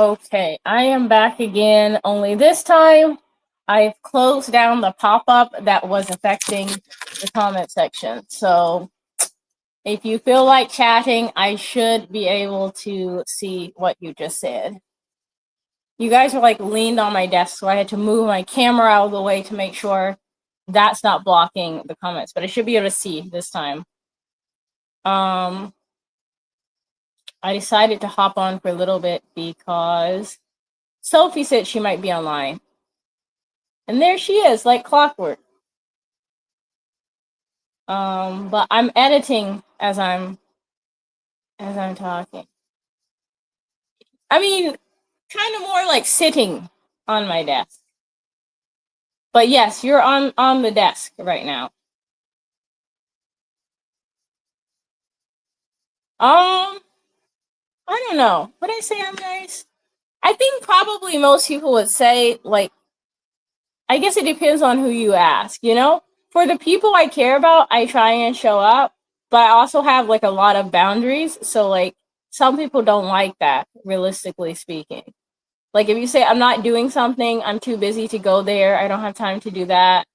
Okay, I am back again, only this time I've closed down the pop-up that was affecting the comment section. So if you feel like chatting, I should be able to see what you just said. You guys are like leaned on my desk, so I had to move my camera out of the way to make sure that's not blocking the comments, but I should be able to see this time. I decided to hop on for a little bit because Sophie said she might be online. And there she is, like clockwork. But I'm editing as I'm talking. I mean, kind of more like sitting on my desk. But yes, you're on the desk right now. I don't know. Would I say I'm nice? I think probably most people would say, like, I guess it depends on who you ask, you know? For the people I care about, I try and show up, but I also have like a lot of boundaries. So, like, some people don't like that, realistically speaking. Like, if you say, I'm not doing something, I'm too busy to go there, I don't have time to do that,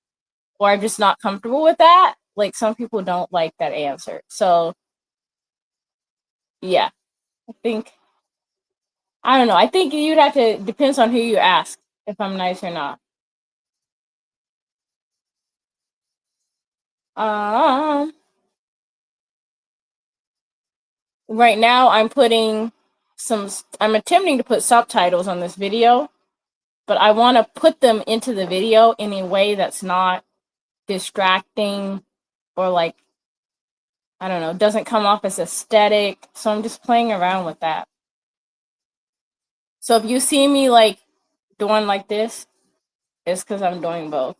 or I'm just not comfortable with that, like, some people don't like that answer. So, yeah, I think, I don't know. I think you'd have to, depends on who you ask if I'm nice or not. Um, right now I'm I'm attempting to put subtitles on this video, but I want to put them into the video in a way that's not distracting or like, I don't know, doesn't come off as aesthetic. So I'm just playing around with that. So if you see me like doing like this, it's because I'm doing both.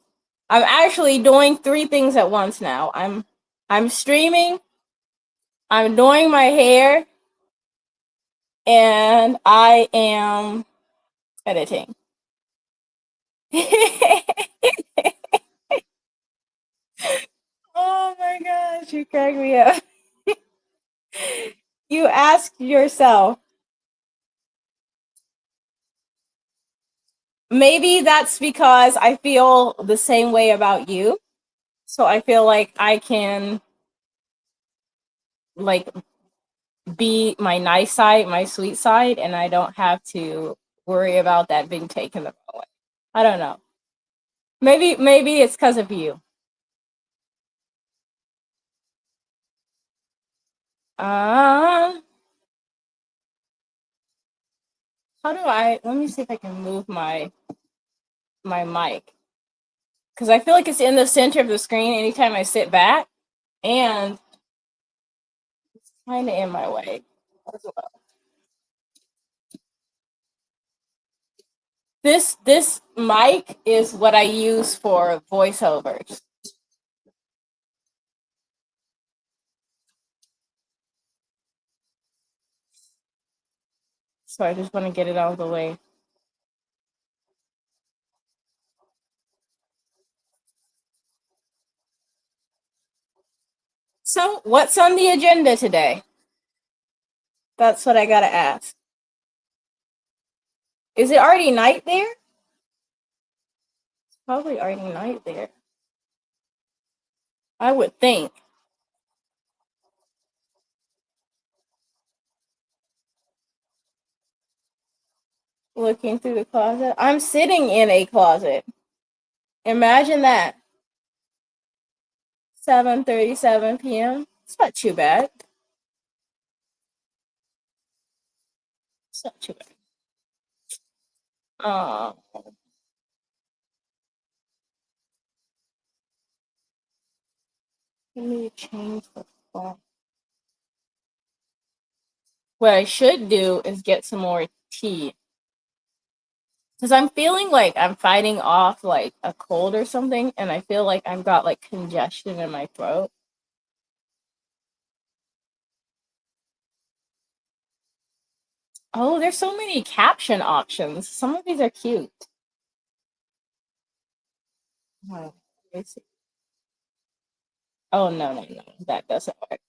I'm actually doing 3 things at once now. I'm streaming, I'm doing my hair, and I am editing. Oh my gosh, you crack me up. You asked yourself. Maybe that's because I feel the same way about you. So I feel like I can like be my nice side, my sweet side, and I don't have to worry about that being taken the wrong way. I don't know. Maybe it's because of you. Um, how do I? Let me see if I can move my mic because I feel like it's in the center of the screen anytime I sit back, and it's kind of in my way as well. This mic is what I use for voiceovers. So I just want to get it out of the way. So, what's on the agenda today? That's what I gotta ask. Is it already night there? It's probably already night there. I would think. Looking through the closet. I'm sitting in a closet. Imagine that. 7:37 p.m. It's not too bad. It's not too bad. Oh, let me change the font. What I should do is get some more tea. Because I'm feeling like I'm fighting off like a cold or something, and I feel like I've got like congestion in my throat. Oh, there's so many caption options. Some of these are cute. Oh, oh no, that doesn't work.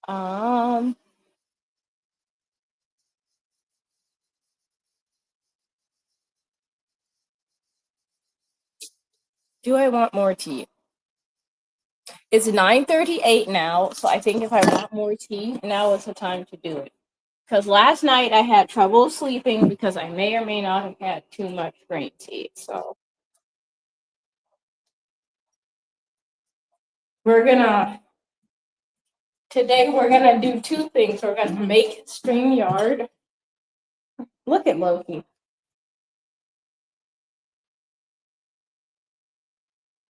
Um, Do I want more tea? It's 9:38 now, so I think if I want more tea, now is the time to do it. Because last night I had trouble sleeping because I may or may not have had too much green tea. So today we're gonna do two things. We're gonna make StreamYard. Look at Loki.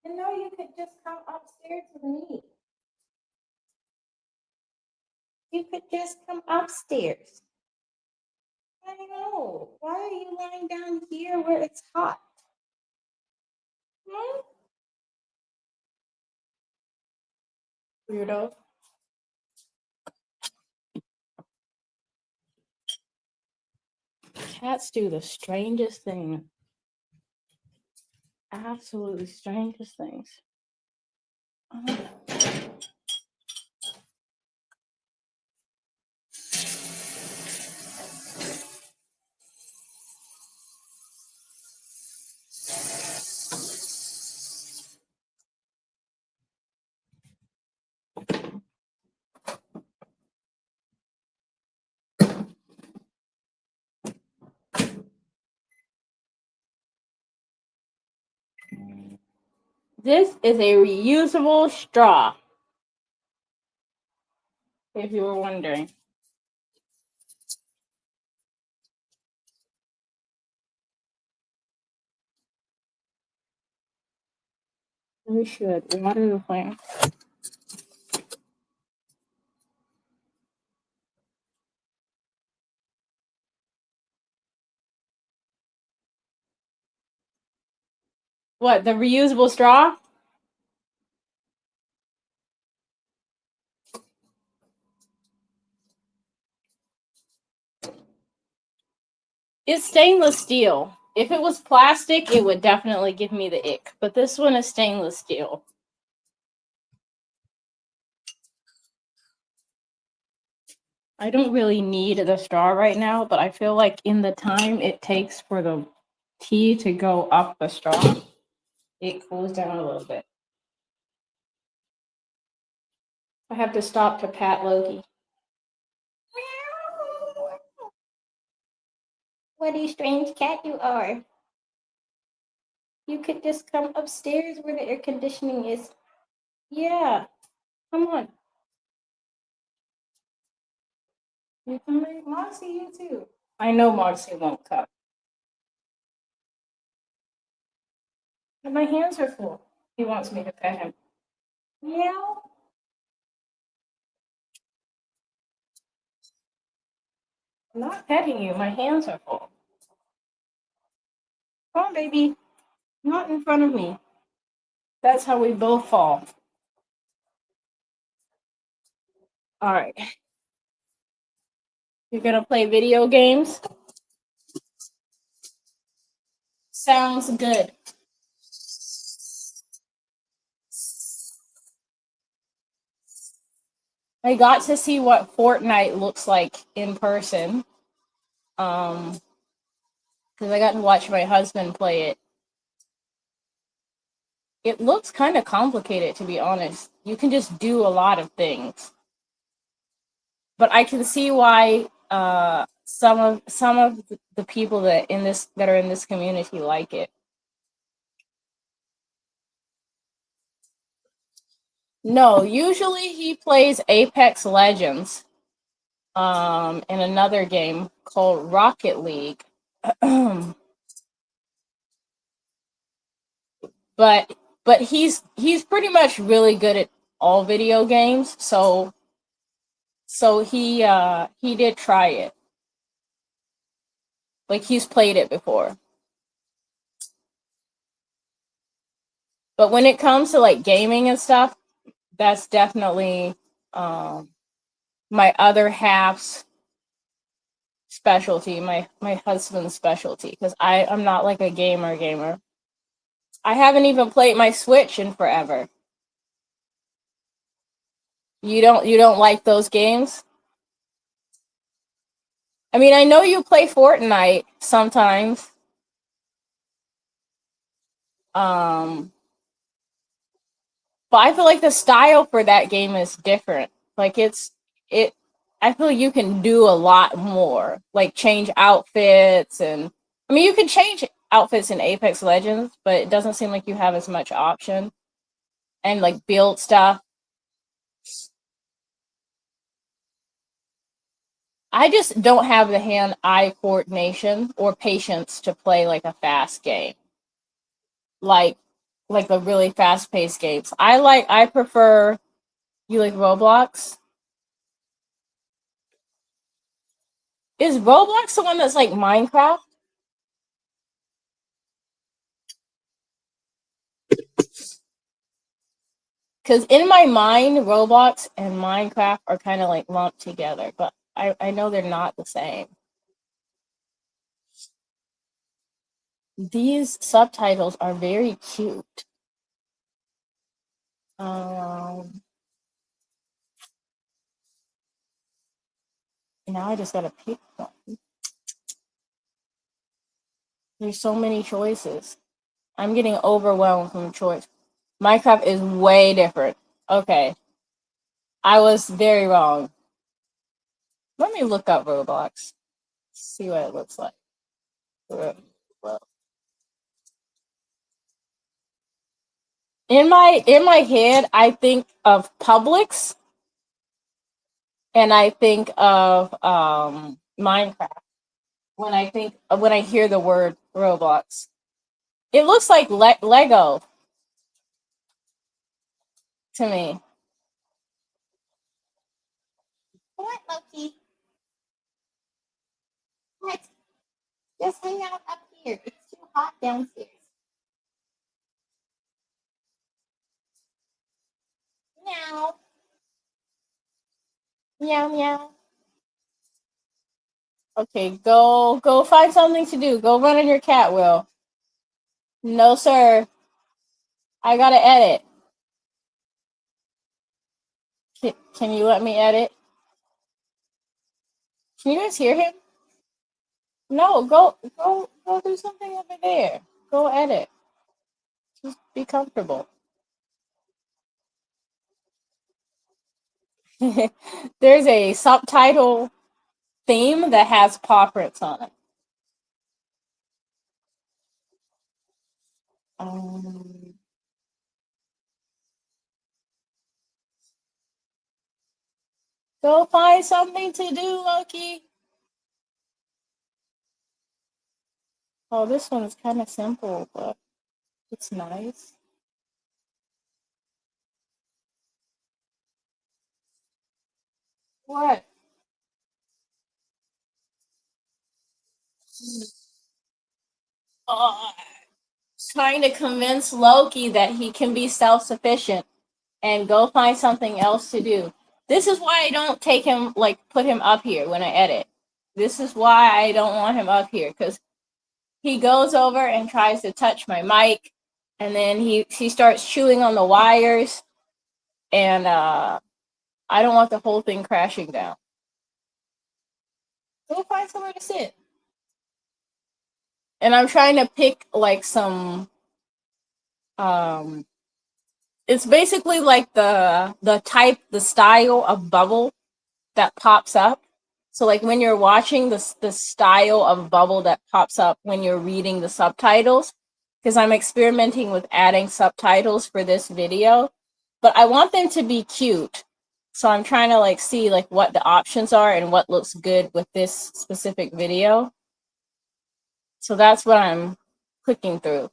And now you could just come upstairs with me. You could just come upstairs. I know. Why are you lying down here where it's hot? Hmm? Weirdo. Cats do the strangest thing. Absolutely strangest things. This is a reusable straw, if you were wondering. We should water the plant. What, the reusable straw? It's stainless steel. If it was plastic, it would definitely give me the ick. But this one is stainless steel. I don't really need the straw right now, but I feel like in the time it takes for the tea to go up the straw, it cools down a little bit. I have to stop to pat Loki. What a strange cat you are. You could just come upstairs where the air conditioning is. Yeah, come on. You come in, Moxie, you too. I know Moxie won't come. But my hands are full. He wants me to pet him. Meow. I'm not petting you. My hands are full. Come on, baby. Not in front of me. That's how we both fall. All right. You're gonna play video games? Sounds good. I got to see what Fortnite looks like in person. Because I got to watch my husband play it. It looks kind of complicated, to be honest. You can just do a lot of things. But I can see why some of the people that are in this community like it. No, usually he plays Apex Legends in another game called Rocket League. but he's pretty much really good at all video games, so he did try it. Like, he's played it before. But when it comes to like gaming and stuff, that's definitely my other half's specialty, my husband's specialty, because I'm not like a gamer. I haven't even played my Switch in forever. You don't like those games? I mean, I know you play Fortnite sometimes. But I feel like the style for that game is different. Like it I feel like you can do a lot more. Like change outfits and I mean you can change outfits in Apex Legends, but it doesn't seem like you have as much option. And like build stuff. I just don't have the hand-eye coordination or patience to play like a fast game. Like the really fast-paced games. I prefer you like Roblox? Is Roblox the one that's like Minecraft? Because in my mind, Roblox and Minecraft are kind of like lumped together, but I know they're not the same. These subtitles are very cute. Now I just gotta pick one. There's so many choices. I'm getting overwhelmed from choice. Minecraft is way different. Okay. I was very wrong. Let me look up Roblox. See what it looks like. In my head, I think of Publix and I think of Minecraft when I hear the word Roblox. It looks like Lego to me. What, Loki? What? Just hang out up here. It's too hot downstairs. Meow. Meow meow. Okay, go find something to do. Go run in your cat wheel. No, sir. I gotta edit. Can you let me edit? Can you guys hear him? No, go do something over there. Go edit. Just be comfortable. There's a subtitle theme that has paw prints on it. Go find something to do, Loki. Oh, this one is kind of simple, but it's nice. What? Trying to convince Loki that he can be self-sufficient and go find something else to do. This is why I don't take him, like, put him up here when I edit. This is why I don't want him up here, because he goes over and tries to touch my mic, and then he starts chewing on the wires, and I don't want the whole thing crashing down. Go find somewhere to sit. And I'm trying to pick, like, some, it's basically like the style of bubble that pops up. So like when you're watching the style of bubble that pops up when you're reading the subtitles, because I'm experimenting with adding subtitles for this video, but I want them to be cute. So I'm trying to like see like what the options are and what looks good with this specific video. So that's what I'm clicking through.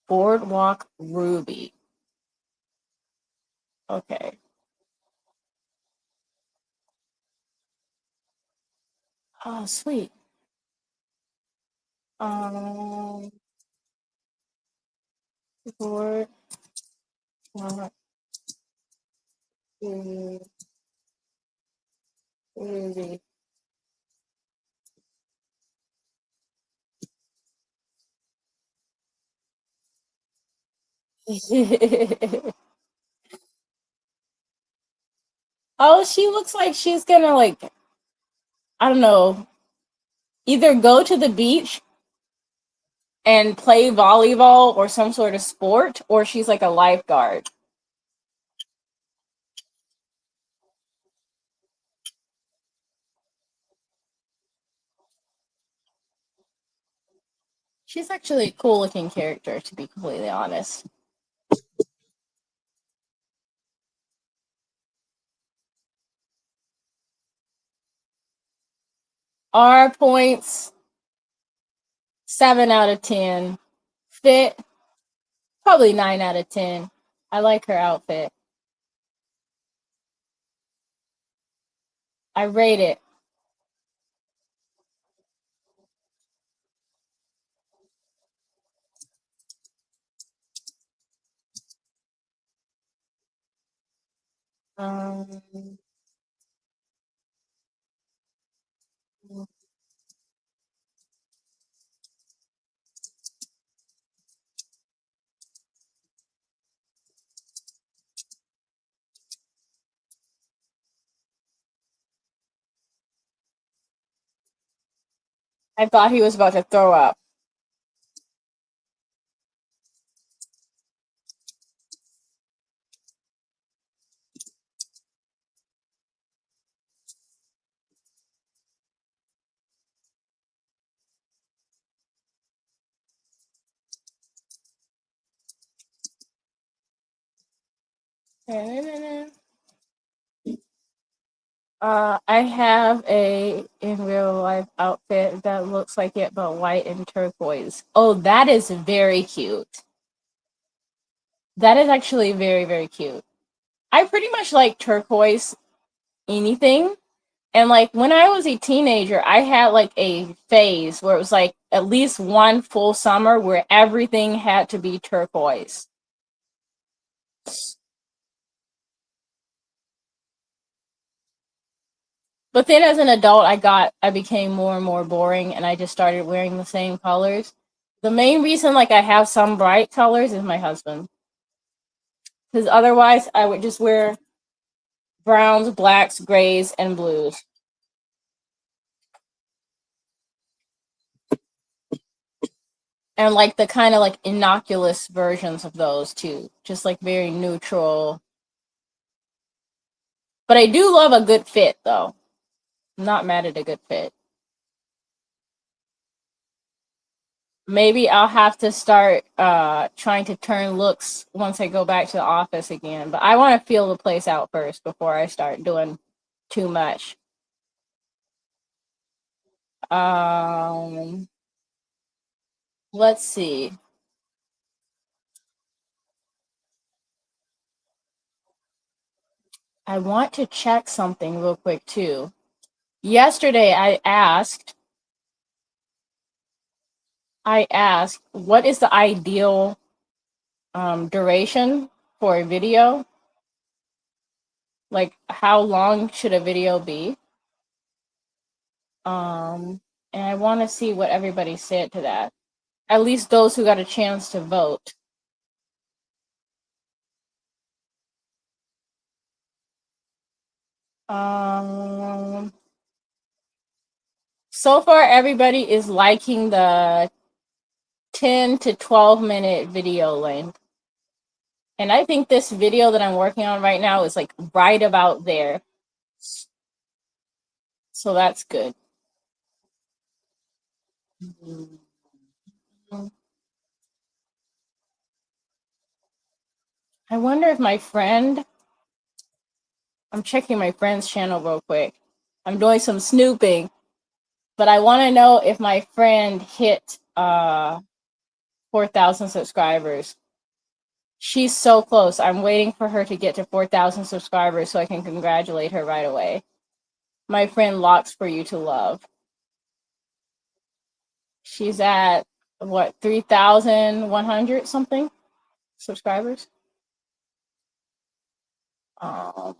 Boardwalk Ruby. Okay. Oh, sweet. Boardwalk Ruby. Oh, she looks like she's gonna like, I don't know, either go to the beach and play volleyball or some sort of sport, or she's like a lifeguard. She's actually a cool looking character, to be completely honest. R points, 7 out of 10. Fit, probably 9 out of 10. I like her outfit. I rate it. Um, I thought he was about to throw up. I have a in real life outfit that looks like it, but white and turquoise. Oh, that is very cute. That is actually very, very cute. I pretty much like turquoise anything. And like when I was a teenager, I had like a phase where it was like at least one full summer where everything had to be turquoise. But then as an adult, I became more and more boring and I just started wearing the same colors. The main reason like I have some bright colors is my husband. Because otherwise I would just wear browns, blacks, grays, and blues. And like the kind of like innocuous versions of those too. Just like very neutral. But I do love a good fit though. I'm not mad at a good fit. Maybe I'll have to start trying to turn looks once I go back to the office again. But I want to feel the place out first before I start doing too much. Um, let's see. I want to check something real quick too. Yesterday I asked what is the ideal duration for a video? Like how long should a video be? And I want to see what everybody said to that. At least those who got a chance to vote. Um, so far, everybody is liking the 10 to 12-minute video length. And I think this video that I'm working on right now is like right about there. So that's good. I wonder if my friend, I'm checking my friend's channel real quick. I'm doing some snooping, but I want to know if my friend hit 4,000 subscribers. She's so close. I'm waiting for her to get to 4,000 subscribers so I can congratulate her right away. My friend Locks for You to Love. She's at what, 3,100 something subscribers? Um,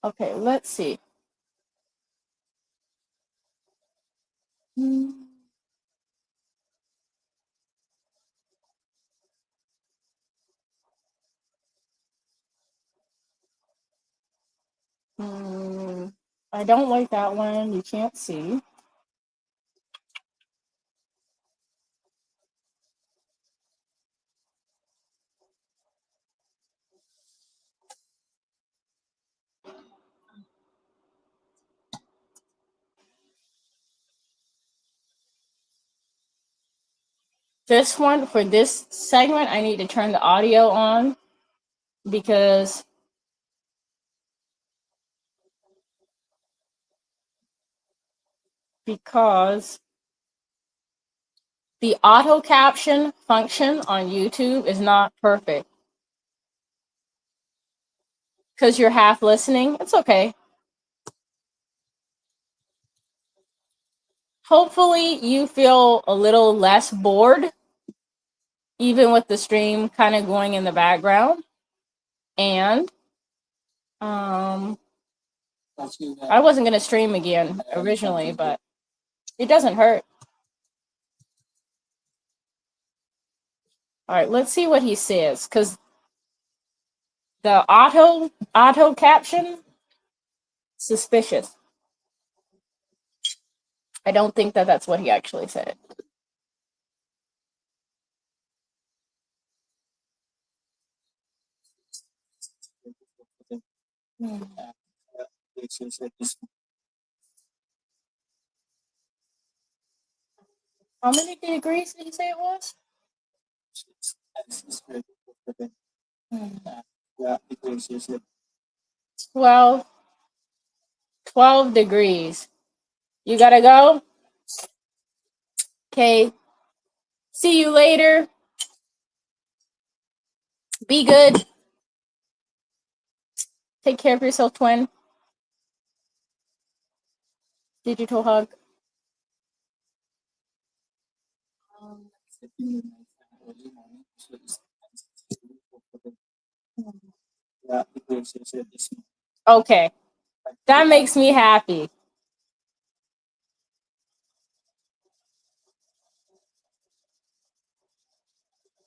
okay, let's see. Hmm. I don't like that one. You can't see. this one, for this segment, I need to turn the audio on because the auto caption function on YouTube is not perfect. Because you're half listening, it's okay. Hopefully you feel a little less bored, even with the stream kind of going in the background. And I wasn't going to stream again originally, but it doesn't hurt. All right, let's see what he says, because the auto caption, suspicious. I don't think that that's what he actually said. How many degrees did he say it was? 12 degrees. You gotta go? Okay. See you later. Be good. Take care of yourself, twin. Digital hug. Okay. That makes me happy.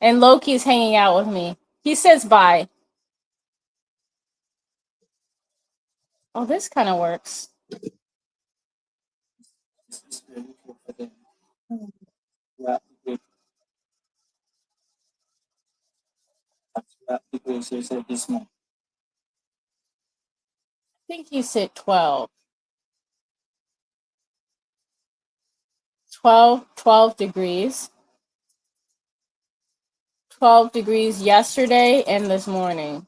And Loki's hanging out with me. He says bye. Oh, this kind of works. I think he said 12. 12 degrees. 12 degrees yesterday and this morning.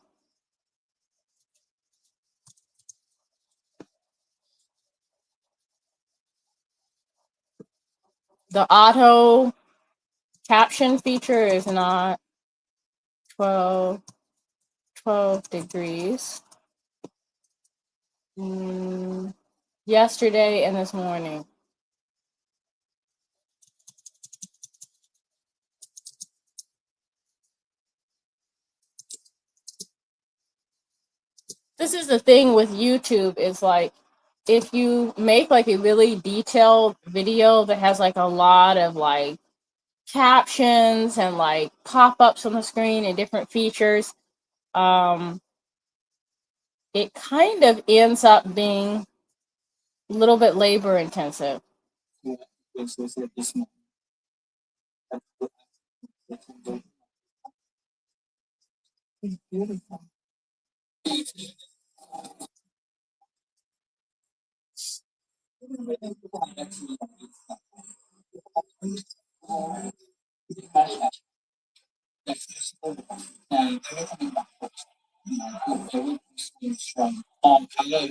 The auto caption feature is not 12 degrees. Yesterday and this morning. This is the thing with YouTube, is like, if you make like a really detailed video that has like a lot of like captions and like pop-ups on the screen and different features, it kind of ends up being a little bit labor intensive.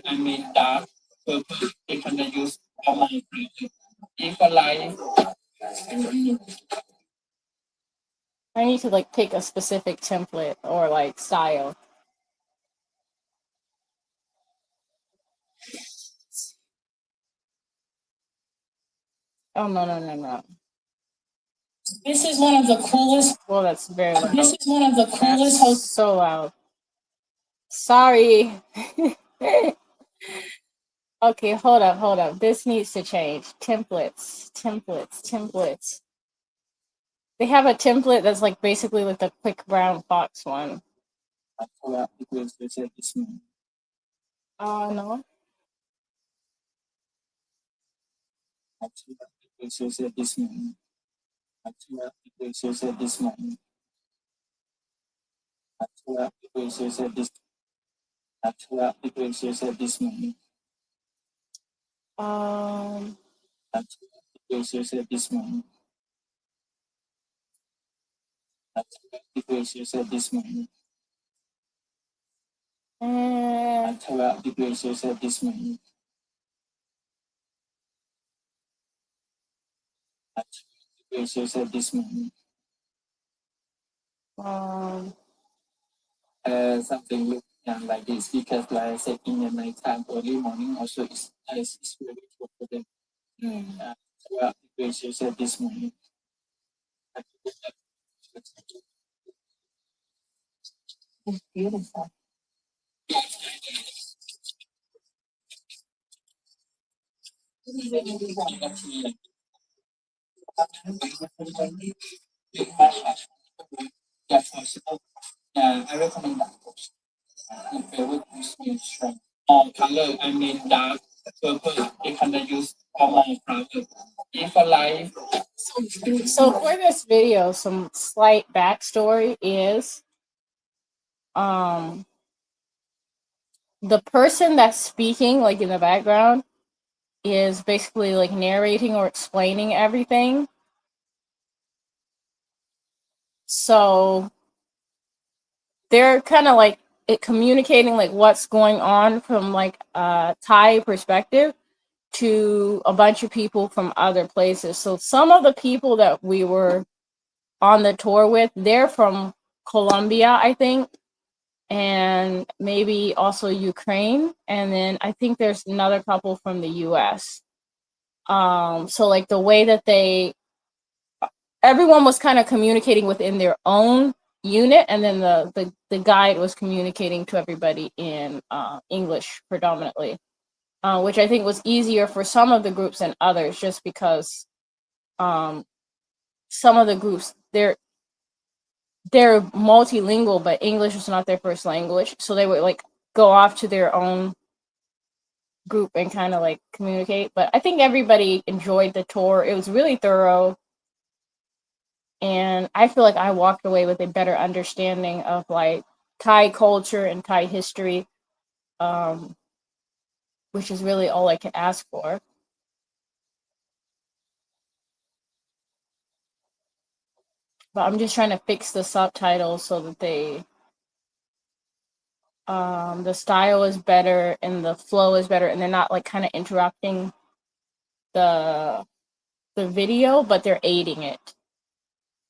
I mean dark purple. They can use if like I need to like pick a specific template or like style. Oh no. This is one of the coolest. Well, that's very loud. This is one of the coolest hosts. So loud. Sorry. Okay, hold up. This needs to change. Templates. They have a template that's like basically like the quick brown fox one. No. Degrees you said this morning. And 12 degrees you said this morning. Degrees you said this morning. um, Something look like this because like I said in the night time, early morning also is very good for them. 12 degrees you said this morning. it's beautiful. I recommend that book. My favorite is strong. Color, I mean dark purple. You can use more color. If I like, So for this video, some slight backstory is um the person that's speaking, like in the background, is basically like narrating or explaining everything. So they're kind of like communicating like what's going on from like a Thai perspective to a bunch of people from other places. So some of the people that we were on the tour with, they're from Colombia, I think, and maybe also Ukraine, and then I think there's another couple from the US. So like the way that everyone was kind of communicating within their own unit, and then the guide was communicating to everybody in English predominantly, which I think was easier for some of the groups than others, just because um, some of the groups they're multilingual, but English is not their first language, so they would like go off to their own group and kind of like communicate. But I think everybody enjoyed the tour. It was really thorough, and I feel like I walked away with a better understanding of like Thai culture and Thai history, um, which is really all I could ask for. But I'm just trying to fix the subtitles so that the style is better and the flow is better, and they're not like kind of interrupting the the video, but they're aiding it.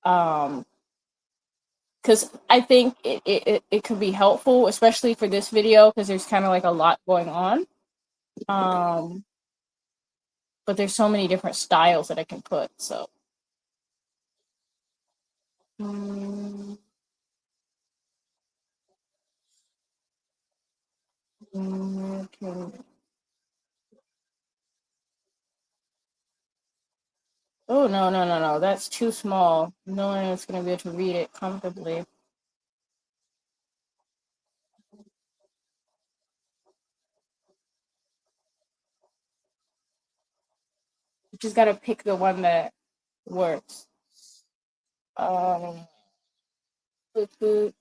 Um, because I think it could be helpful, especially for this video, because there's kind of like a lot going on. Um, but there's so many different styles that I can put. So, mm, okay. Oh no! That's too small. No one is gonna be able to read it comfortably. You just gotta pick the one that works. Um, food.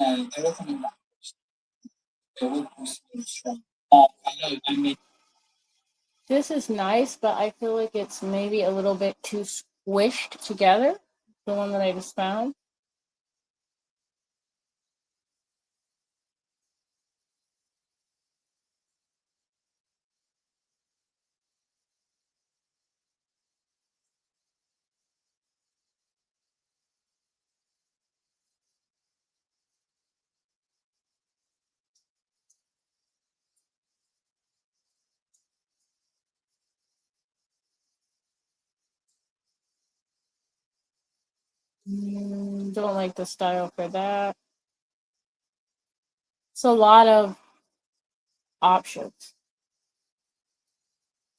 I recommend that favorite is strong. Color, I mean This is nice, but I feel like it's maybe a little bit too squished together. The one that I just found. Don't like the style for that. It's a lot of options.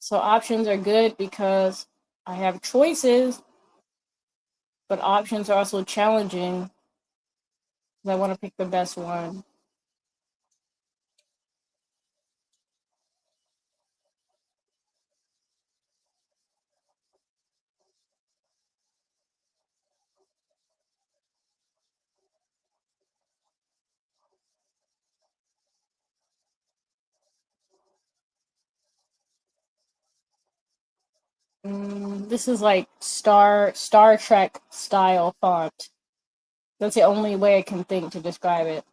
So options are good because I have choices, but options are also challenging because I want to pick the best one. This is like Star Trek style font. That's the only way I can think to describe it.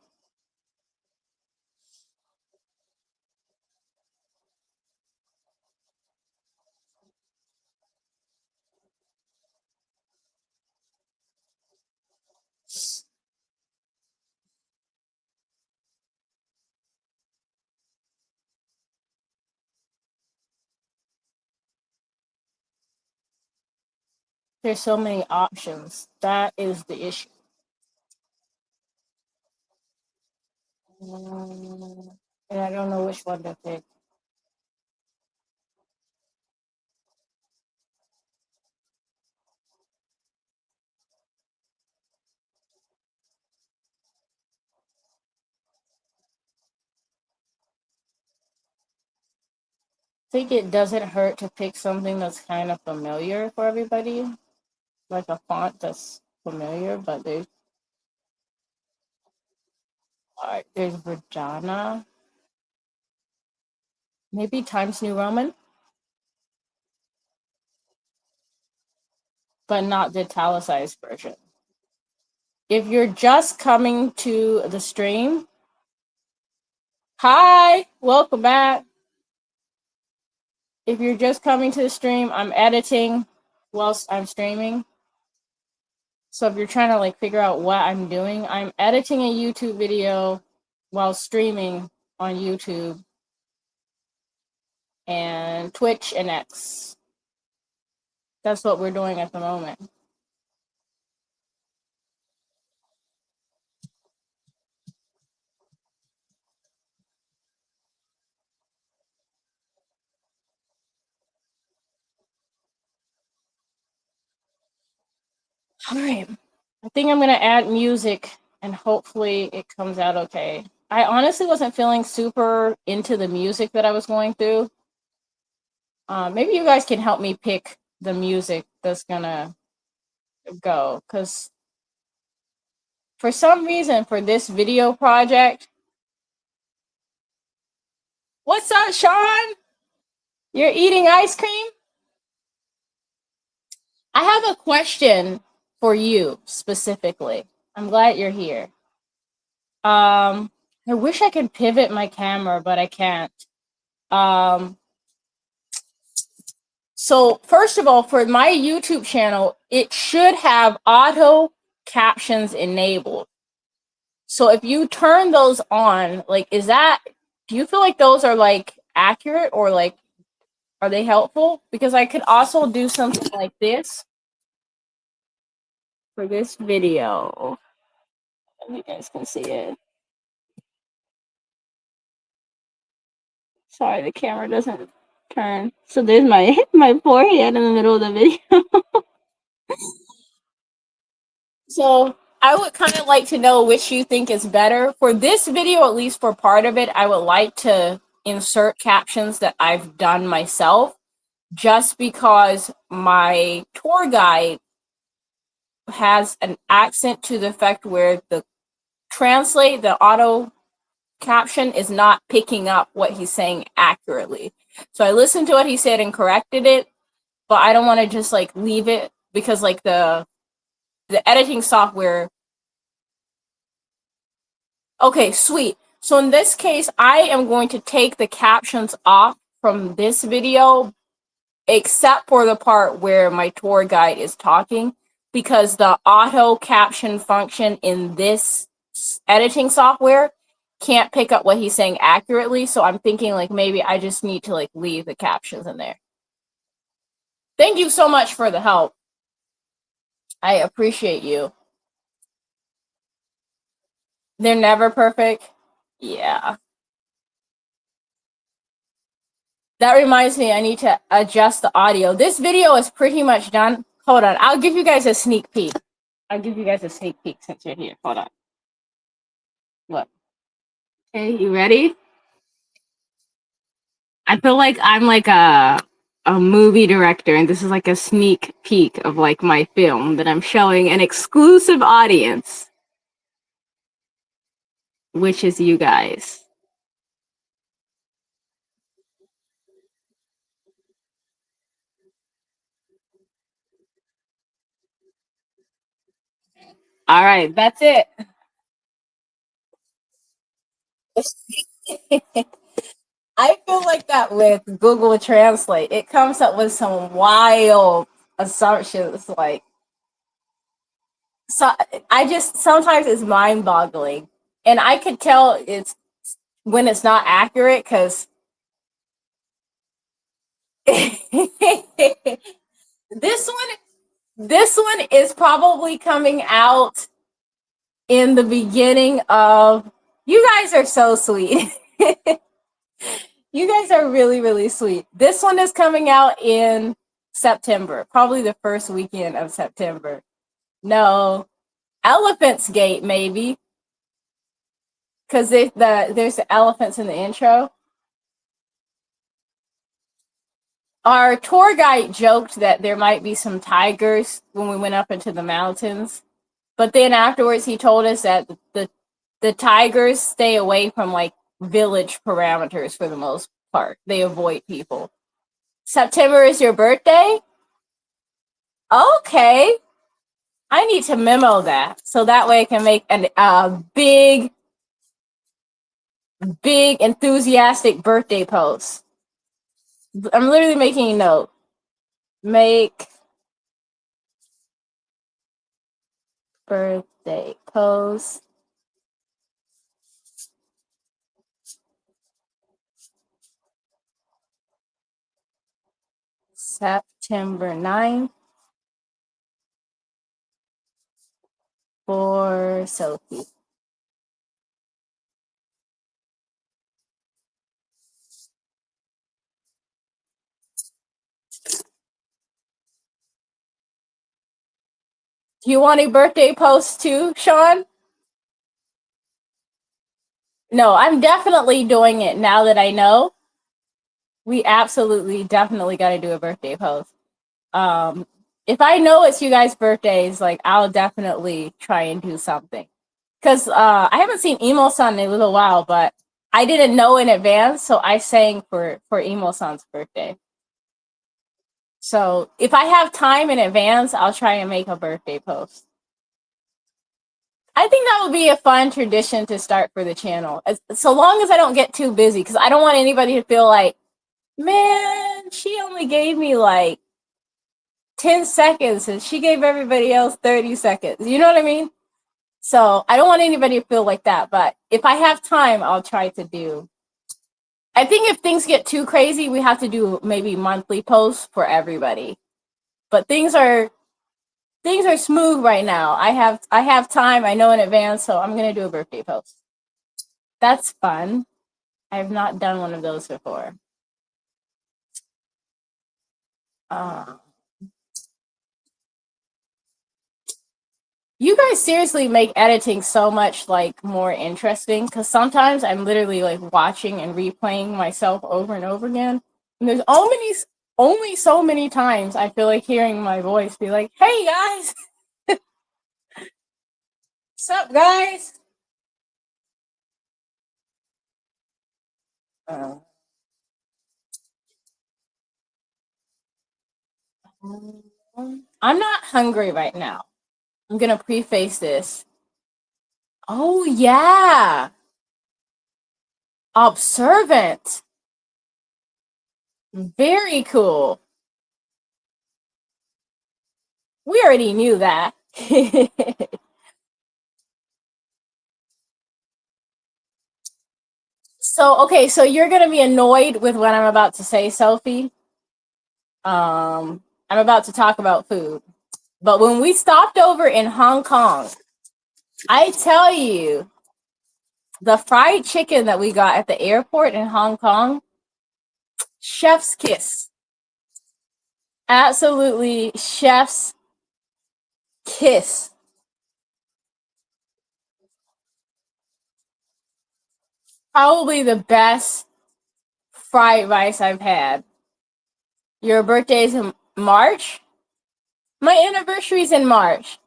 There's so many options. That is the issue. And I don't know which one to pick. I think it doesn't hurt to pick something that's kind of familiar for everybody, like a font that's familiar, but there's Virginia, maybe Times New Roman, but not the italicized version. If you're just coming to the stream, hi, welcome back. If you're just coming to the stream, I'm editing whilst I'm streaming. So if you're trying to like figure out what I'm doing, I'm editing a YouTube video while streaming on YouTube and Twitch and X. That's what we're doing at the moment. All right. I think I'm going to add music and hopefully it comes out okay. I honestly wasn't feeling super into the music that I was going through. Maybe you guys can help me pick the music that's going to go, because for some reason for this video project, what's up, Sean? You're eating ice cream? I have a question for you specifically. I'm glad you're here. I wish I could pivot my camera, but I can't. So first of all, for my YouTube channel, it should have auto captions enabled. So if you turn those on, like, do you feel like those are like accurate, or like, are they helpful? Because I could also do something like this for this video. You guys can see it. Sorry, the camera doesn't turn. So there's my forehead in the middle of the video. So I would kind of like to know which you think is better. For this video, at least for part of it, I would like to insert captions that I've done myself, just because my tour guide has an accent to the effect where the auto caption is not picking up what he's saying accurately. So I listened to what he said and corrected it, but I don't want to just like leave it, because like the editing software. Okay, sweet. So in this case, I am going to take the captions off from this video, except for the part where my tour guide is talking, because the auto caption function in this editing software can't pick up what he's saying accurately. So I'm thinking like maybe I just need to like leave the captions in there. Thank you so much for the help. I appreciate you. They're never perfect. Yeah. That reminds me, I need to adjust the audio. This video is pretty much done. Hold on. I'll give you guys a sneak peek. Since you're here. Hold on. Look. Okay, you ready? I feel like I'm like a movie director, and this is like a sneak peek of like my film that I'm showing an exclusive audience, which is you guys. All right, that's it. I feel like that with Google Translate. It comes up with some wild assumptions. Like, so I just sometimes it's mind boggling. And I could tell it's when it's not accurate because this one is probably coming out in the beginning of. You guys are so sweet. You guys are really, really sweet. This one is coming out in September, probably the first weekend of September. No, Elephant's Gate, maybe. Because there's the elephants in the intro. Our tour guide joked that there might be some tigers when we went up into the mountains. But then afterwards, he told us that the tigers stay away from like village parameters for the most part. They avoid people. September is your birthday? Okay. I need to memo that so that way I can make a big enthusiastic birthday post. I'm literally making a note. Make birthday post. September 9th for Sophie. Do you want a birthday post too, Sean? No, I'm definitely doing it now that I know. We absolutely definitely got to do a birthday post. If I know it's you guys' birthdays, like I'll definitely try and do something. Cause I haven't seen Emo-san in a little while, but I didn't know in advance, so I sang for Emo-san's birthday. So if I have time in advance, I'll try and make a birthday post. I think that would be a fun tradition to start for the channel, so long as I don't get too busy, because I don't want anybody to feel like, man, she only gave me like 10 seconds and she gave everybody else 30 seconds. You know what I mean? So I don't want anybody to feel like that. But if I have time, I'll try to do. I think if things get too crazy, we have to do maybe monthly posts for everybody. But things are smooth right now. I have time. I know in advance, so I'm gonna do a birthday post. That's fun. I have not done one of those before. You guys seriously make editing so much like more interesting, because sometimes I'm literally like watching and replaying myself over and over again. And there's only so many times I feel like hearing my voice be like, "Hey guys, what's up, guys?" Uh, I'm not hungry right now. I'm gonna preface this. Oh yeah, observant. Very cool. We already knew that. So, okay, so you're gonna be annoyed with what I'm about to say, Sophie. I'm about to talk about food. But when we stopped over in Hong Kong, I tell you, the fried chicken that we got at the airport in Hong Kong, chef's kiss. Absolutely chef's kiss. Probably the best fried rice I've had. Your birthday's in March? My anniversary's in March.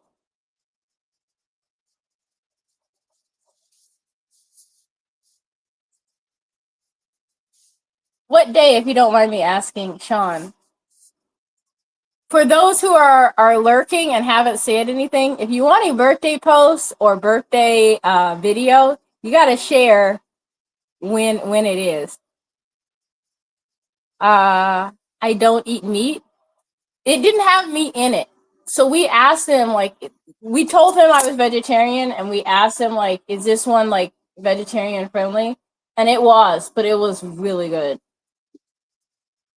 What day, if you don't mind me asking, Sean? For those who are lurking and haven't said anything, if you want a birthday post or birthday video, you got to share when it is. I don't eat meat. It didn't have meat in it. So we asked him, like, we told him I was vegetarian, and we asked him, like, is this one, like, vegetarian friendly? And it was, but it was really good.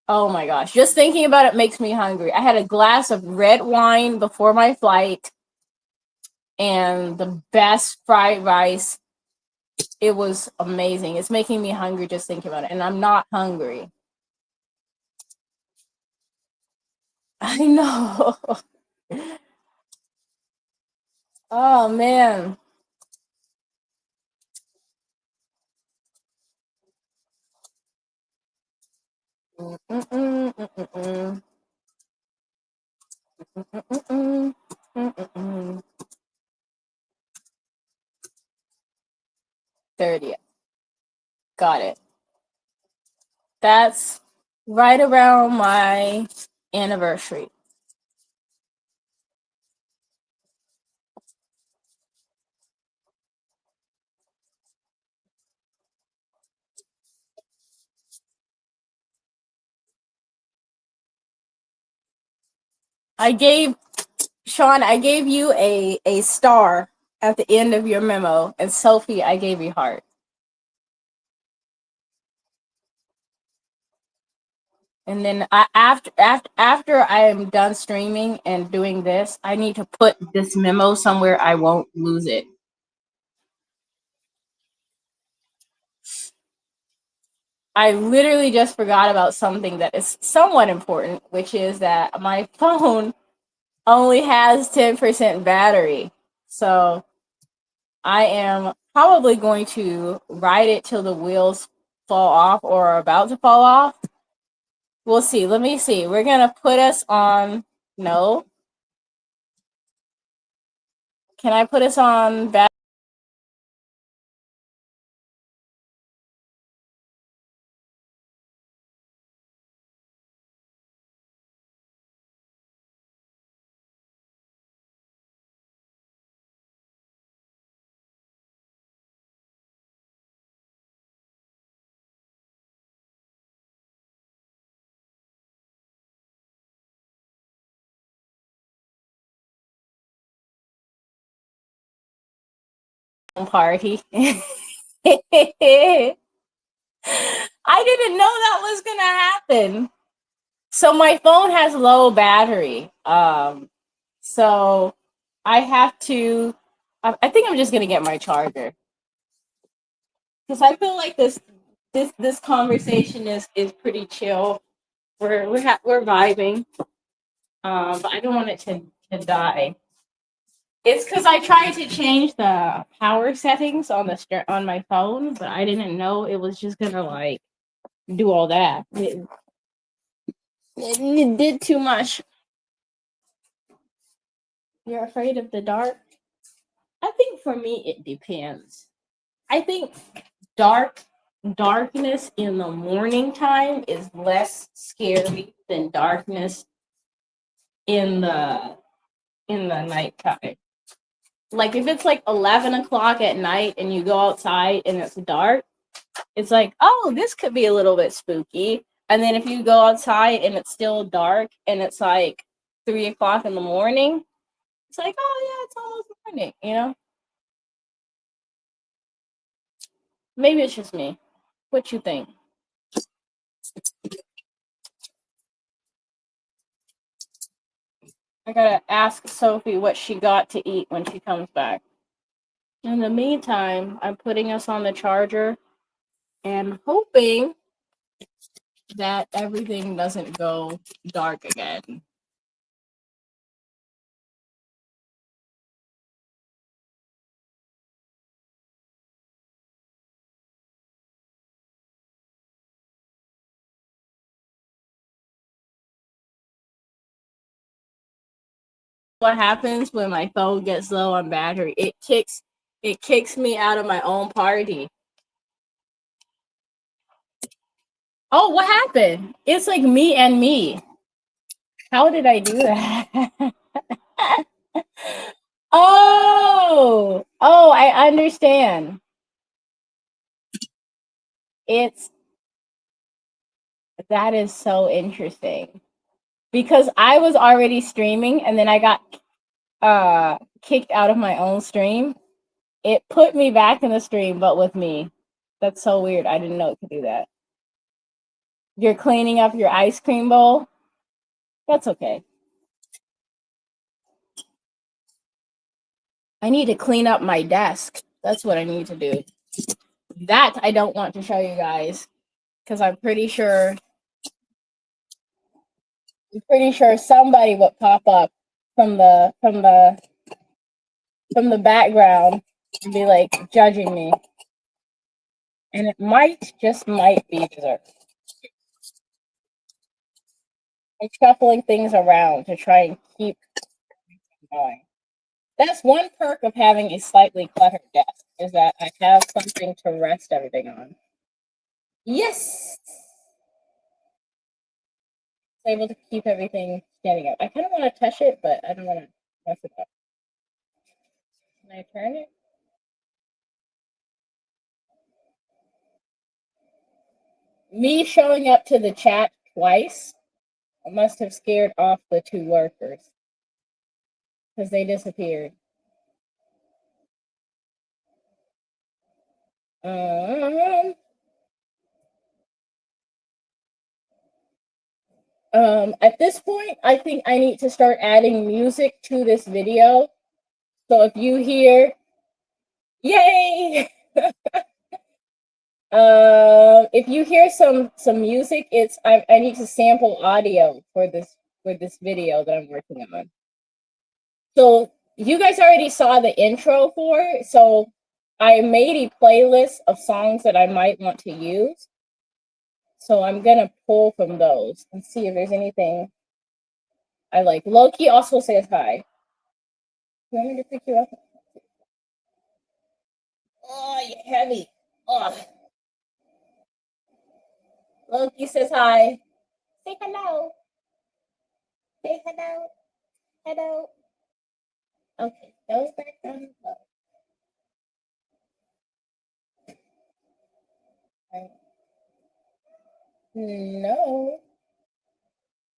Oh my gosh. Just thinking about it makes me hungry. I had a glass of red wine before my flight and the best fried rice. It was amazing. It's making me hungry just thinking about it. And I'm not hungry. I know. Oh man. Mm-mm, mm-mm, mm-mm, mm-mm. 30th. Got it. That's right around my anniversary. Sean, I gave you a star at the end of your memo, and Sophie, I gave you heart. And then after I am done streaming and doing this, I need to put this memo somewhere I won't lose it. I literally just forgot about something that is somewhat important, which is that my phone only has 10% battery. So I am probably going to ride it till the wheels fall off or are about to fall off. We'll see. Let me see. We're going to put us on. No. Can I put us on battery? Party. I didn't know that was gonna happen. So my phone has low battery. So I have to. I think I'm just gonna get my charger because I feel like this conversation is pretty chill. We're vibing. But I don't want it to die. It's because I tried to change the power settings on on my phone, but I didn't know it was just gonna like do all that. It did too much. You're afraid of the dark? I think for me it depends. I think darkness in the morning time is less scary than darkness in the nighttime. Like if it's like 11 o'clock at night and you go outside and it's dark, it's like, oh, this could be a little bit spooky. And then if you go outside and it's still dark and it's like 3 o'clock in the morning, it's like, oh yeah, it's almost morning, you know? Maybe it's just me. What you think? I gotta ask Sophie what she got to eat when she comes back. In the meantime, I'm putting us on the charger and hoping that everything doesn't go dark again. What happens when my phone gets low on battery? It kicks me out of my own party. Oh, what happened? It's like me and me. How did I do that? Oh, I understand. That is so interesting because I was already streaming and then I got kicked out of my own stream. It put me back in the stream, but with me. That's so weird. I didn't know it could do that. You're cleaning up your ice cream bowl. That's okay. I need to clean up my desk. That's what I need to do. That I don't want to show you guys because I'm pretty sure somebody would pop up from the background and be like judging me. And it just might be deserved. I'm shuffling things around to try and keep going. That's one perk of having a slightly cluttered desk, is that I have something to rest everything on. Yes! I'm able to keep everything standing up. I kind of want to touch it, but I don't want to mess it up. Can I turn it? Me showing up to the chat twice must have scared off the two workers because they disappeared. At this point, I think I need to start adding music to this video. So if you hear, yay! If you hear some music, I need to sample audio for this video that I'm working on. So you guys already saw the intro for it, so I made a playlist of songs that I might want to use. So I'm gonna pull from those and see if there's anything I like. Loki also says hi. You want me to pick you up? Oh, you're heavy. Oh. Loki says hi. Say hello. Say hello. Hello. Okay, goes back down low. Right. No.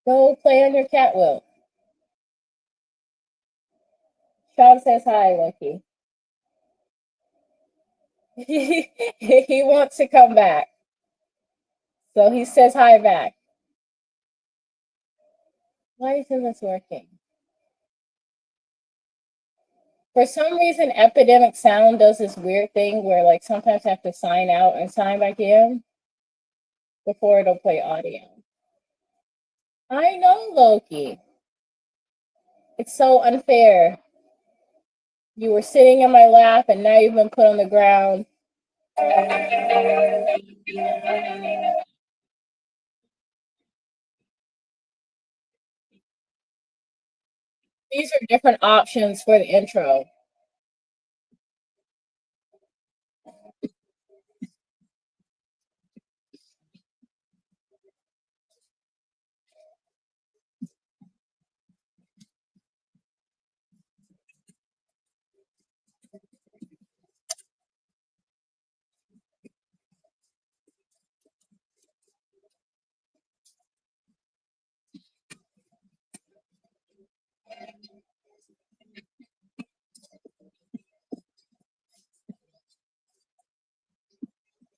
Go play on your cat wheel. Sean says hi, Loki. He wants to come back. So he says hi back. Why isn't this working? For some reason, Epidemic Sound does this weird thing where, like, sometimes I have to sign out and sign back in before it'll play audio. I know, Loki. It's so unfair. You were sitting in my lap and now you've been put on the ground. These are different options for the intro.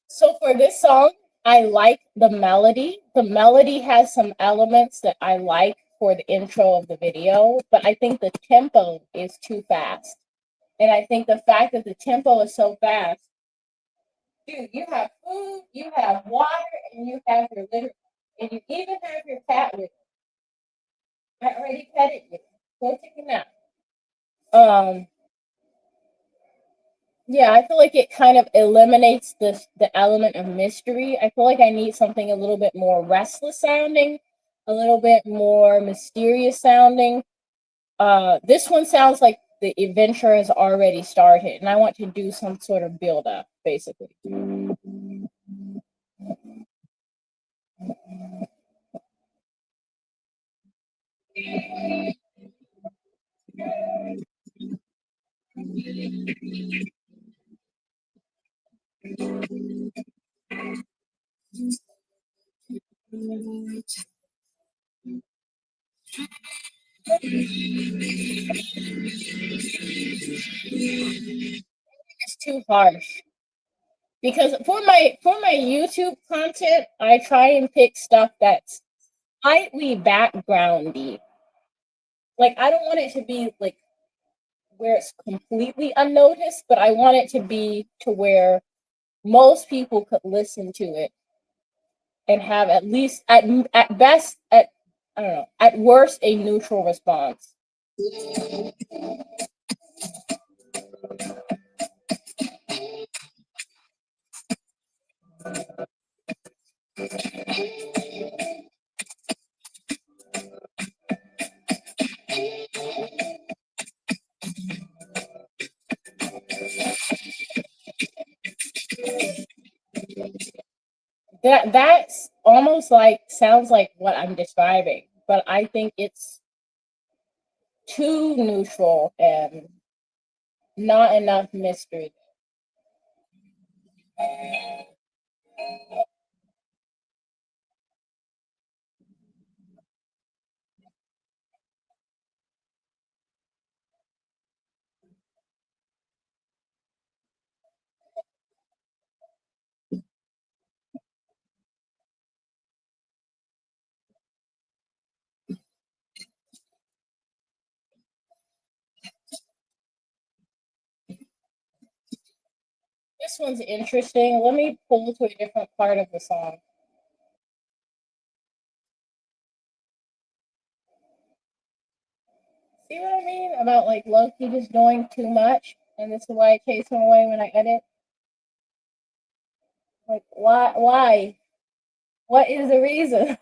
So for this song, I like the melody. The melody has some elements that I like for the intro of the video, but I think the tempo is too fast. And I think the fact that the tempo is so fast, dude, you have food, you have water, and you have your litter, and you even have your cat with you. I already petted you. Go take a nap. Yeah, I feel like it kind of eliminates the element of mystery. I feel like I need something a little bit more restless sounding, a little bit more mysterious sounding. This one sounds like the adventure has already started, and I want to do some sort of build up, basically. It's too harsh. Because for my YouTube content, I try and pick stuff that's slightly backgroundy. Like I don't want it to be like where it's completely unnoticed, but I want it to be to where most people could listen to it and have at least at best at I don't know, at worst a neutral response. That's almost like sounds like what I'm describing, but I think it's too neutral and not enough mystery. This one's interesting. Let me pull to a different part of the song. See what I mean about like Loki just doing too much, and this is why I chase him away when I edit. Like, why? Why? What is the reason?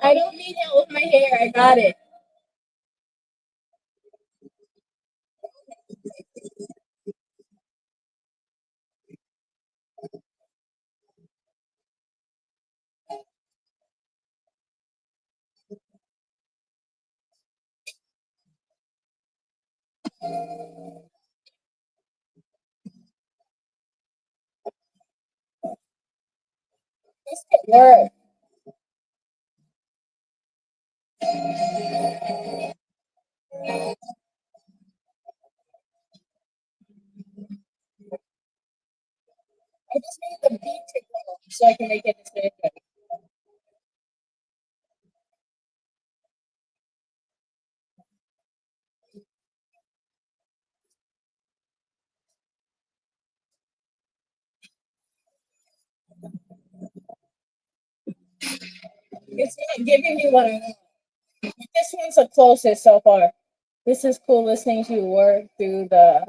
I don't need help with my hair. I got it. This could work. I just need the beat to go so I can make a decision. It's not giving me what I want. This one's the closest so far. This is cool listening to you work through uh,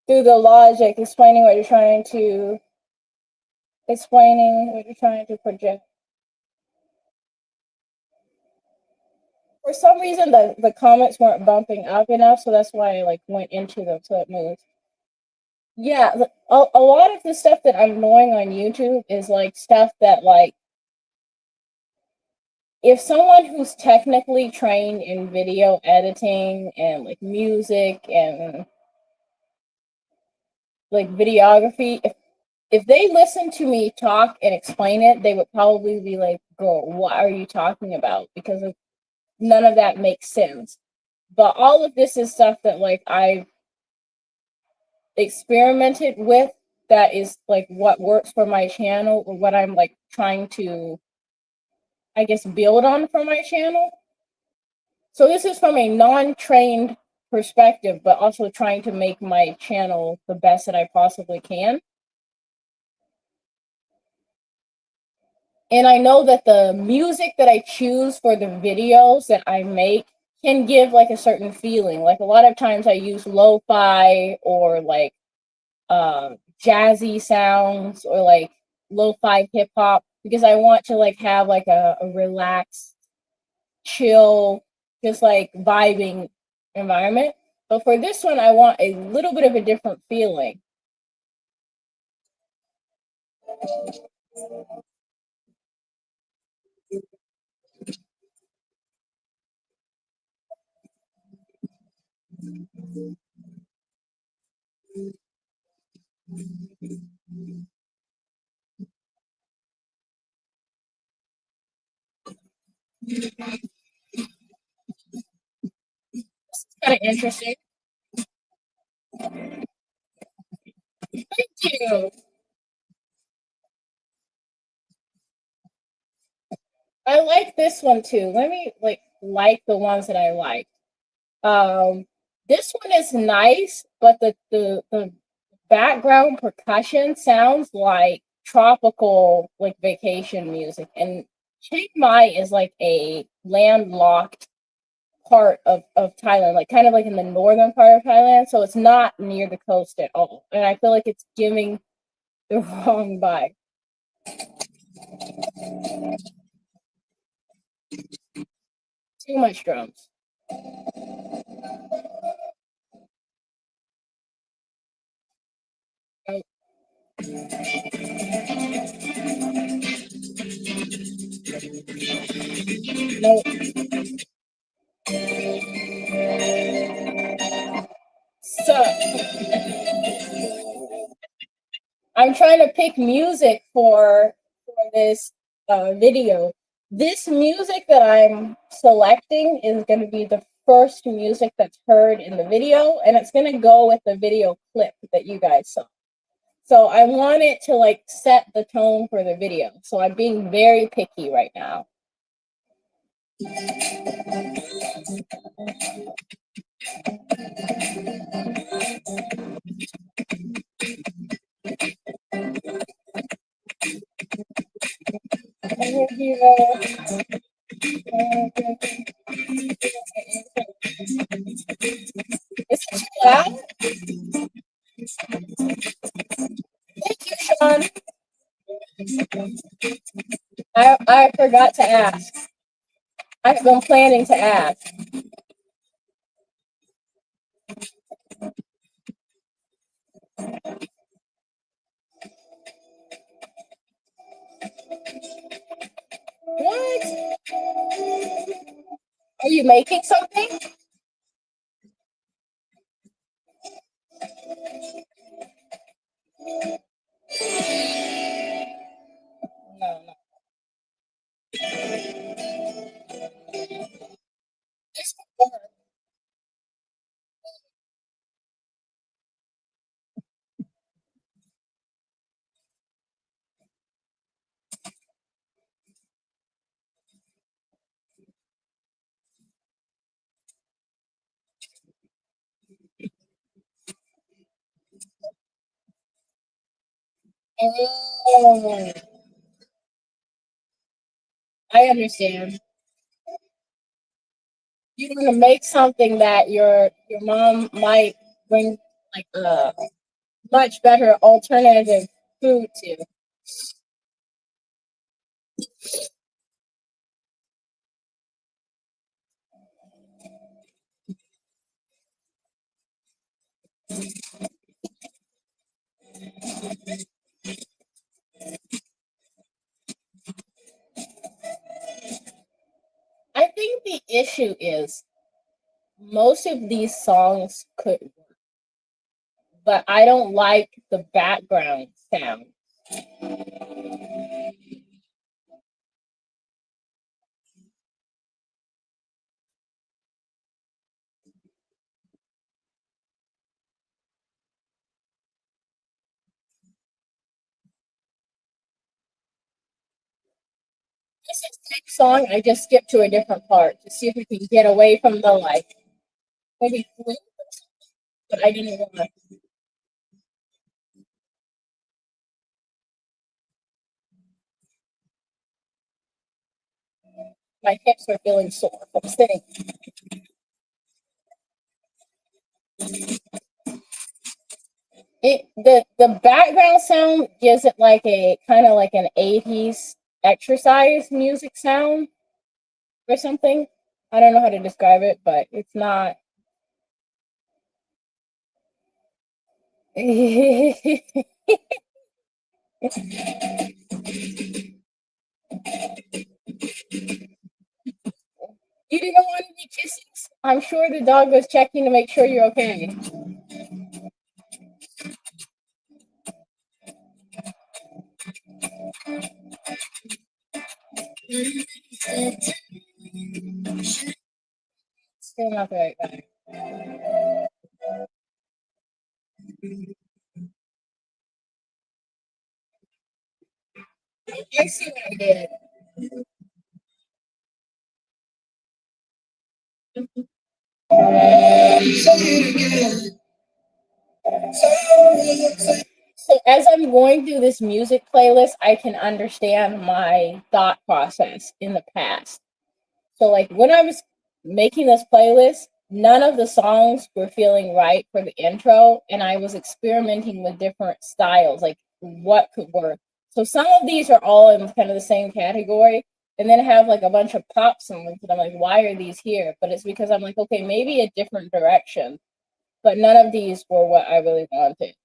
the logic, explaining what you're trying to project. For some reason, the comments weren't bumping up enough, so that's why I like went into them so it moved. Yeah, a lot of the stuff that I'm knowing on YouTube is like stuff that like if someone who's technically trained in video editing and like music and like videography, if they listen to me talk and explain it, they would probably be like, "Girl, what are you talking about?" Because none of that makes sense. But all of this is stuff that like I've experimented with that is like what works for my channel or what I'm like trying to I guess build on for my channel. So this is from a non-trained perspective, but also trying to make my channel the best that I possibly can. And I know that the music that I choose for the videos that I make can give like a certain feeling. Like a lot of times I use lo-fi or like jazzy sounds or like lo-fi hip hop because I want to like have like a relaxed, chill, just like vibing environment. But for this one, I want a little bit of a different feeling. Kind of interesting. Thank you. I like this one too. Let me like the ones that I like. Um, this one is nice, but the background percussion sounds like tropical like vacation music. And Chiang Mai is like a landlocked part of Thailand, like kind of like in the northern part of Thailand. So it's not near the coast at all. And I feel like it's giving the wrong vibe. Too much drums. No, no. So I'm trying to pick music for this video. This music that I'm selecting is going to be the first music that's heard in the video, and it's going to go with the video clip that you guys saw. So I want it to like set the tone for the video. So I'm being very picky right now. Is it too loud? Thank you, Sean. I forgot to ask. I've been planning to ask. What? Are you making something? No, no. This will work. Oh, I understand. You want to make something that your mom might bring like a much better alternative food to. I think the issue is most of these songs could work, but I don't like the background sound. This is next song. I just skipped to a different part to see if we can get away from the like maybe flute, but I didn't want to. My hips are feeling sore from sitting. The background sound gives it like a kind of like an 80s exercise music sound or something. I don't know how to describe it, but it's not. You didn't want any kisses? I'm sure the dog was checking to make sure you're okay. Still not the right guy. I see what I did. So as I'm going through this music playlist, I can understand my thought process in the past. So like when I was making this playlist, none of the songs were feeling right for the intro, and I was experimenting with different styles, like what could work. So some of these are all in kind of the same category, and then I have like a bunch of pop songs that I'm like, why are these here? But it's because I'm like, okay, maybe a different direction. But none of these were what I really wanted.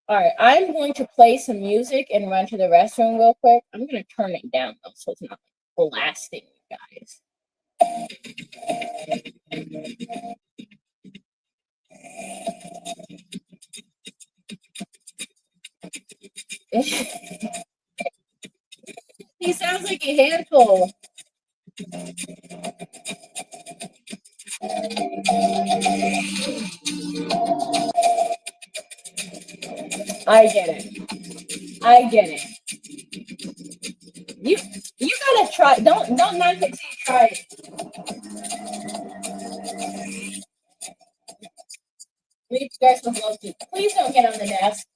All right, I'm going to play some music and run to the restroom real quick. I'm going to turn it down though, so it's not blasting you guys. He sounds like a handful. I get it. I get it. You you gotta try. Don't knock it till you try it. Maybe you guys would love to. Please don't get on the desk.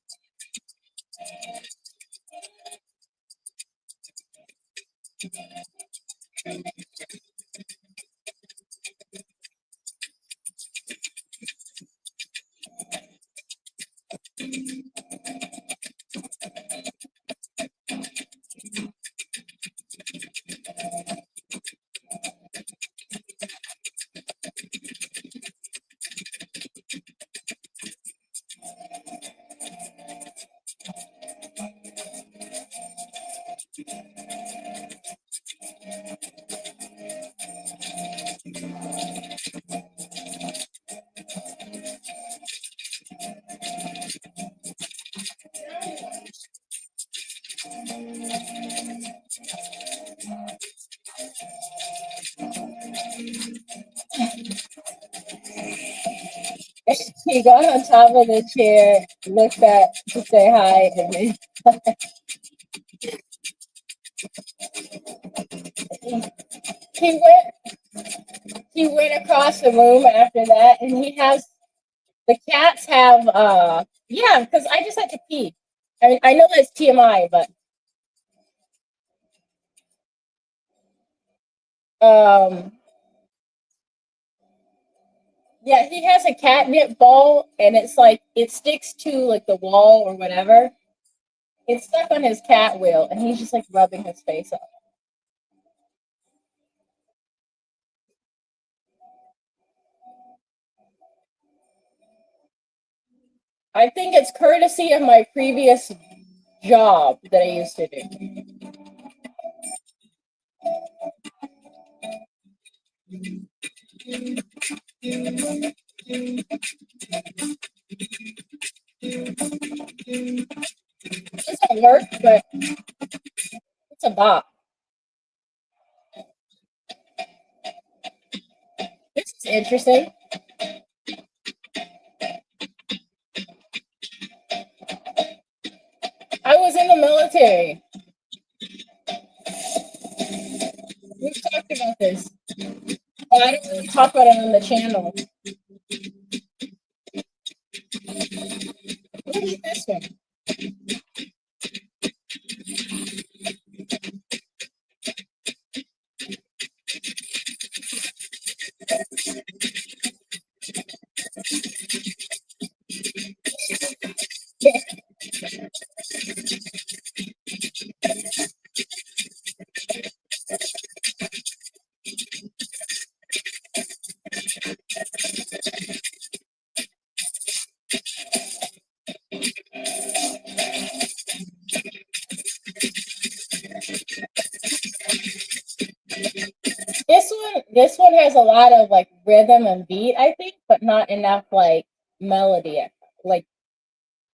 He got on top of the chair, looked up to say hi, and then he went across the room after that, and he has the cats have yeah, because I just had to pee. I mean, I know that's TMI, but um yeah, he has a catnip ball, and it's like it sticks to like the wall or whatever. It's stuck on his cat wheel, and he's just like rubbing his face up. I think it's courtesy of my previous job that I used to do. It doesn't work, but it's a bop. This is interesting. I was in the military. We've talked about this. But I don't really talk about it on the channel. What is this one? this one has a lot of like rhythm and beat, I think, but not enough like melody. Like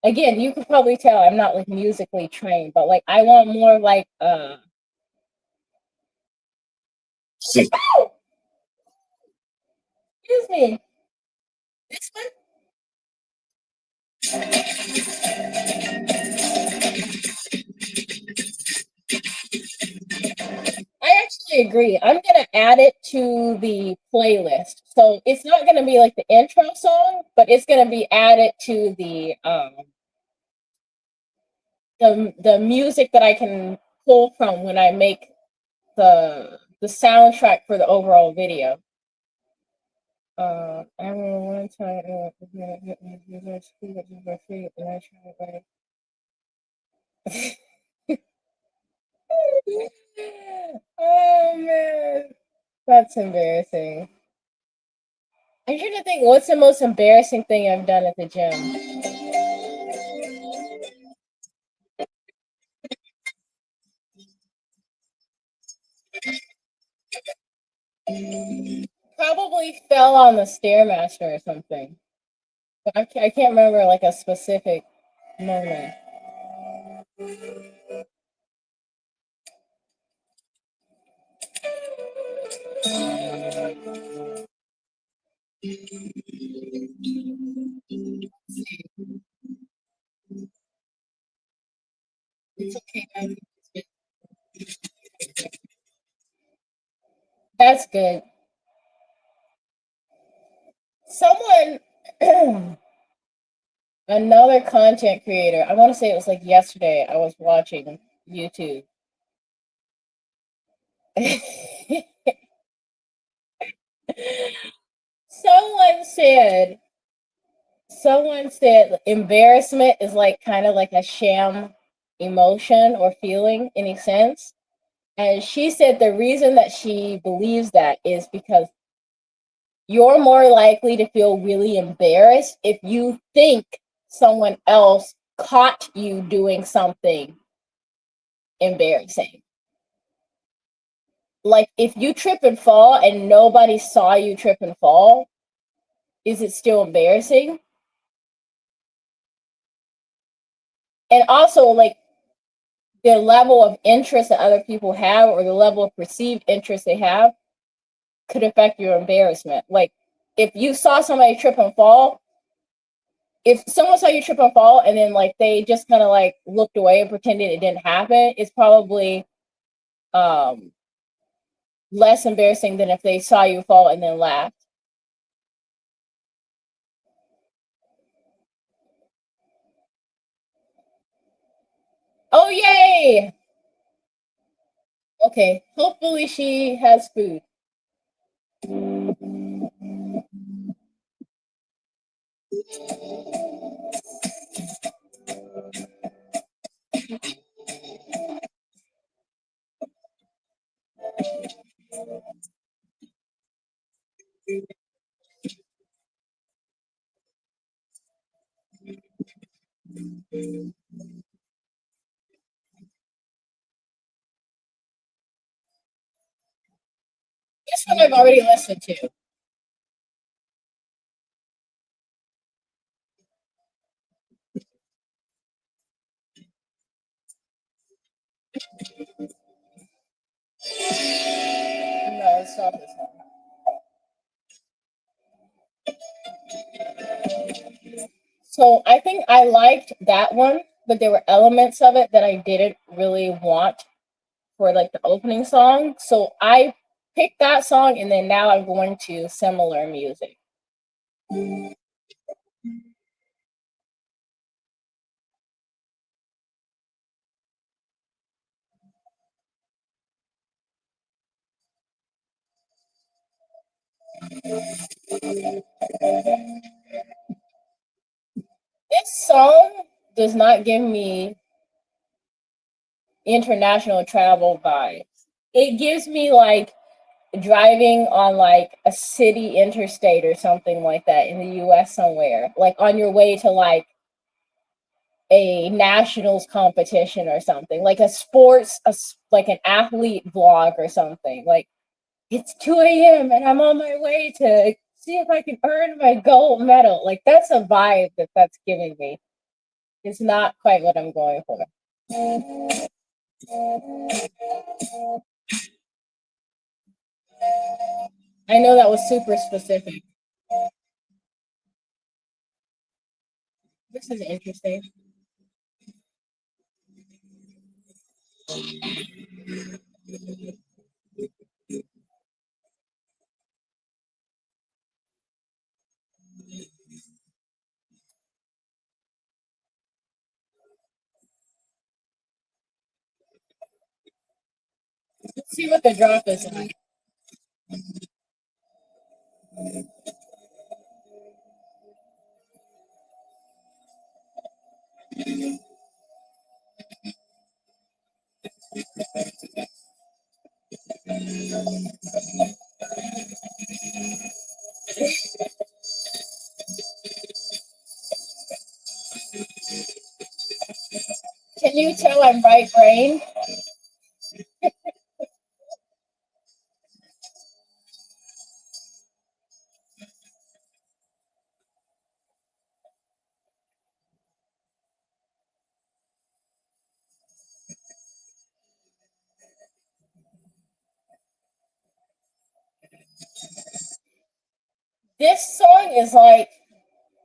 again, you could probably tell I'm not like musically trained, but like I want more like excuse me. This one? I actually agree. I'm gonna add it to the playlist. So it's not gonna be like the intro song, but it's gonna be added to the music that I can pull from when I make the soundtrack for the overall video. I remember one time and I tried like oh man, that's embarrassing. I'm trying to think what's the most embarrassing thing I've done at the gym. Probably fell on the stairmaster or something. But I can't remember like a specific moment. It's okay. That's good. Someone, another content creator, I want to say it was like yesterday, I was watching YouTube. someone said someone said embarrassment is like kind of like a sham emotion or feeling in a sense. And she said the reason that she believes that is because you're more likely to feel really embarrassed if you think someone else caught you doing something embarrassing. Like if you trip and fall and nobody saw you trip and fall, is it still embarrassing? And also, like the level of interest that other people have or the level of perceived interest they have could affect your embarrassment. Like if you saw somebody trip and fall, if someone saw you trip and fall and then like they just kind of like looked away and pretended it didn't happen, it's probably um less embarrassing than if they saw you fall and then laughed. Oh yay! Okay, hopefully she has food. This one I've already listened to. No, it's not this one. So I think I liked that one, but there were elements of it that I didn't really want for like the opening song. So I picked that song and then now I'm going to similar music. This song does not give me international travel vibes. It gives me like driving on like a city interstate or something like that in the US somewhere, like on your way to like a nationals competition or something, like a sports, like an athlete vlog or something. Like it's 2 a.m. and I'm on my way to see if I can earn my gold medal. Like, that's a vibe that's giving me. It's not quite what I'm going for. I know that was super specific. This is interesting. Let's see what the drop is like. Can you tell I'm right brain? This song is like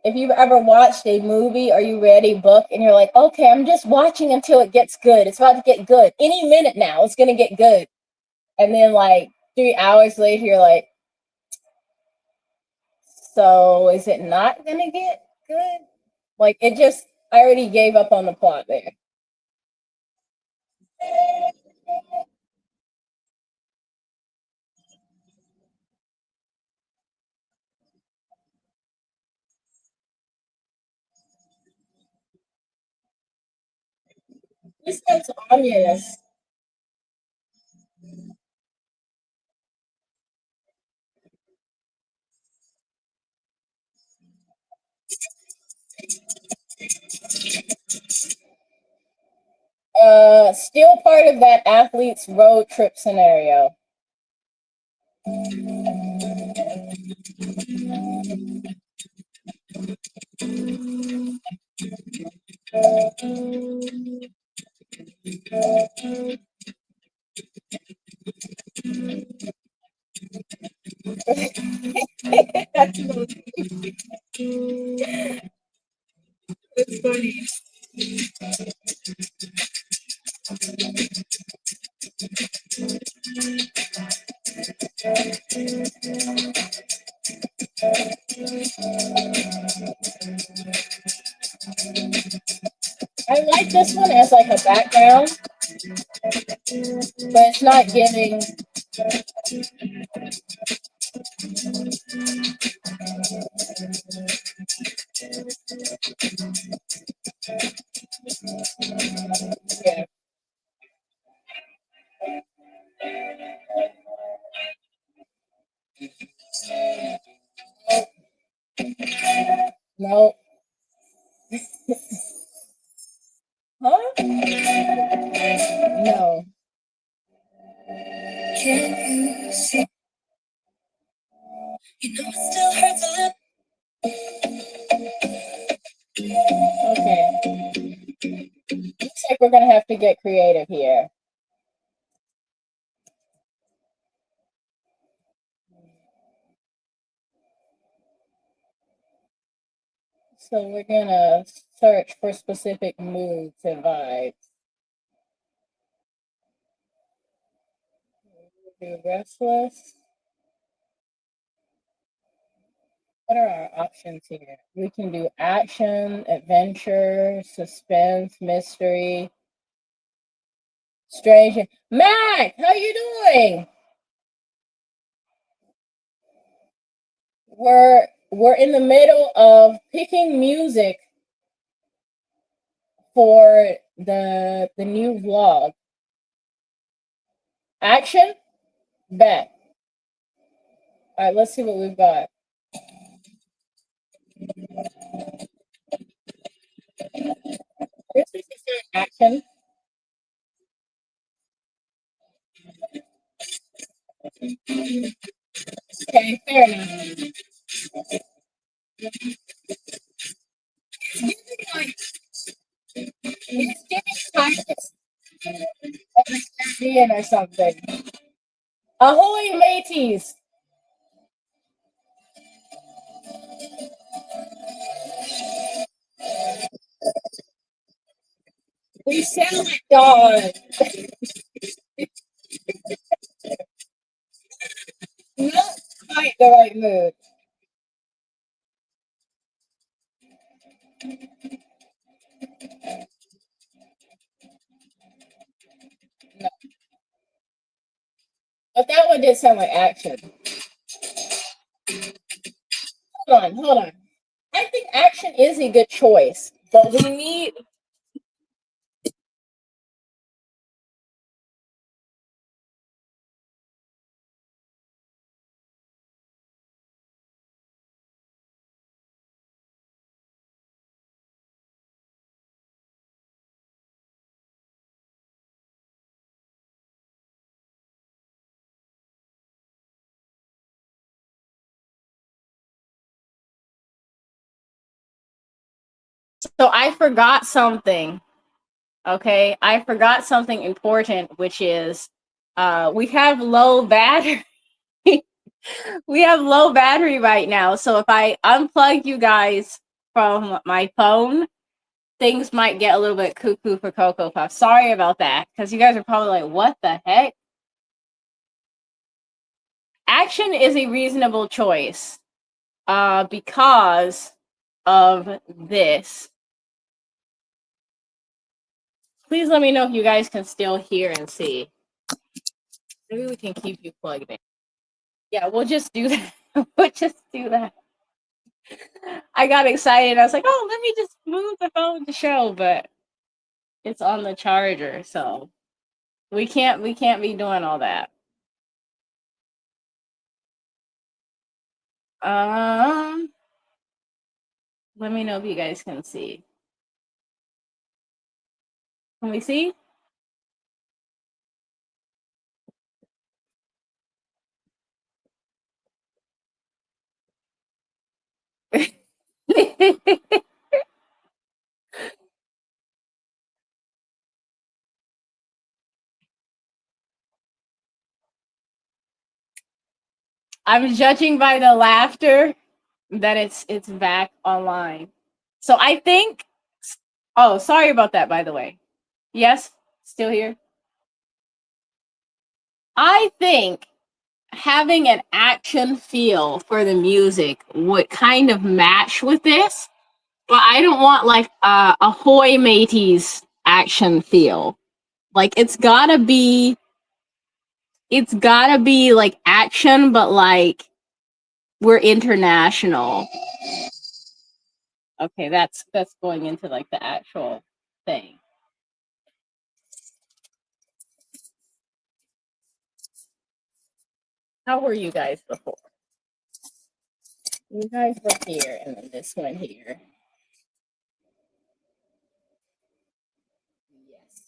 if you've ever watched a movie or you read a book and you're like, okay, I'm just watching until it gets good. It's about to get good. Any minute now, it's gonna get good. And then like 3 hours later, you're like, so is it not gonna get good? Like it just I already gave up on the plot there. This sounds ominous. Still part of that athlete's road trip scenario. That's funny. I like this one as like a background, but it's not giving. Yeah. No. Huh? No. Can you see? You know it still hurts a little. Okay. Looks like we're gonna have to get creative here. So we're gonna search for specific moods and vibes. We'll do restless. What are our options here? We can do action, adventure, suspense, mystery, strange. Mac, how you doing? We're in the middle of picking music for the new vlog. Action, bet. All right, let's see what we've got. This is action. Okay, fair enough. It's giving Caribbean or something. Ahoy, mateys! We sound like dogs. Not quite the right mood. No. But that one did sound like action. Hold on. I think action is a good choice, but we need. So I forgot something. Okay, I forgot something important, which is we have low battery. We have low battery right now. So if I unplug you guys from my phone, things might get a little bit cuckoo for Cocoa Puff. Sorry about that, because you guys are probably like, what the heck? Action is a reasonable choice because of this. Please let me know if you guys can still hear and see. Maybe we can keep you plugged in. Yeah, we'll just do that. We'll just do that. I got excited. I was like, oh, let me just move the phone to show, but it's on the charger, so we can't be doing all that. Let me know if you guys can see. Can we see? I'm judging by the laughter that it's back online. So I think. Oh, sorry about that, by the way. Yes, still here. I think having an action feel for the music would kind of match with this, but I don't want like a Ahoy Mateys action feel. Like it's gotta be like action, but like we're international. Okay, that's going into like the actual thing. How were you guys before? You guys were here, and then this one here. Yes.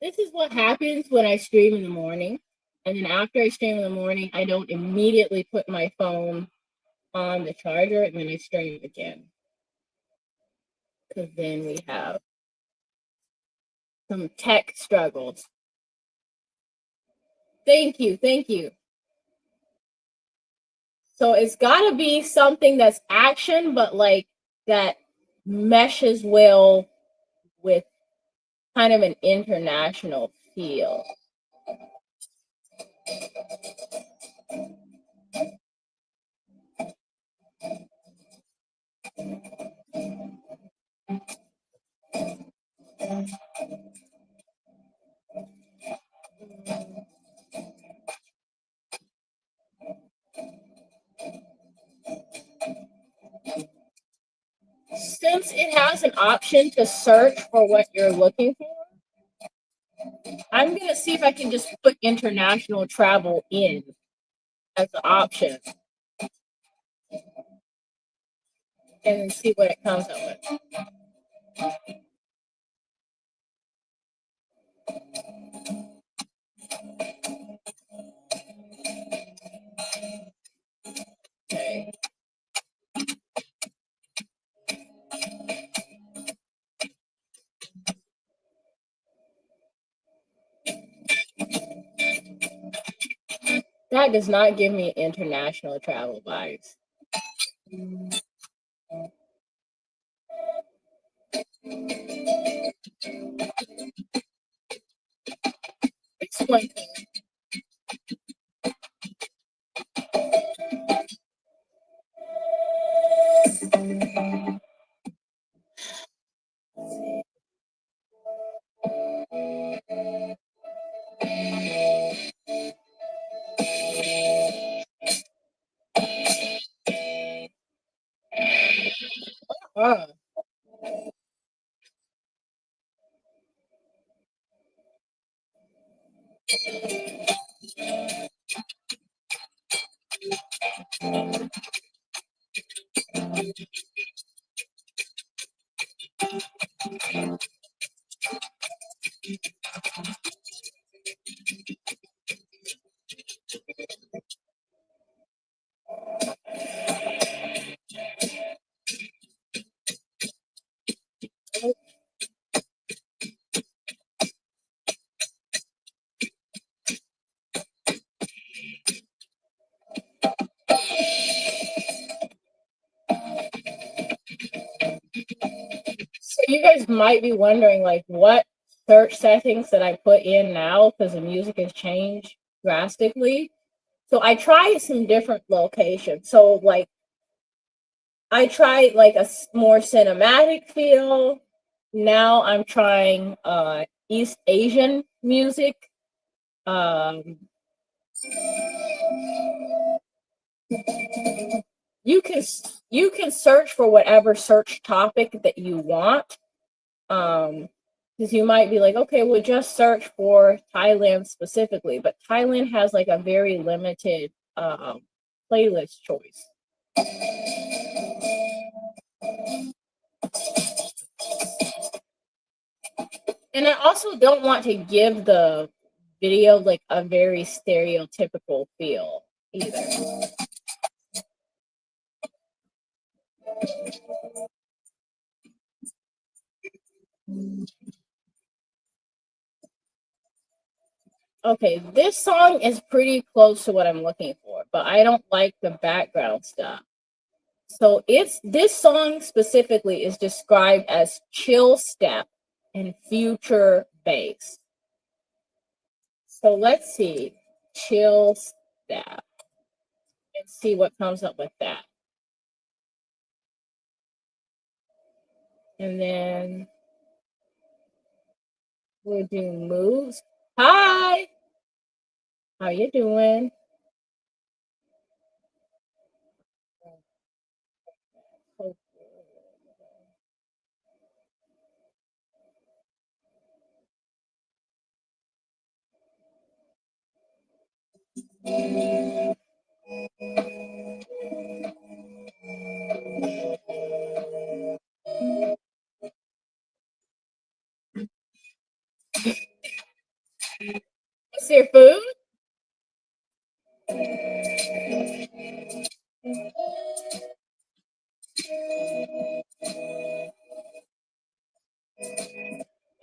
This is what happens when I stream in the morning. And then after I stream in the morning, I don't immediately put my phone on the charger and then I stream again. Because then we have some tech struggles. Thank you. So it's got to be something that's action, but like that meshes well with kind of an international feel. Since it has an option to search for what you're looking for, I'm going to see if I can just put international travel in as an option and then see what it comes up with. That does not give me international travel vibes. It's one thing. Uh, so you guys might be wondering, like, what search settings that I put in now because the music has changed drastically. So I tried some different locations. So like I tried like a more cinematic feel. Now I'm trying East Asian music. Um, you can you can search for whatever search topic that you want. Because you might be like, okay, well, just search for Thailand specifically, but Thailand has like a very limited playlist choice. And I also don't want to give the video like a very stereotypical feel either. Okay, this song is pretty close to what I'm looking for, but I don't like the background stuff. So it's this song specifically is described as chill step and future bass. So let's see, chill step, and see what comes up with that. And then we're doing moves. Hi, how you doing? What's your food?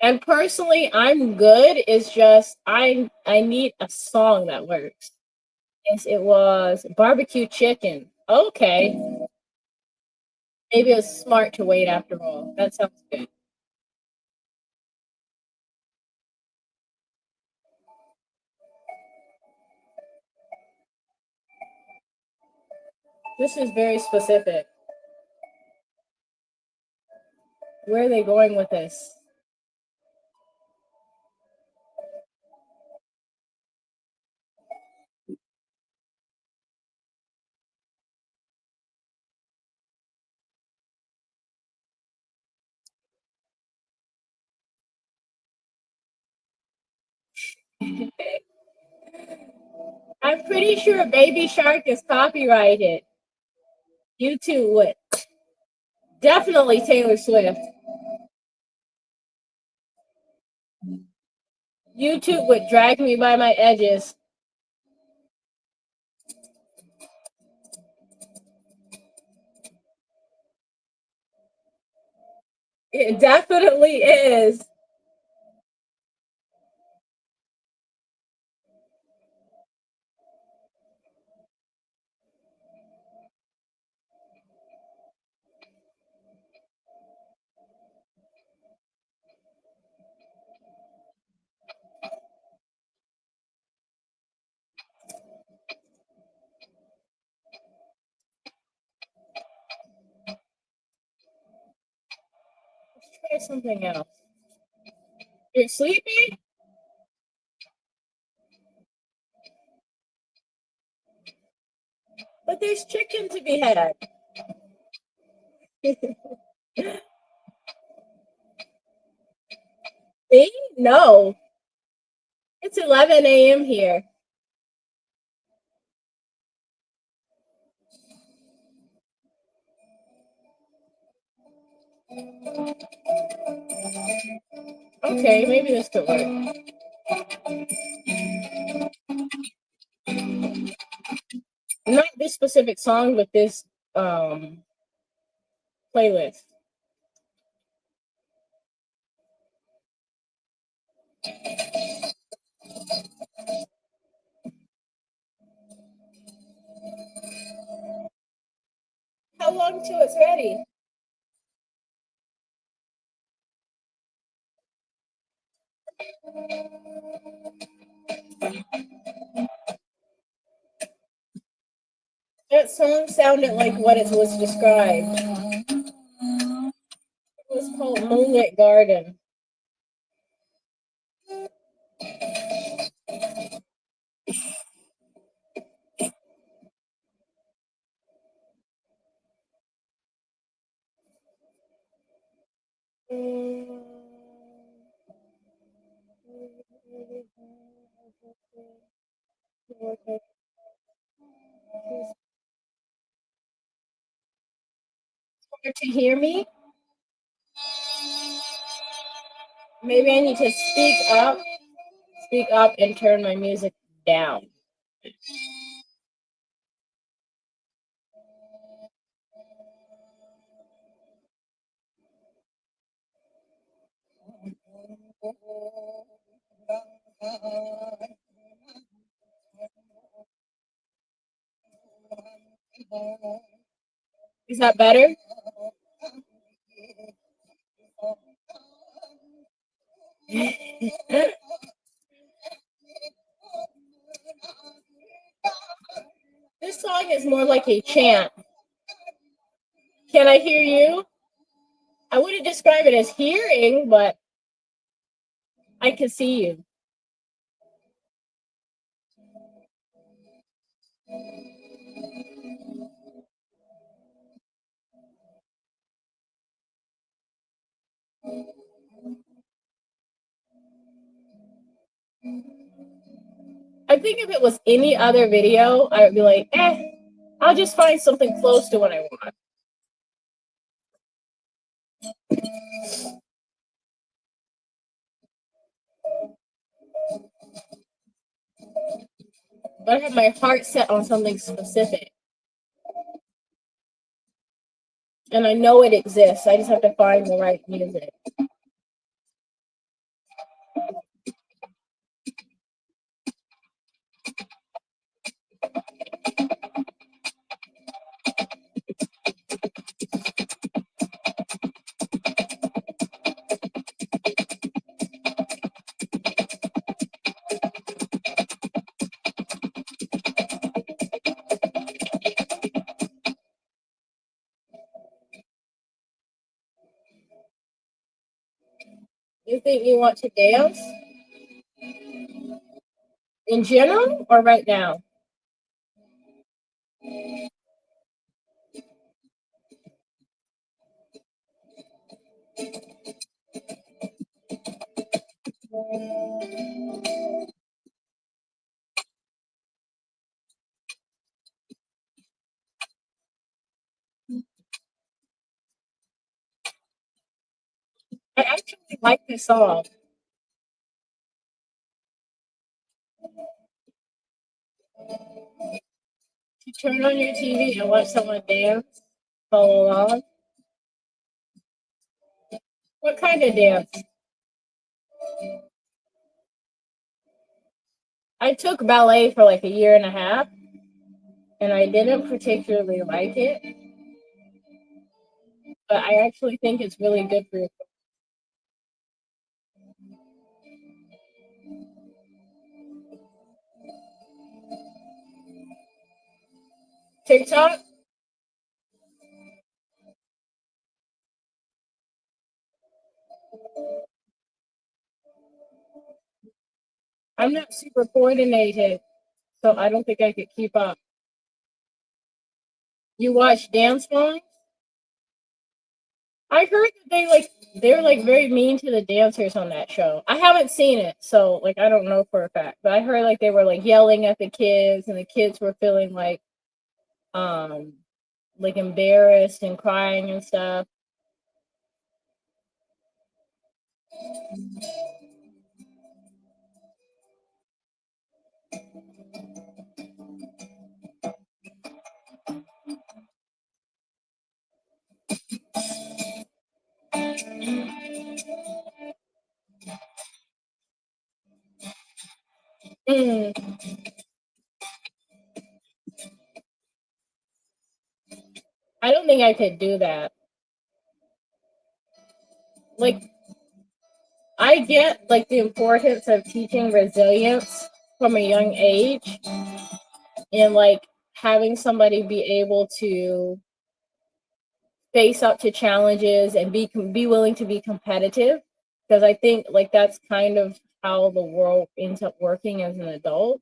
And personally, I'm good. It's just I need a song that works. Yes, it was barbecue chicken. Okay, maybe it was smart to wait after all. That sounds good. This is very specific. Where are they going with this? I'm pretty sure Baby Shark is copyrighted. YouTube would definitely Taylor Swift. YouTube would drag me by my edges. It definitely is. there's something else. You're sleepy? But there's chicken to be had. Me? No. It's 11 a.m. here. Okay, maybe this could work. Not this specific song, but this playlist. How long till it's ready? That song sounded like what it was described. It was called Moonlit Garden. Hard to hear me? Maybe I need to speak up and turn my music down. Is that better? This song is more like a chant. Can I hear you? I wouldn't describe it as hearing, but I can see you. I think if it was any other video, I would be like, I'll just find something close to what I want. But I have my heart set on something specific. And I know it exists. I just have to find the right music. You think you want to dance? In general or right now? I actually like this song. You turn on your TV and watch someone dance, follow along. What kind of dance? I took ballet for like a year and a half, and I didn't particularly like it, but I actually think it's really good for your TikTok. I'm not super coordinated, so I don't think I could keep up. You watch Dance Moms? I heard that they're like very mean to the dancers on that show. I haven't seen it, so like I don't know for a fact. But I heard like they were like yelling at the kids and the kids were feeling um like embarrassed and crying and stuff. Mm, I don't think I could do that. Like I get like the importance of teaching resilience from a young age and like having somebody be able to face up to challenges and be willing to be competitive because I think like that's kind of how the world ends up working as an adult.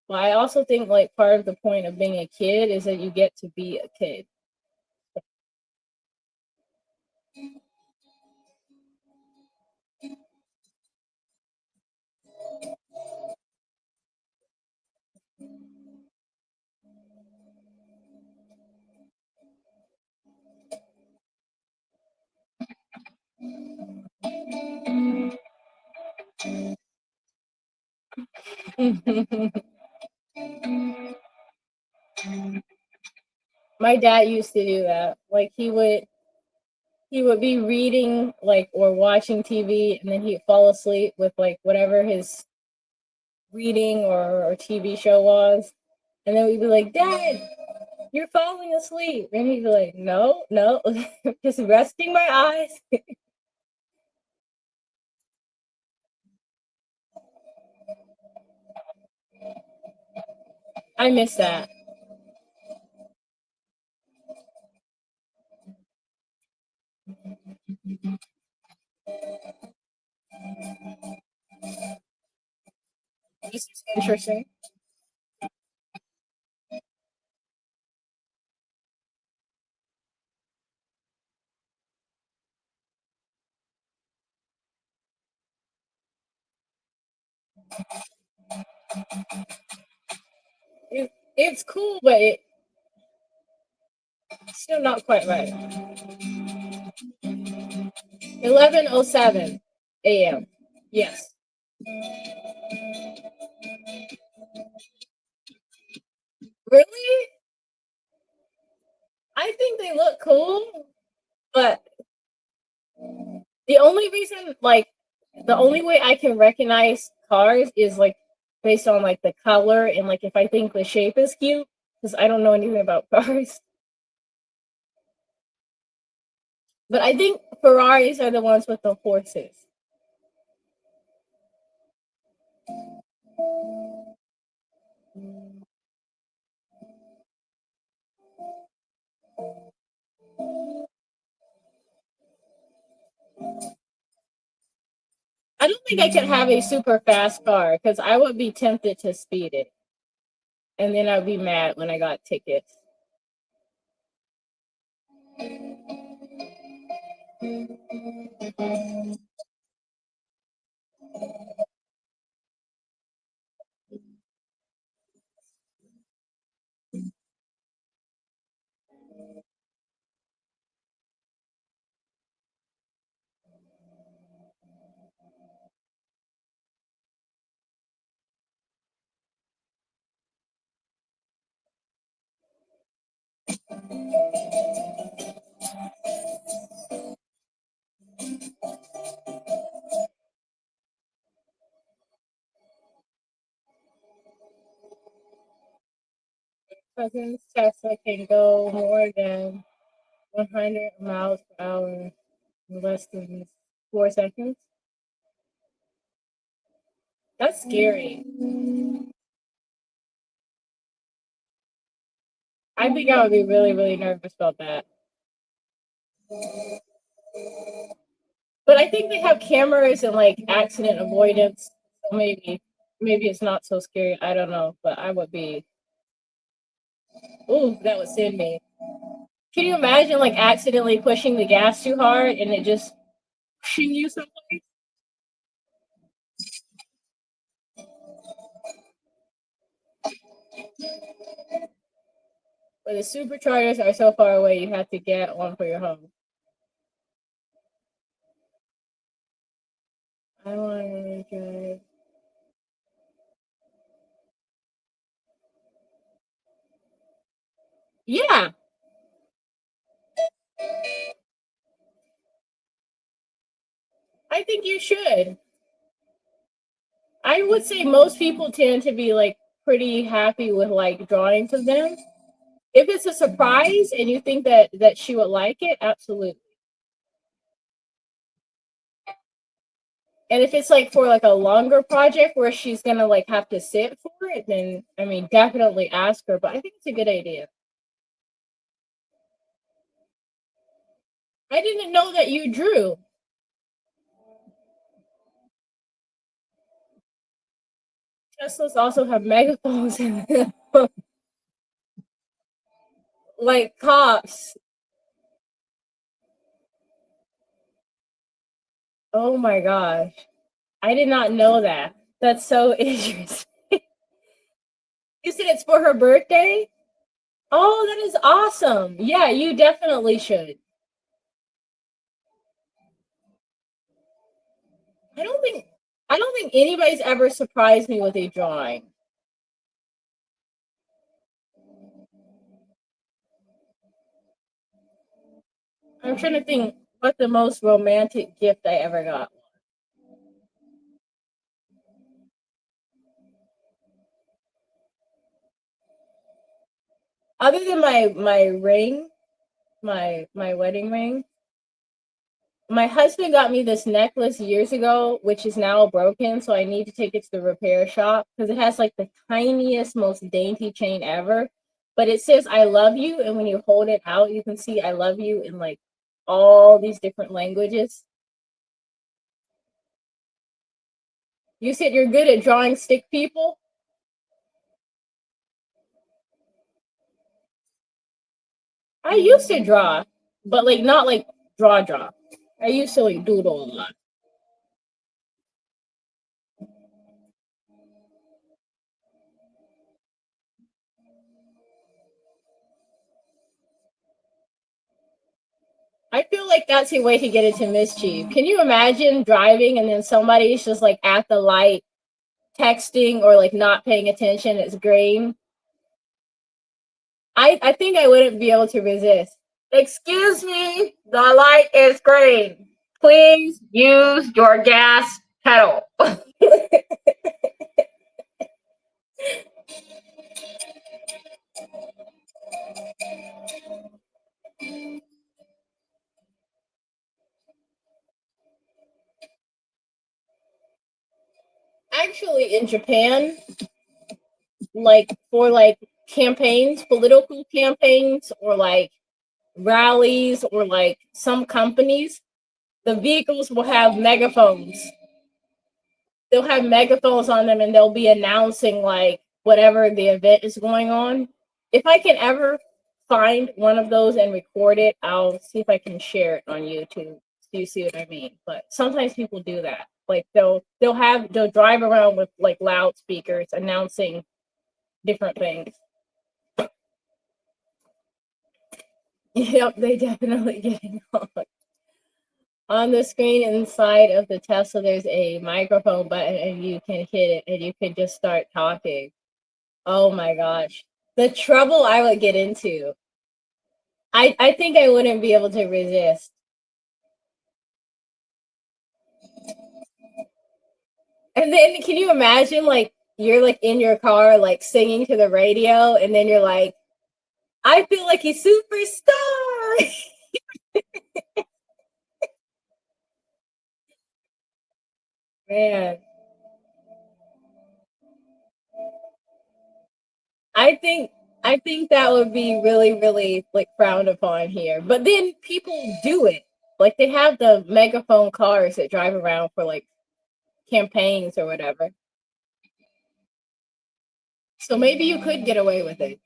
But I also think like part of the point of being a kid is that you get to be a kid. My dad used to do that. Like he would be reading like or watching TV and then he'd fall asleep with like whatever his reading or TV show was. And then we'd be like, Dad, you're falling asleep. And he'd be like, No, no, just resting my eyes. I miss that. This is interesting. It's cool, but it's still not quite right. 11:07 a.m. Yes. Really? I think they look cool, but the only reason, like, the only way I can recognize cars is like based on like the color and like if I think the shape is cute, because I don't know anything about cars. But I think Ferraris are the ones with the horses. I don't think I could have a super fast car because I would be tempted to speed it, and then I'd be mad when I got tickets. Cousin's Tesla can go more than 100 miles per hour in less than 4 seconds. That's scary. I think I would be really, really nervous about that. But I think they have cameras and like accident avoidance, so maybe. maybe it's not so scary. I don't know, but I would be. Ooh, that would send me. Can you imagine like accidentally pushing the gas too hard and it just pushing you someplace? But the superchargers are so far away, you have to get one for your home. I want to drive. Yeah, I think you should. I would say most people tend to be like pretty happy with like drawings of them. If it's a surprise and you think that she would like it, absolutely. And if it's like for like a longer project where she's gonna like have to sit for it, then I mean definitely ask her. But I think it's a good idea. I didn't know that you drew. Teslas also have megaphones in them. Like cops. Oh my gosh. I did not know that. That's so interesting. You said it's for her birthday? Oh, that is awesome. Yeah, you definitely should. I don't think I don't think anybody's ever surprised me with a drawing. I'm trying to think what the most romantic gift I ever got. Other than my ring, my wedding ring, my husband got me this necklace years ago, which is now broken, so I need to take it to the repair shop because it has like the tiniest, most dainty chain ever. But it says I love you, and when you hold it out, you can see I love you in like all these different languages. You said you're good at drawing stick people? I used to draw, but like not like draw. I used to like doodle a lot. I feel like that's a way to get into mischief. Can you imagine driving and then somebody's just like at the light texting or like not paying attention? It's green. I think I wouldn't be able to resist. Excuse me, the light is green. Please use your gas pedal. Actually, in Japan, like for like campaigns, political campaigns, or like rallies, or like some companies, the vehicles will have megaphones. They'll have megaphones on them and they'll be announcing like whatever the event is going on. If I can ever find one of those and record it, I'll see if I can share it on YouTube. So you see what I mean? But sometimes people do that. Like they'll drive around with like loudspeakers announcing different things. Yep, they definitely getting on the screen inside of the Tesla. There's a microphone button, and you can hit it, and you can just start talking. Oh my gosh, the trouble I would get into. I think I wouldn't be able to resist. And then can you imagine like you're like in your car like singing to the radio, and then you're like, I feel like a superstar. Man, I think I think that would be really, really like frowned upon here. But then people do it. Like they have the megaphone cars that drive around for like campaigns or whatever. So maybe you could get away with it.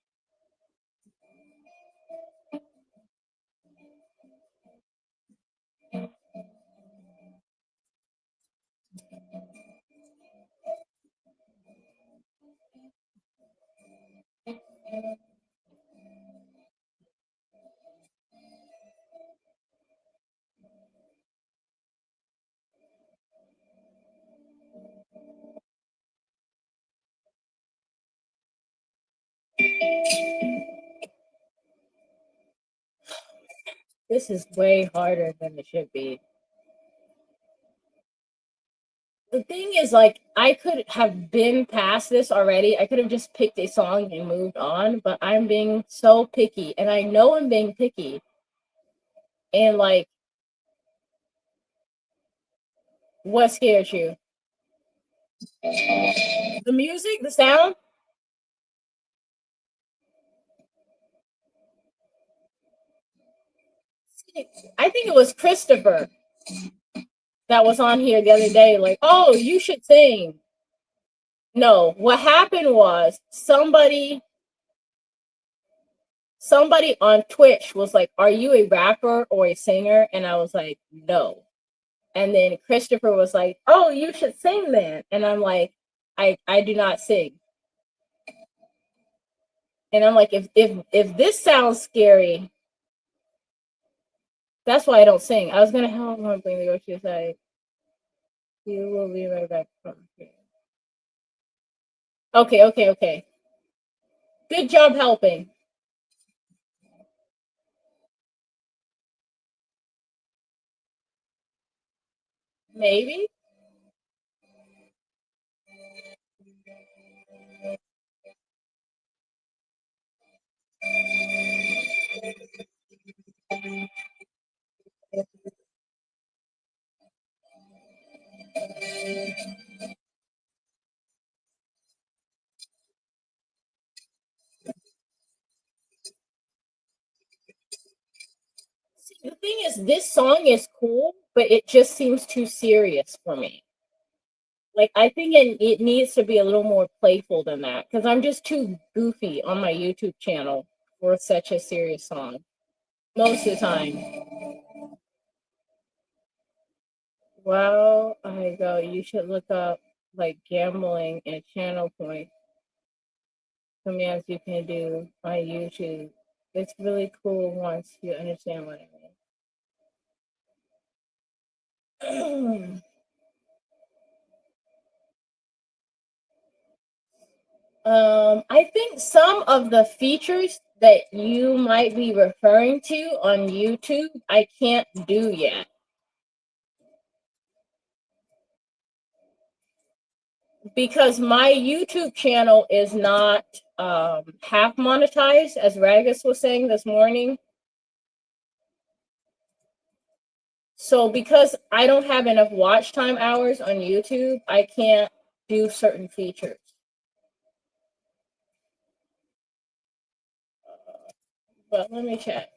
This is way harder than it should be. The thing is, like, I could have been past this already. I could have just picked a song and moved on, but I'm being so picky, and I know I'm being picky. And, like, what scares you? The music, the sound? I think it was Christopher that was on here the other day, like, oh, you should sing. No, what happened was somebody on Twitch was like, are you a rapper or a singer? And I was like, no. And then Christopher was like, oh, you should sing then. And I'm like, I do not sing. And I'm like, if this sounds scary, that's why I don't sing. I was gonna help him bring the grocery side. You will be right back from here. Okay. Good job helping. Maybe. See, the thing is, this song is cool, but it just seems too serious for me. Like, I think it needs to be a little more playful than that because I'm just too goofy on my YouTube channel for such a serious song most of the time. Well, I go, you should look up like gambling and channel point commands you can do on YouTube. It's really cool once you understand what I mean. I think some of the features that you might be referring to on YouTube, I can't do yet. Because my YouTube channel is not half monetized, as Ragus was saying this morning. So because I don't have enough watch time hours on YouTube, I can't do certain features. But let me check.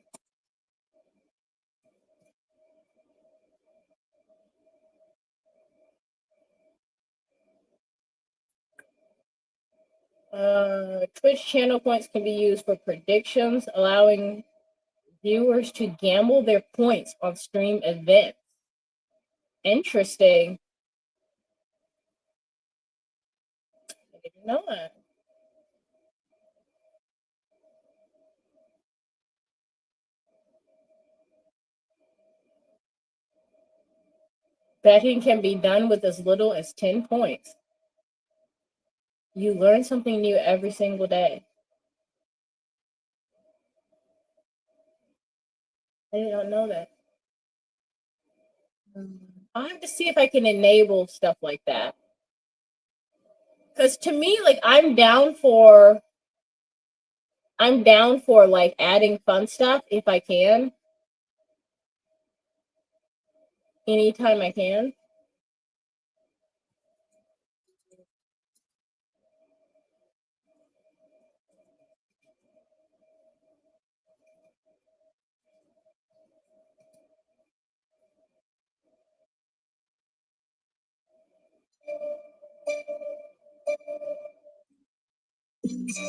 Twitch channel points can be used for predictions, allowing viewers to gamble their points on stream events. Interesting. I didn't know that. Betting can be done with as little as 10 points. You learn something new every single day. I did not know that. I'll have to see if I can enable stuff like that. Because to me, like, I'm down for like adding fun stuff if I can. Anytime I can. This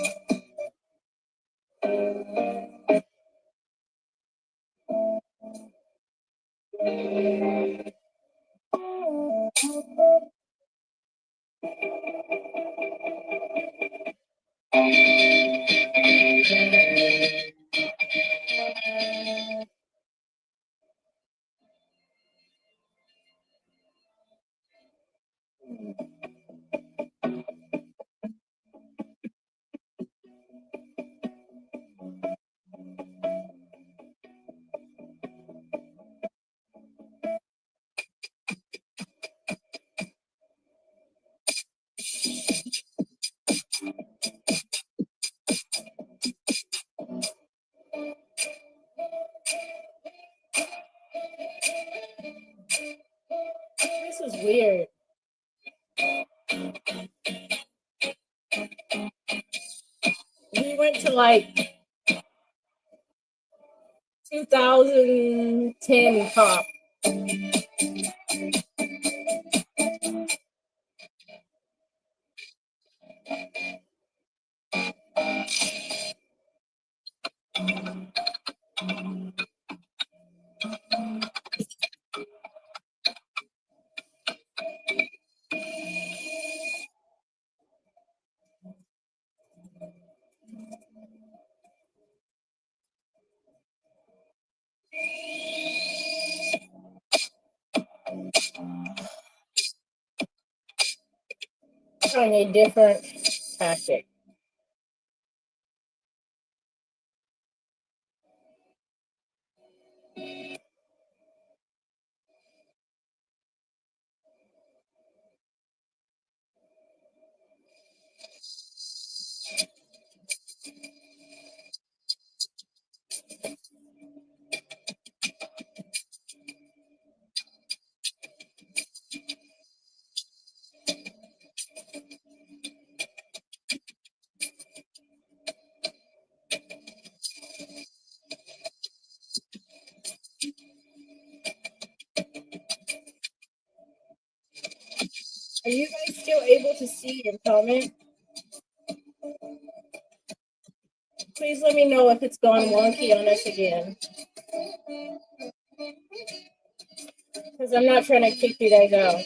is weird. We went to like 2010 pop. Trying a different tactic. Are you guys still able to see and comment? Please let me know if it's gone wonky on us again. Because I'm not trying to kick you guys out.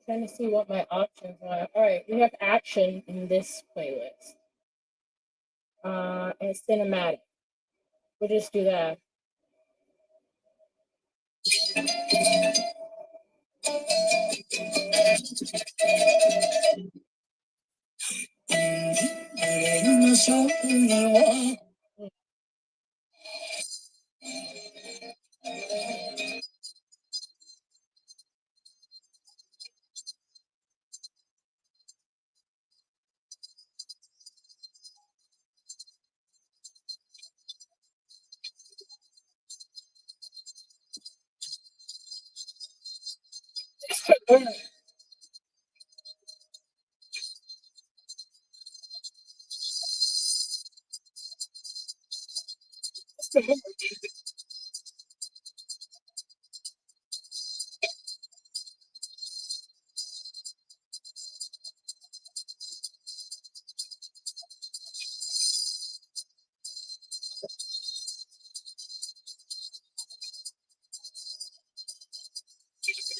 Trying to see what my options are. All right, we have action in this playlist. And cinematic. We'll just do that.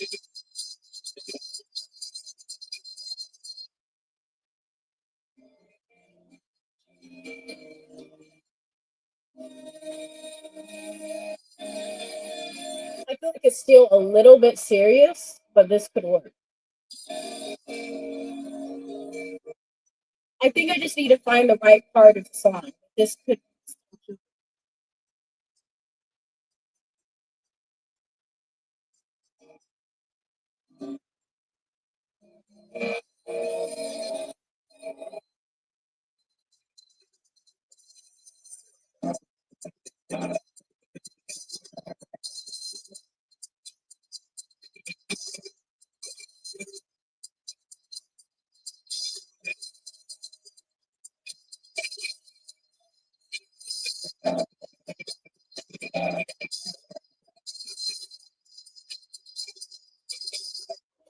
I feel like it's still a little bit serious, but this could work. I think I just need to find the right part of the song. This could.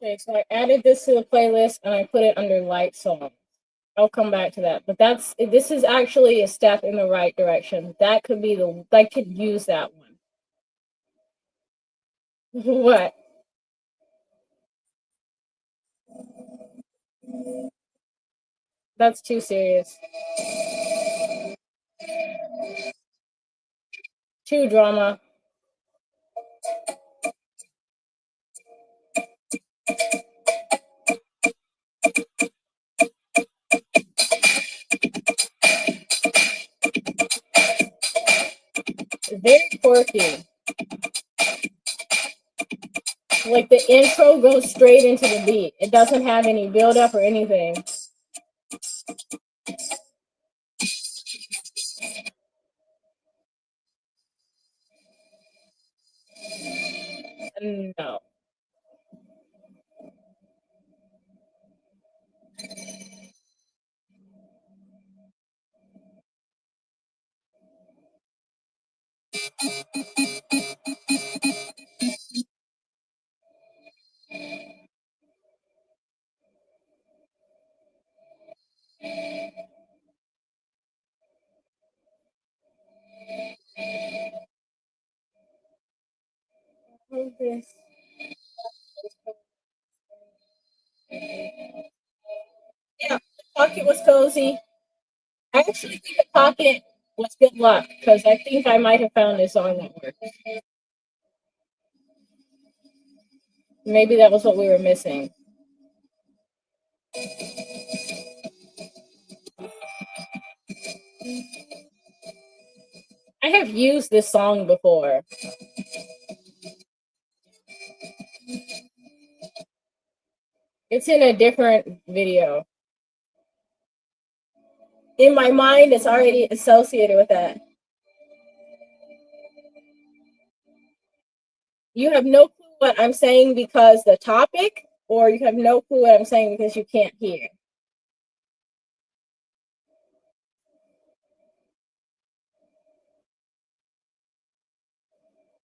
Okay, so I added this to the playlist and I put it under light song. I'll come back to that. But this is actually a step in the right direction. That could be I could use that one. What? That's too serious. Too drama. Very quirky. Like the intro goes straight into the beat. It doesn't have any build up or anything. No. Okay. Yeah, the pocket was cozy. I actually think the pocket was good luck because I think I might have found a song that worked. Maybe that was what we were missing. I have used this song before. It's in a different video. In my mind, it's already associated with that. You have no clue what I'm saying because the topic, or you have no clue what I'm saying because you can't hear.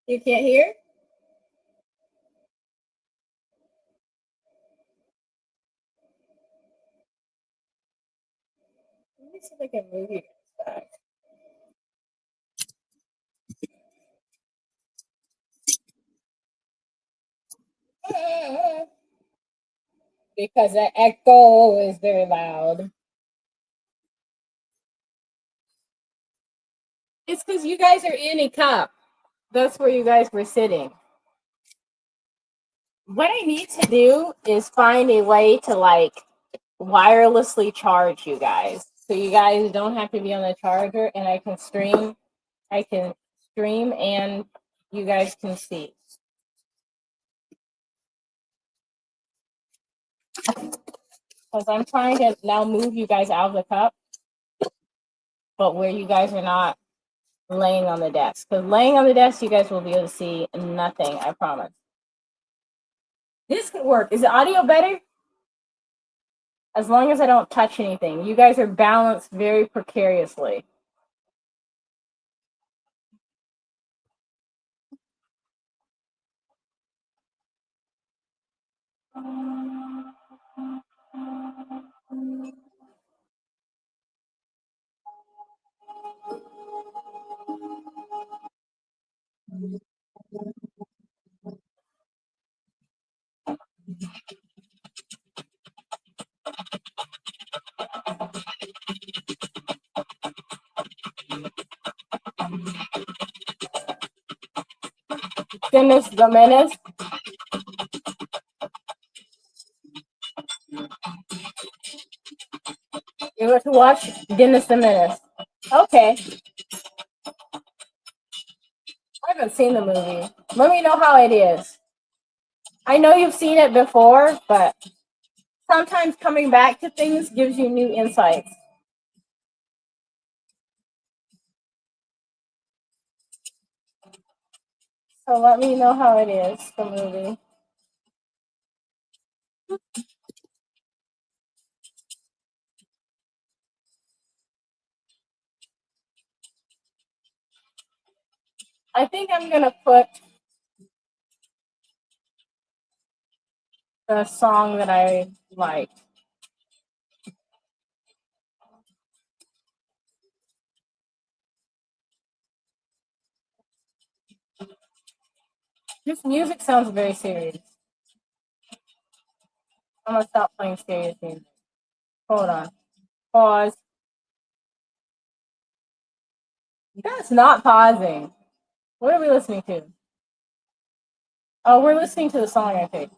You can't hear? Let me see if I can move you guys back. Because the echo is very loud. It's because you guys are in a cup. That's where you guys were sitting. What I need to do is find a way to like wirelessly charge you guys. So you guys don't have to be on the charger and I can stream and you guys can see. Because I'm trying to now move you guys out of the cup, but where you guys are not laying on the desk. Because laying on the desk, you guys will be able to see nothing, I promise. This could work. Is the audio better? As long as I don't touch anything. You guys are balanced very precariously. Dennis the Menace. You were to watch Dennis the Menace. Okay. I haven't seen the movie. Let me know how it is. I know you've seen it before, but sometimes coming back to things gives you new insights. So let me know how it is, the movie. I think I'm gonna put the song that I like. This music sounds very serious. I'm gonna stop playing serious music. Hold on. Pause. That's not pausing. What are we listening to? Oh, we're listening to the song I picked.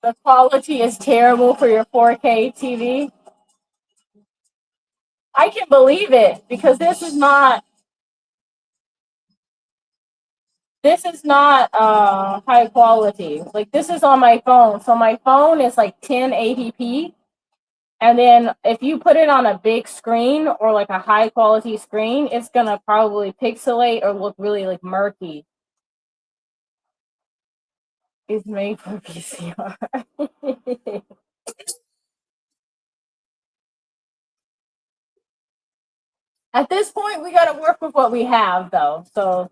The quality is terrible for your 4K TV. I can believe it because this is not high quality. Like this is on my phone. So my phone is like 1080p. And then if you put it on a big screen or like a high quality screen, it's gonna probably pixelate or look really like murky. It's made for PCR. At this point, we gotta work with what we have though. So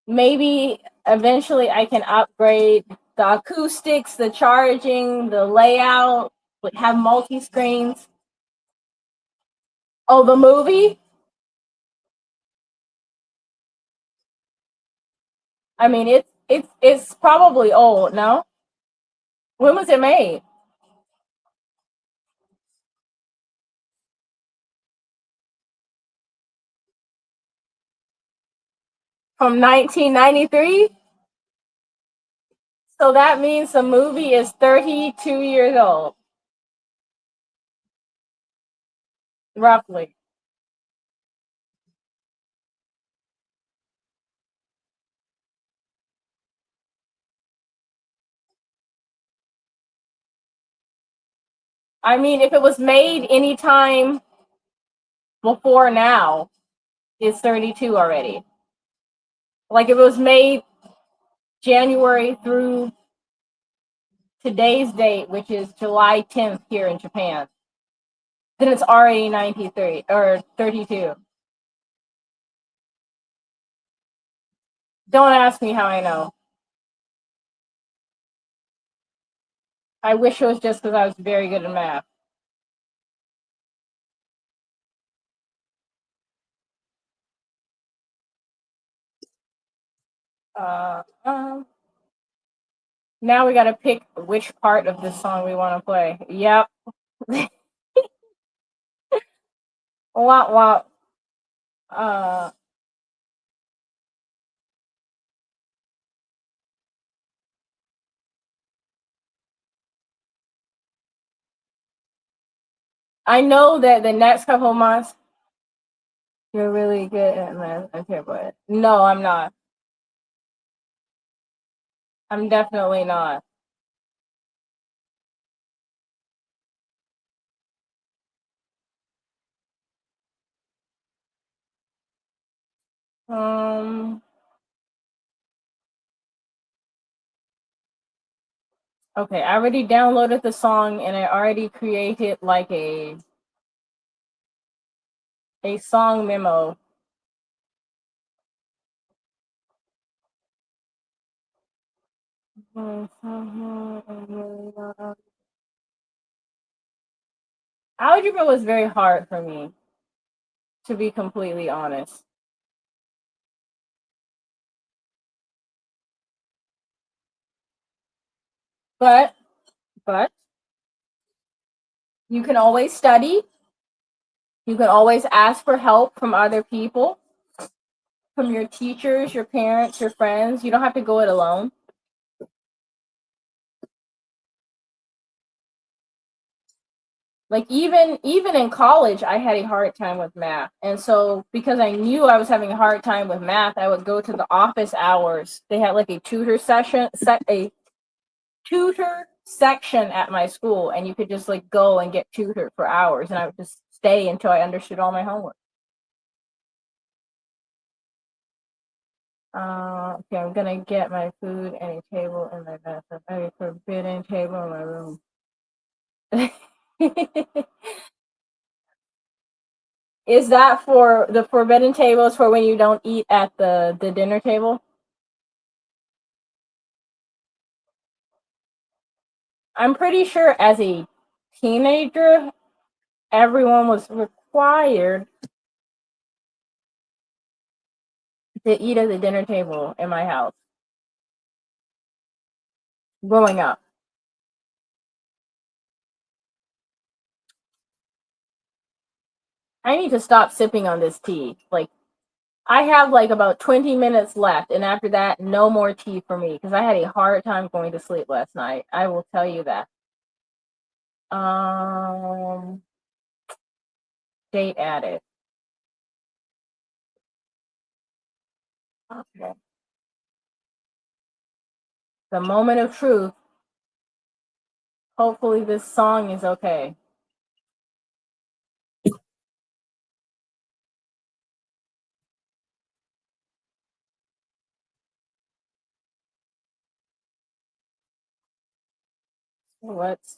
maybe eventually I can upgrade the acoustics, the charging, the layout, like have multi screens. Oh, the movie? I mean, it's probably old. No, when was it made? From 1993. So that means the movie is 32 years old, roughly. I mean, if it was made anytime before now, it's 32 already. Like if it was made January through today's date, which is July 10th here in Japan, then it's already 93 or 32. Don't ask me how I know. I wish it was just because I was very good at math. Uh, um, Now we got to pick which part of this song we want to play. Yep. Wah, wah. Uh, I know that the next couple months you're really good at math. Okay, but no, I'm not. I'm definitely not. Um. Okay, I already downloaded the song and I already created like a song memo. Algebra was very hard for me, to be completely honest. But you can always study. You can always ask for help from other people, from your teachers, your parents, your friends. You don't have to go it alone. Like even in college, I had a hard time with math. And so because I knew I was having a hard time with math, I would go to the office hours. They had like a tutor section at my school, and you could just like go and get tutored for hours, and I would just stay until I understood all my homework. Okay, I'm gonna get my food and a table in my bathroom. I have a forbidden table in my room. Is that for the forbidden tables for when you don't eat at the dinner table? I'm pretty sure as a teenager, everyone was required to eat at the dinner table in my house growing up. I need to stop sipping on this tea. Like, I have like about 20 minutes left, and after that, no more tea for me because I had a hard time going to sleep last night. I will tell you that. Um, date added. Okay. The moment of truth. Hopefully, this song is okay. Let's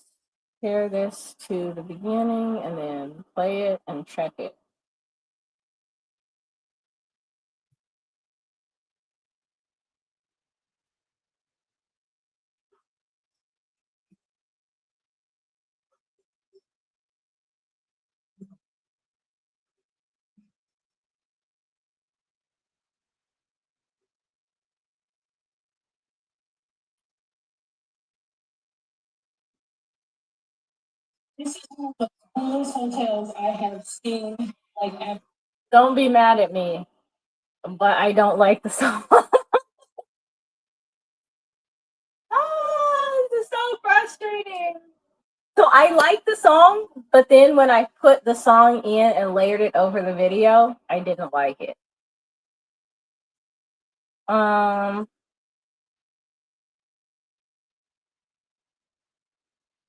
pair this to the beginning and then play it and check it. This is one of the coolest hotels I have seen. Like, ever. Don't be mad at me, but I don't like the song. This is so frustrating. So I like the song, but then when I put the song in and layered it over the video, I didn't like it. Um,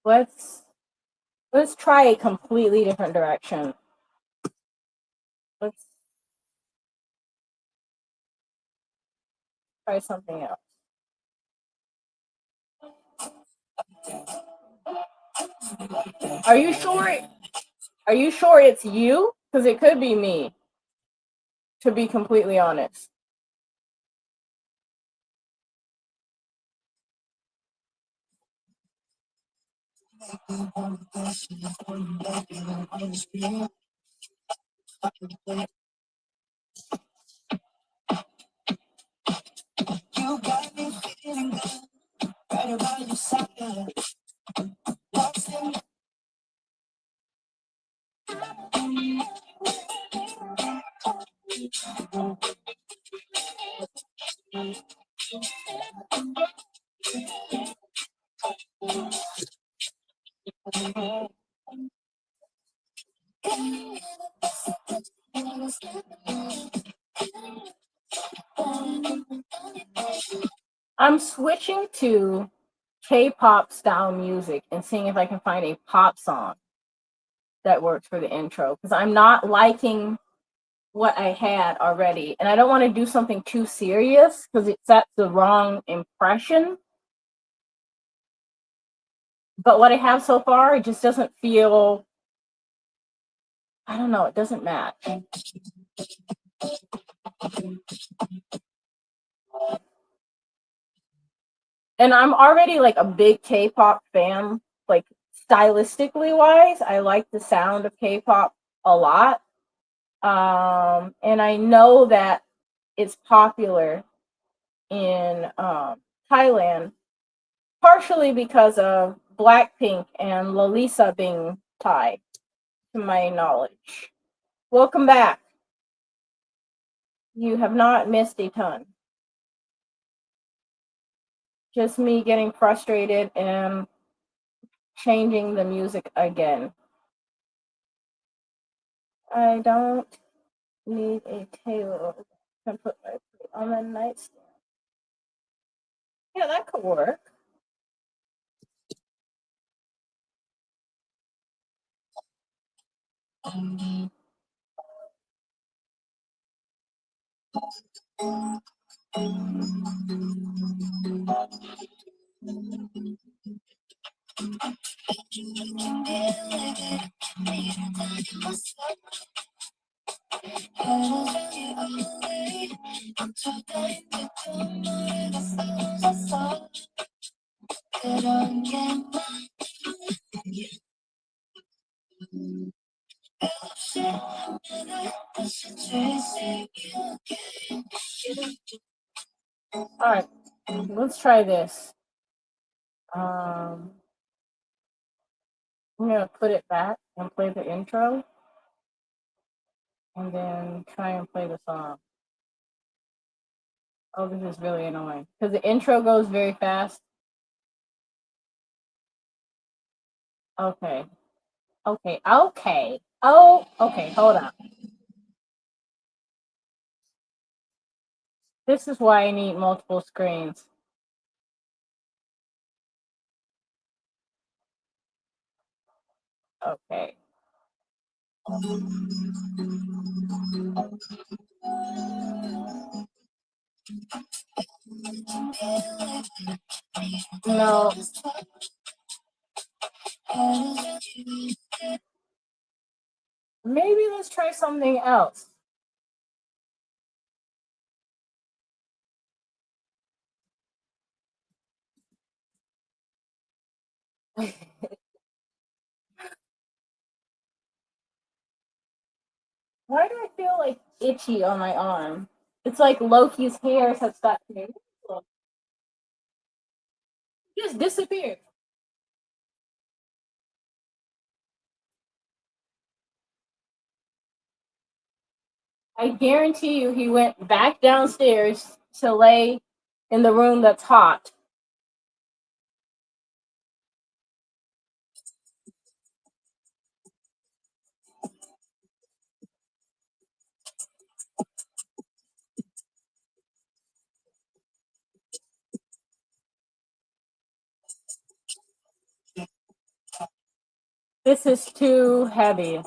let's try a completely different direction. Let's try something else. Are you sure? Are you sure it's you? Because it could be me. To be completely honest. You got me feeling good, right around your side. I'm switching to K-pop style music and seeing if I can find a pop song that works for the intro, because I'm not liking what I had already, and I don't want to do something too serious because it sets the wrong impression. But what I have so far, it just doesn't feel, I don't know, it doesn't match. And and I'm already like a big K-pop fan, like stylistically wise. I like the sound of K-pop a lot. And I know that it's popular in Thailand, partially because of Blackpink and Lalisa being Thai, to my knowledge. Welcome back. You have not missed a ton. Just me getting frustrated and changing the music again. I don't need a table. I can put my plate on the nightstand. Yeah, that could work. Alright, let's try this. I'm gonna put it back and play the intro, and then try and play the song. Oh, this is really annoying because the intro goes very fast. Okay. Oh, okay, hold on. This is why I need multiple screens. Okay. No. Maybe let's try something else. Why do I feel like itchy on my arm? It's like Loki's hairs have stopped here. Just disappeared. I guarantee you he went back downstairs to lay in the room that's hot. This is too heavy.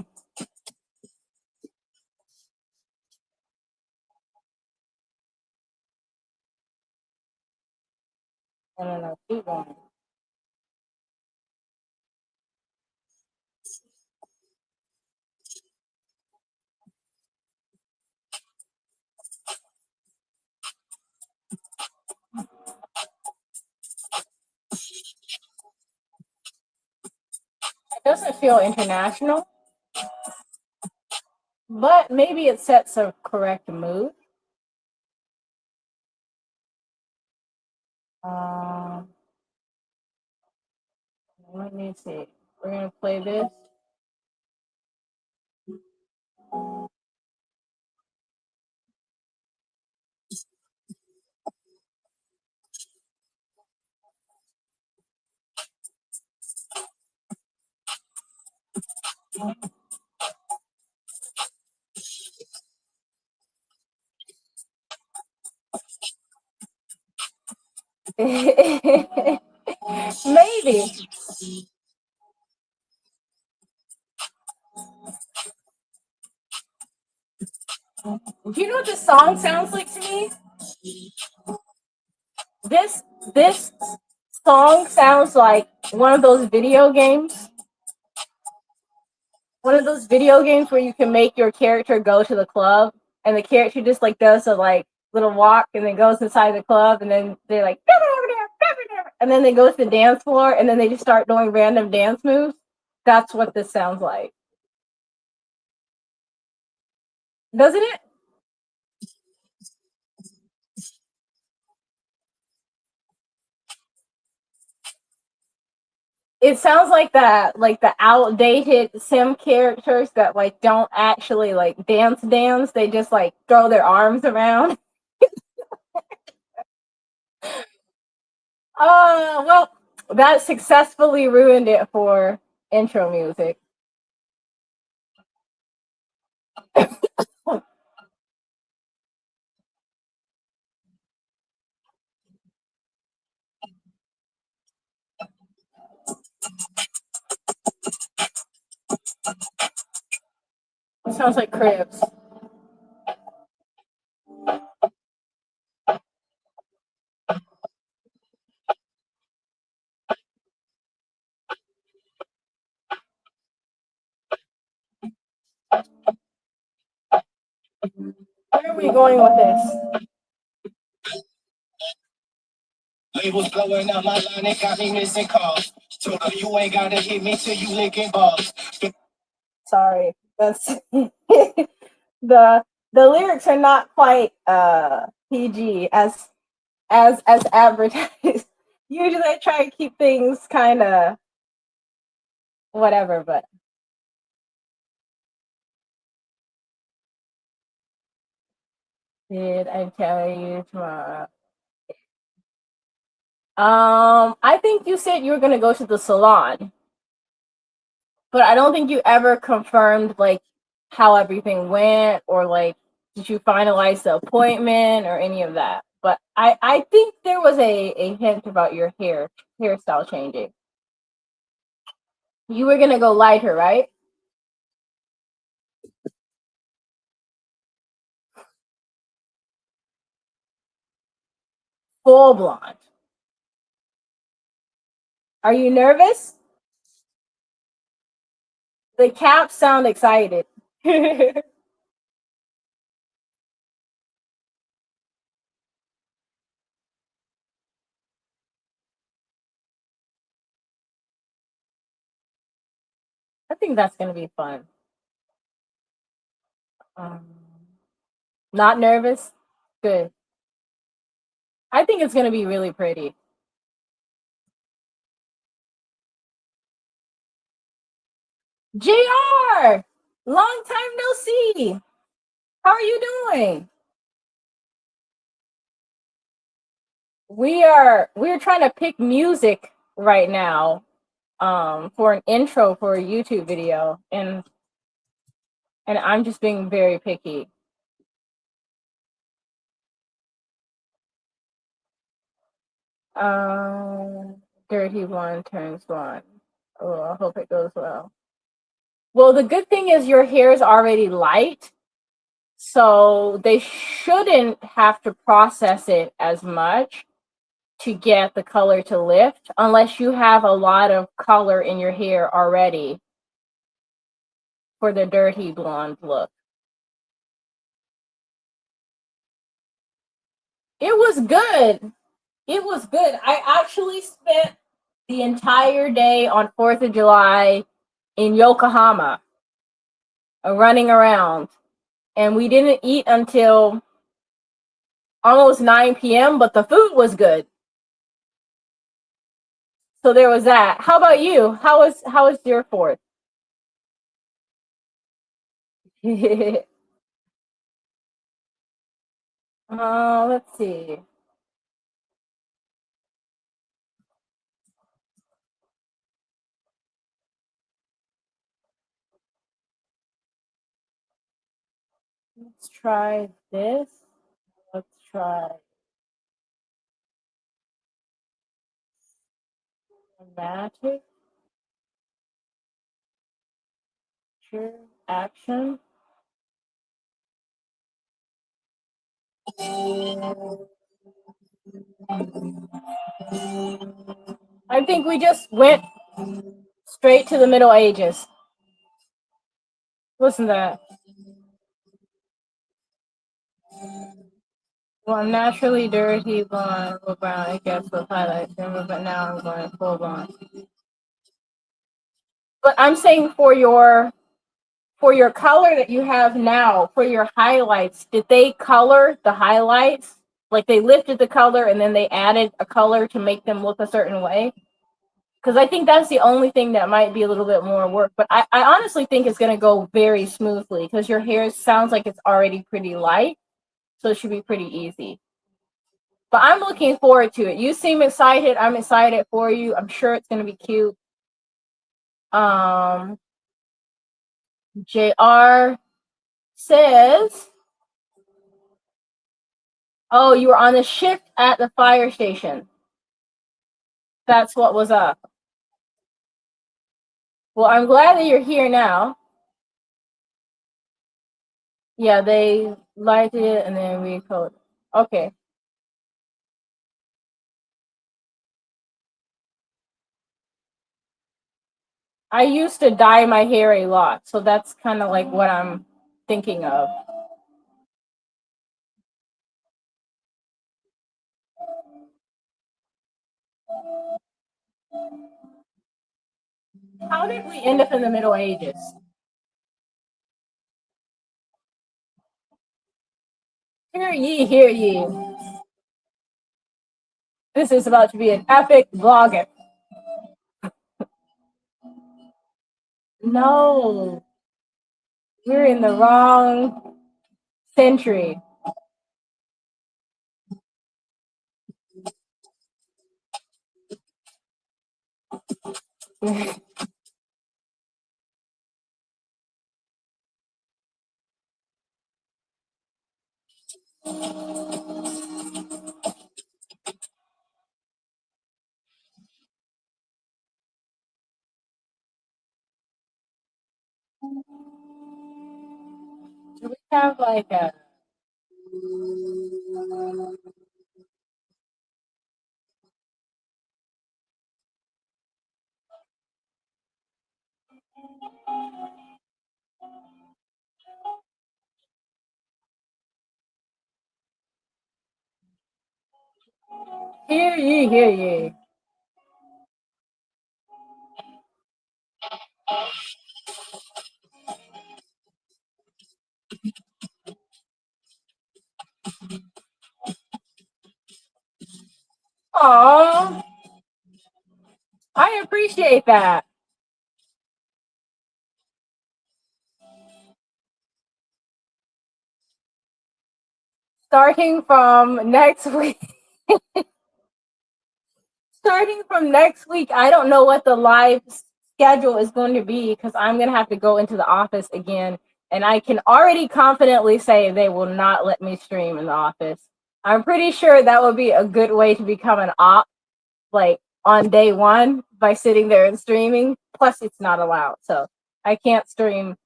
I don't know. Keep going. It doesn't feel international, but maybe it sets a correct mood. Let me see. We're gonna play this. Maybe. Do you know what this song sounds like to me? This song sounds like one of those video games. One of those video games where you can make your character go to the club, and the character just like does a like little walk and then goes inside the club, and then they're like, and then they go to the dance floor, and then they just start doing random dance moves. That's what this sounds like. Doesn't it? It sounds like that, like the outdated sim characters that like don't actually like dance. They just like throw their arms around. Well, that successfully ruined it for intro music. It sounds like Cribs. Where are we going with this? Labels blowing up my line, it got me missing calls. Told her you ain't gotta hit me till you licking balls. Sorry, that's the the lyrics are not quite PG as advertised. Usually I try to keep things kind of whatever, but did I tell you tomorrow? I think you said you were gonna go to the salon, but I don't think you ever confirmed like how everything went or like did you finalize the appointment or any of that. But I think there was a hint about your hairstyle changing. You were gonna go lighter, right? Full blonde. Are you nervous? The caps sound excited. I think that's gonna be fun. Um, Not nervous? Good. I think it's gonna be really pretty. JR! Long time no see. How are you doing? We're trying to pick music right now for an intro for a YouTube video and I'm just being very picky. Dirty one turns one. Oh, I hope it goes well. Well, the good thing is your hair is already light, so they shouldn't have to process it as much to get the color to lift unless you have a lot of color in your hair already for the dirty blonde look. It was good. It was good. I actually spent the entire day on 4th of July in Yokohama running around. And we didn't eat until almost 9 p.m., but the food was good. So there was that. How about you? How was your 4th? Let's see. Let's try this. Let's try magic. Sure. Action. I think we just went straight to the Middle Ages. Listen to that. Well, I'm naturally dirty blonde or brown, I guess, with highlights, but now I'm going full blonde. But I'm saying for your color that you have now, for your highlights, did they color the highlights? Like they lifted the color and then they added a color to make them look a certain way? Because I think that's the only thing that might be a little bit more work. But I honestly think it's going to go very smoothly because your hair sounds like it's already pretty light. So it should be pretty easy. But I'm looking forward to it. You seem excited. I'm excited for you. I'm sure it's going to be cute. JR says, oh, you were on a shift at the fire station. That's what was up. Well, I'm glad that you're here now. Yeah, they lighted it and then recoded. Okay. I used to dye my hair a lot, so that's kind of like what I'm thinking of. How did we end up in the Middle Ages? Hear ye, hear ye. This is about to be an epic vlog. No, we're in the wrong century. Do we have like a hear ye, hear ye? Aw, I appreciate that. Starting from next week. Starting from next week, I don't know what the live schedule is going to be because I'm going to have to go into the office again. And I can already confidently say they will not let me stream in the office. I'm pretty sure that would be a good way to become an op, like on day one by sitting there and streaming. Plus, it's not allowed. So I can't stream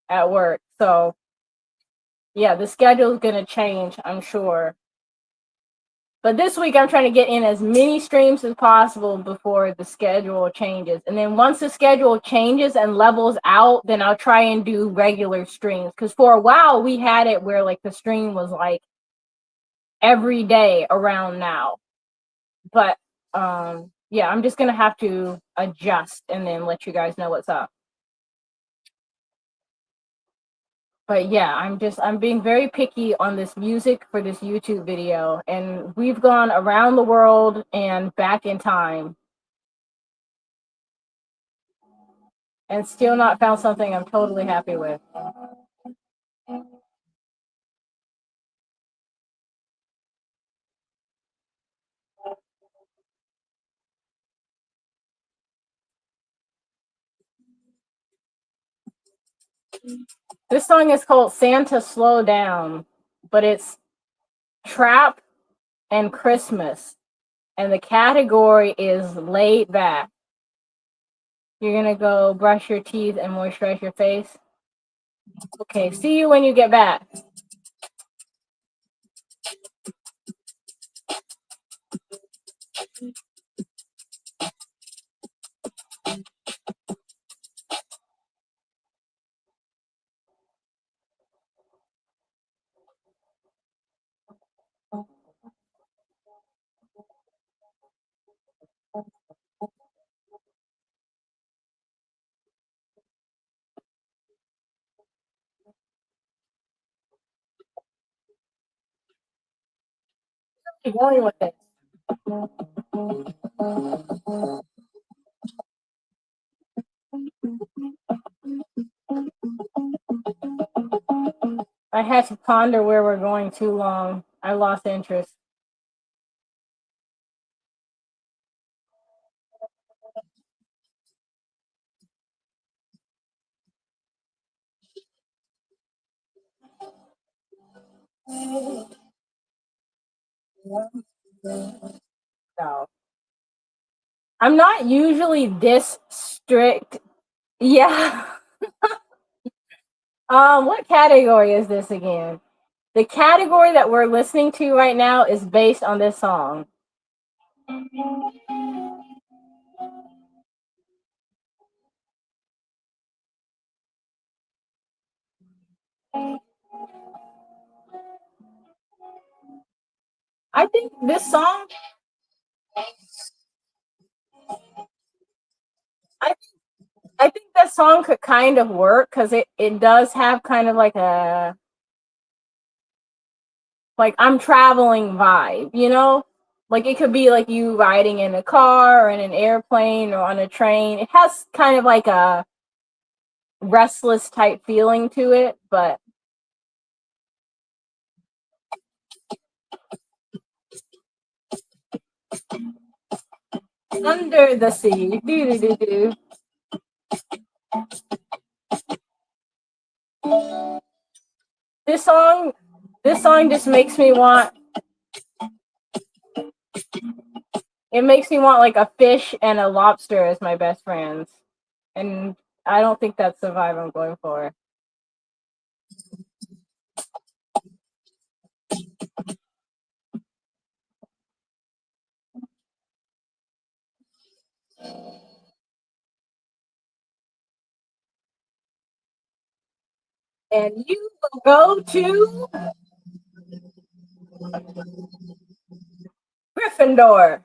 at work. So yeah, the schedule is going to change, I'm sure. But this week I'm trying to get in as many streams as possible before the schedule changes. And then once the schedule changes and levels out, then I'll try and do regular streams. Because for a while we had it where like the stream was like every day around now. But yeah, I'm just gonna have to adjust and then let you guys know what's up. But yeah, I'm being very picky on this music for this YouTube video. And we've gone around the world and back in time and still not found something I'm totally happy with. This song is called Santa Slow Down, but it's trap and Christmas. And the category is laid back. You're gonna go brush your teeth and moisturize your face. Okay, see you when you get back. Keep going with it. I had to ponder where we're going too long. I lost interest. No. I'm not usually this strict. Yeah. What category is this again? The category that we're listening to right now is based on this song. I think this song I I think that song could kind of work because it does have kind of like a like I'm traveling vibe, you know? Like it could be like you riding in a car or in an airplane or on a train. It has kind of like a restless type feeling to it, but under the sea. Do do do do. This song this song just makes me want it makes me want like a fish and a lobster as my best friends. And I don't think that's the vibe I'm going for. And you will go to Gryffindor.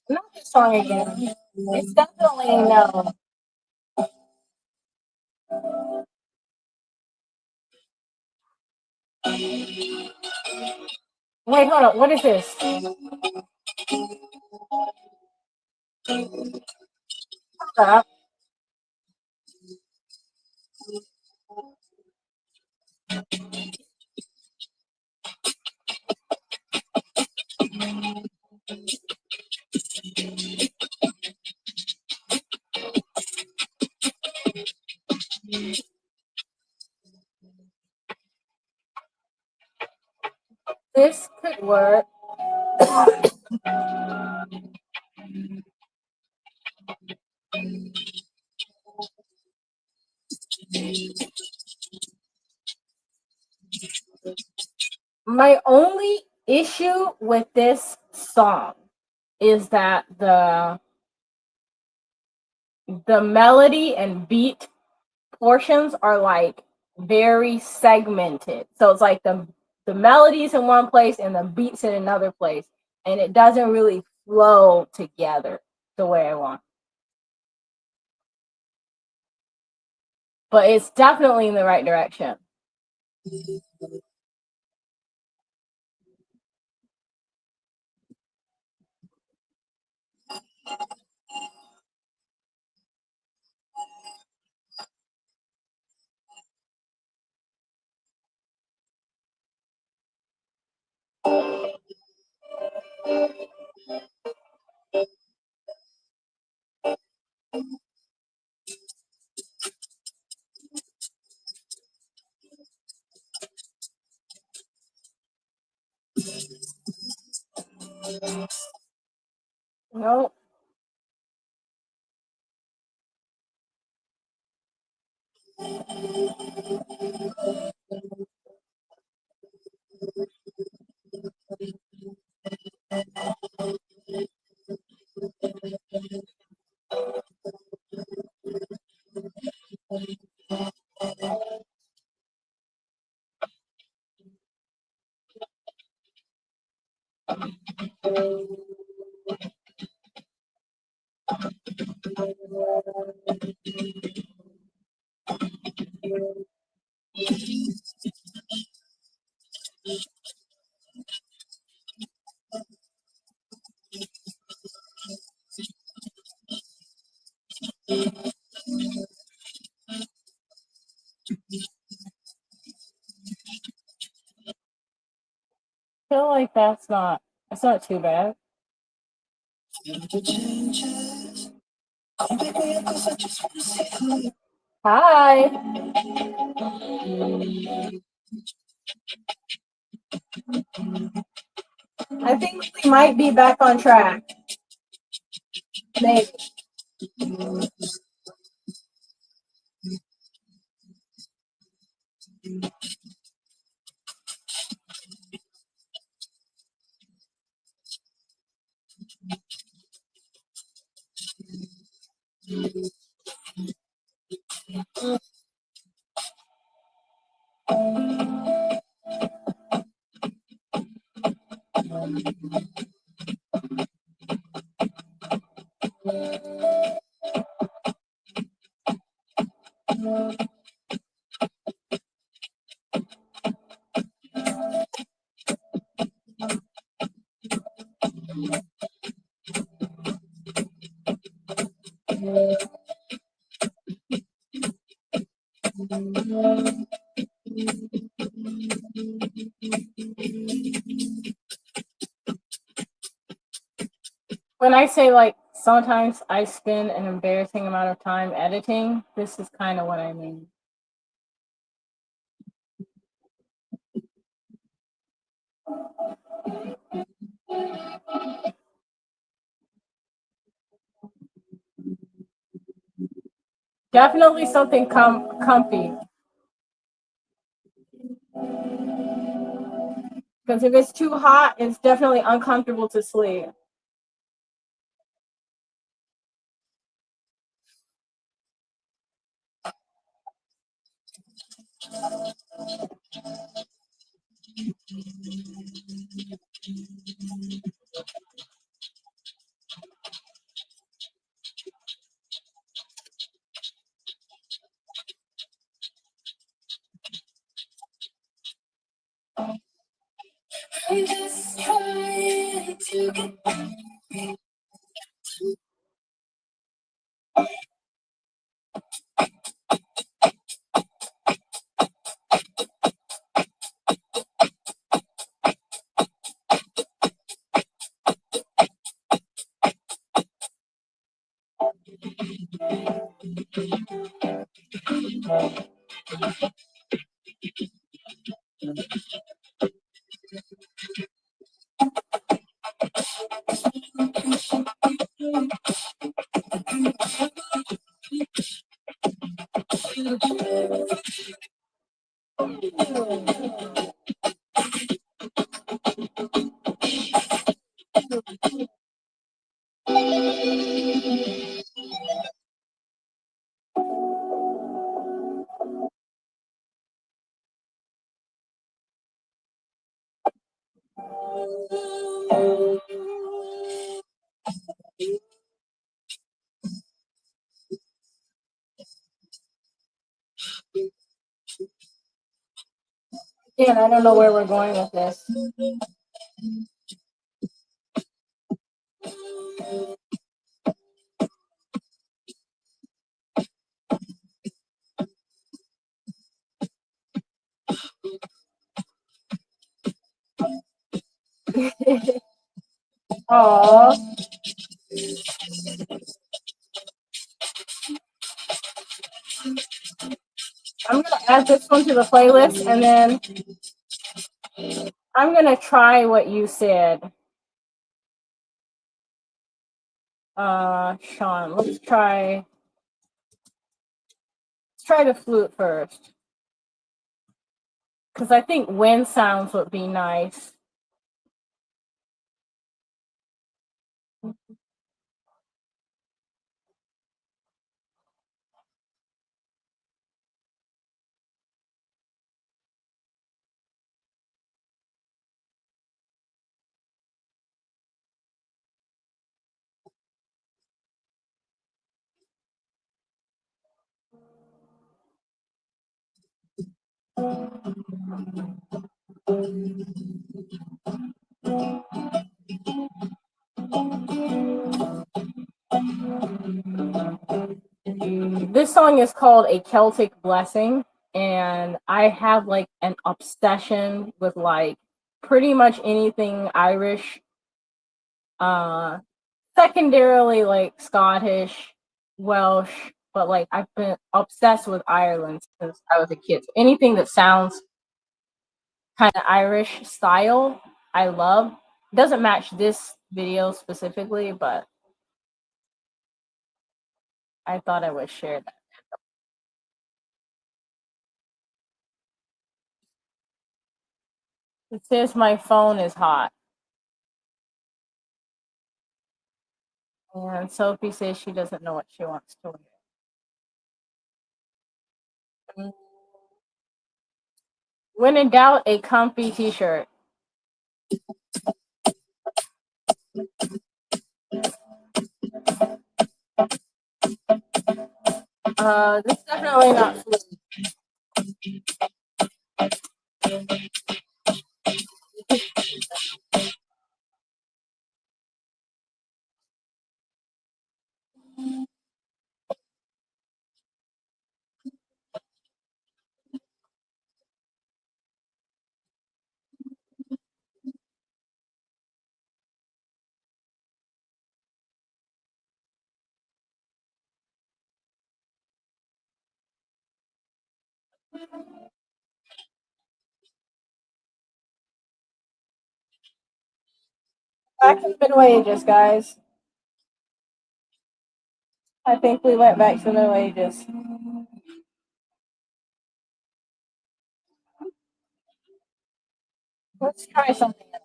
Not this song again. It's definitely no. Wait, hold on. What is this? Hold up. This could work. My only issue with this song is that the melody and beat portions are like very segmented. So it's like the melodies in one place and the beats in another place, and it doesn't really flow together the way I want. But it's definitely in the right direction. No, Feel like that's not too bad. Hi. I think we might be back on track. Maybe. When I say like sometimes I spend an embarrassing amount of time editing, this is kind of what I mean. Definitely something comfy. Because if it's too hot, it's definitely uncomfortable to sleep. I'm just trying to get Again, I don't know where we're going with this. Aww. I'm gonna add this one to the playlist and then I'm gonna try what you said. Sean, let's try the flute first. Because I think wind sounds would be nice. This song is called A Celtic Blessing, and I have like an obsession with like pretty much anything Irish, uh secondarily like Scottish, Welsh, but like I've been obsessed with Ireland since I was a kid. So anything that sounds kind of Irish style, I love. Doesn't match this video specifically, but I thought I would share that. It says my phone is hot. And Sophie says she doesn't know what she wants to wear. When in doubt, a comfy t-shirt. This is definitely not food. Back to the Middle Ages, guys. I think we went back to the Middle Ages. Let's try something else.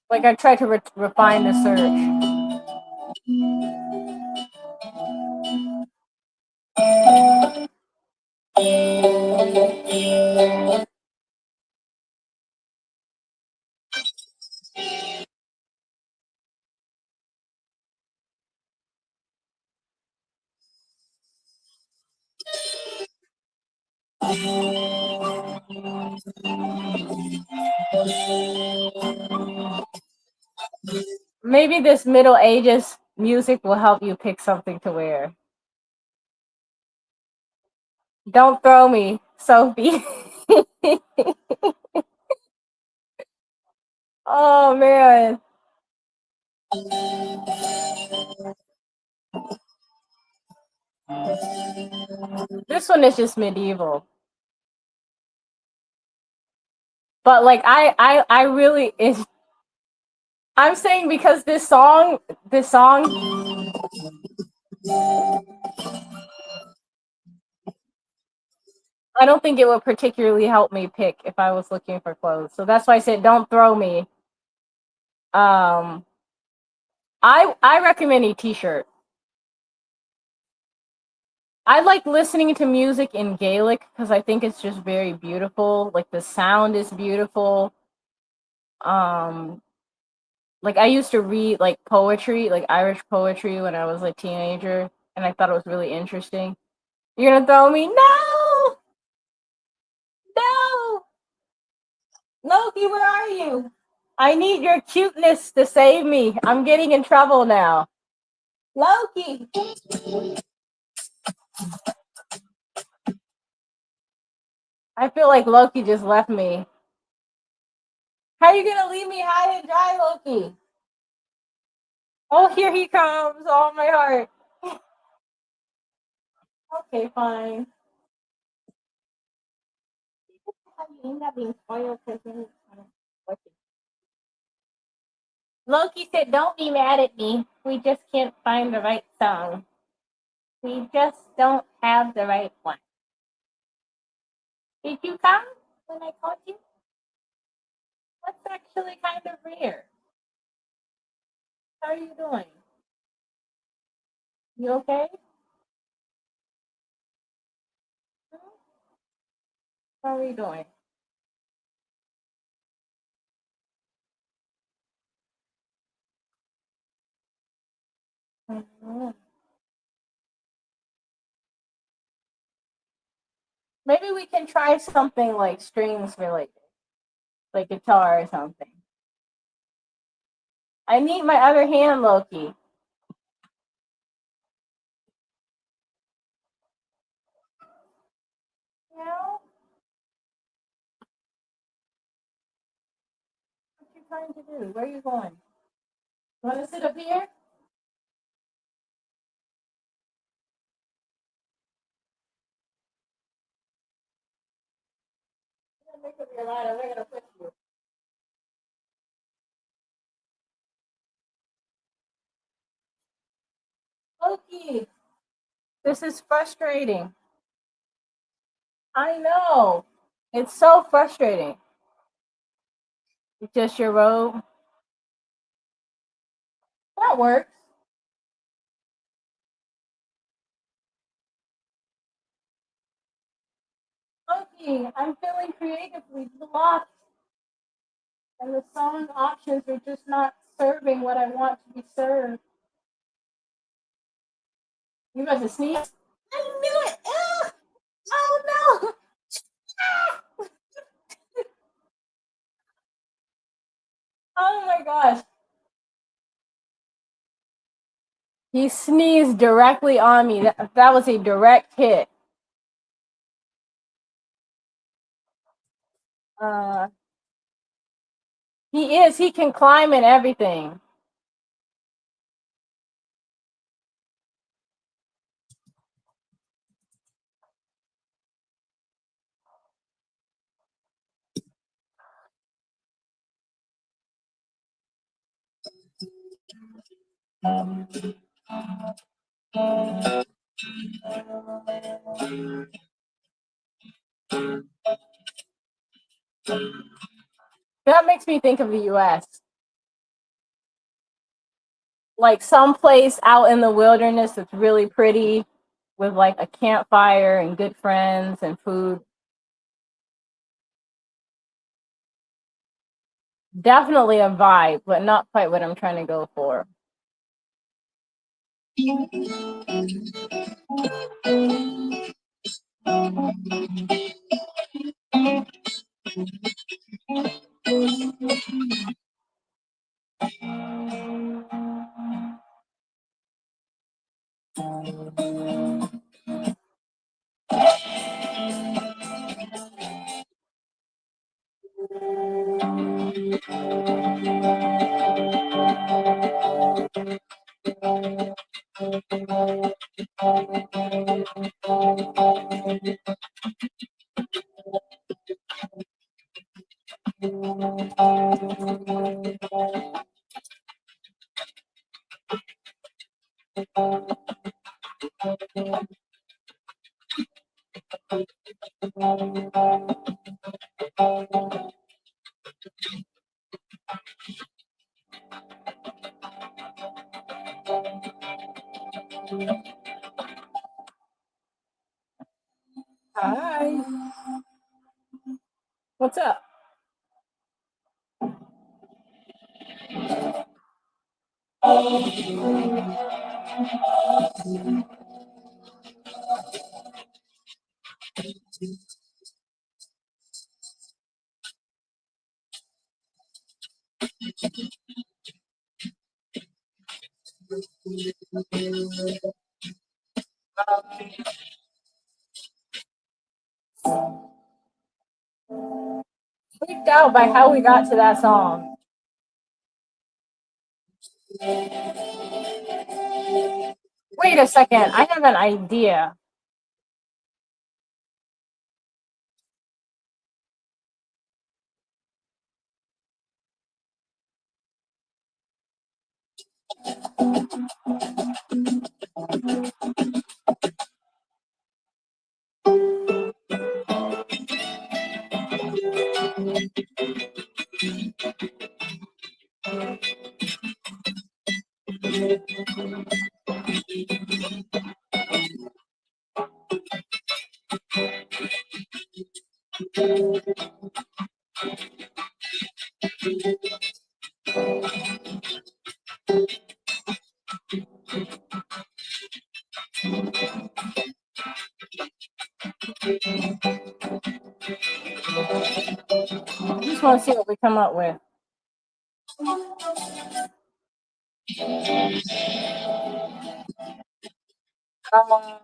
Like I tried to refine the search. Maybe this Middle Ages music will help you pick something to wear. Don't throw me, Sophie. Oh man. This one is just medieval. But like I really is I'm saying because this song I don't think it would particularly help me pick if I was looking for clothes. So that's why I said don't throw me. Um I recommend a t-shirt. I like listening to music in Gaelic because I think it's just very beautiful. Like the sound is beautiful. Um like I used to read like poetry, like Irish poetry when I was a teenager, and I thought it was really interesting. You're gonna throw me? No! No! Loki, where are you? I need your cuteness to save me. I'm getting in trouble now. Loki! I feel like Loki just left me. How are you gonna leave me high and dry, Loki? Oh, here he comes. Oh, my heart. Okay, fine. You end up being spoiled because then Loki said, "Don't be mad at me. We just can't find the right song. We just don't have the right one." Did you come when I called you? That's actually kind of rare. How are you doing? You okay? How are you doing? Mhm. Maybe we can try something like strings related, like guitar or something. I need my other hand, Loki. You know? What you trying to do? Where are you going? You want to sit up here? Make up your ladder. We're gonna push you. Loki, this is frustrating. I know. It's so frustrating. It's just your robe. That works. Loki, I'm feeling creatively blocked, and the song options are just not serving what I want to be served. You about to sneeze? I knew it! Ugh! Oh no! Oh my gosh. He sneezed directly on me. That was a direct hit. Uh, he is. He can climb and everything. That makes me think of the U.S. Like someplace out in the wilderness that's really pretty with like a campfire and good friends and food. Definitely a vibe, but not quite what I'm trying to go for. Hi. What's up? Freaked out by how we got to that song. Wait a second. I have an idea. I just want to see what we come up with. Um,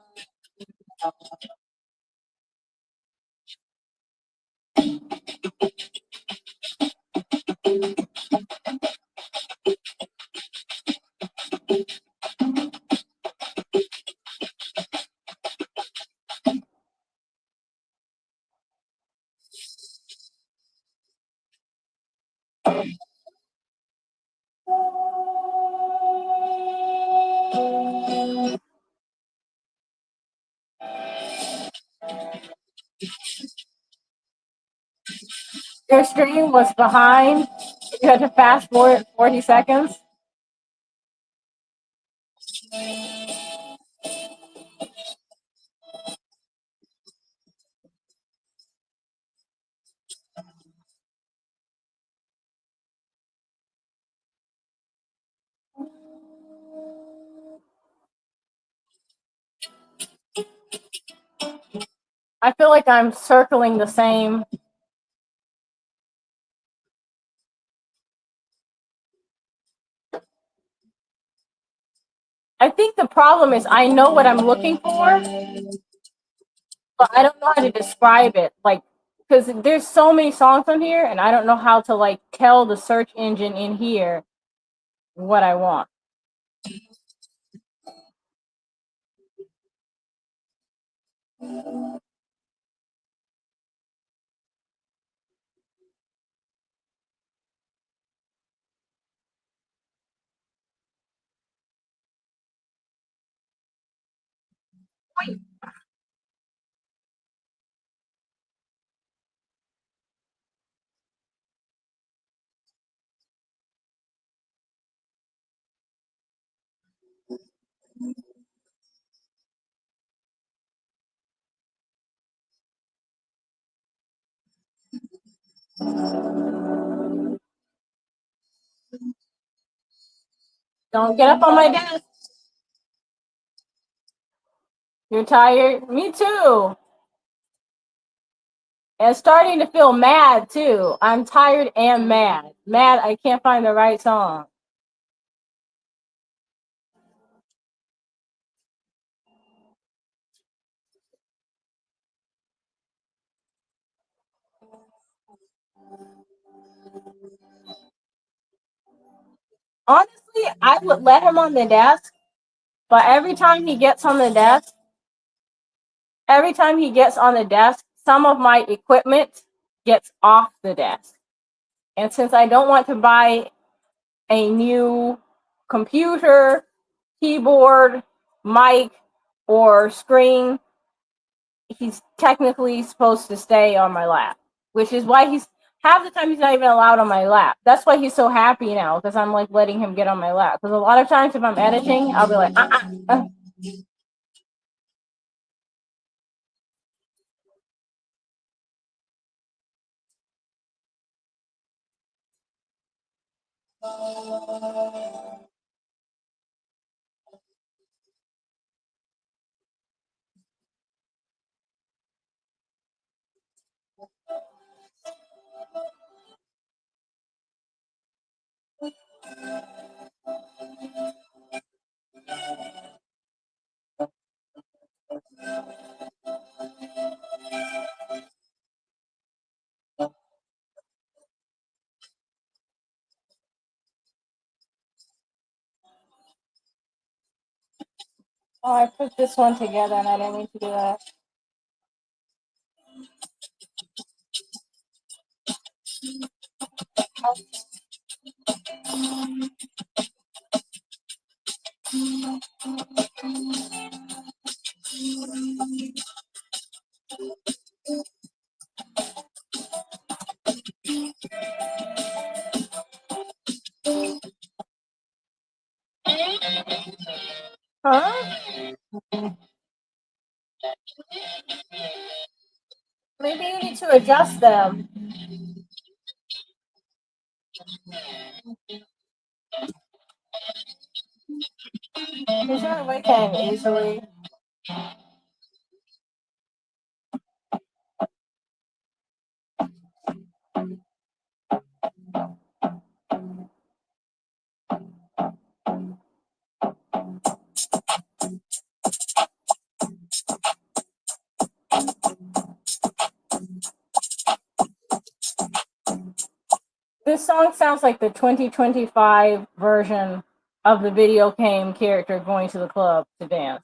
your stream was behind. You had to fast forward 40 seconds. I feel like I'm circling the same. I think the problem is I know what I'm looking for, but I don't know how to describe it. Like, because there's so many songs on here, and I don't know how to like tell the search engine in here what I want. Don't get up on my desk. You're tired? Me too. And starting to feel mad too. I'm tired and mad. Mad I can't find the right song. Honestly, I would let him on the desk, but every time he gets on the desk, some of my equipment gets off the desk. And since I don't want to buy a new computer, keyboard, mic, or screen, he's technically supposed to stay on my lap, which is why he's half the time he's not even allowed on my lap. That's why he's so happy now, because I'm like letting him get on my lap. Because a lot of times if I'm editing, I'll be like, oh, I put this one together and I didn't mean to do that. to adjust them. Is there a way can easily? This song sounds like the 2025 version of the video game character going to the club to dance.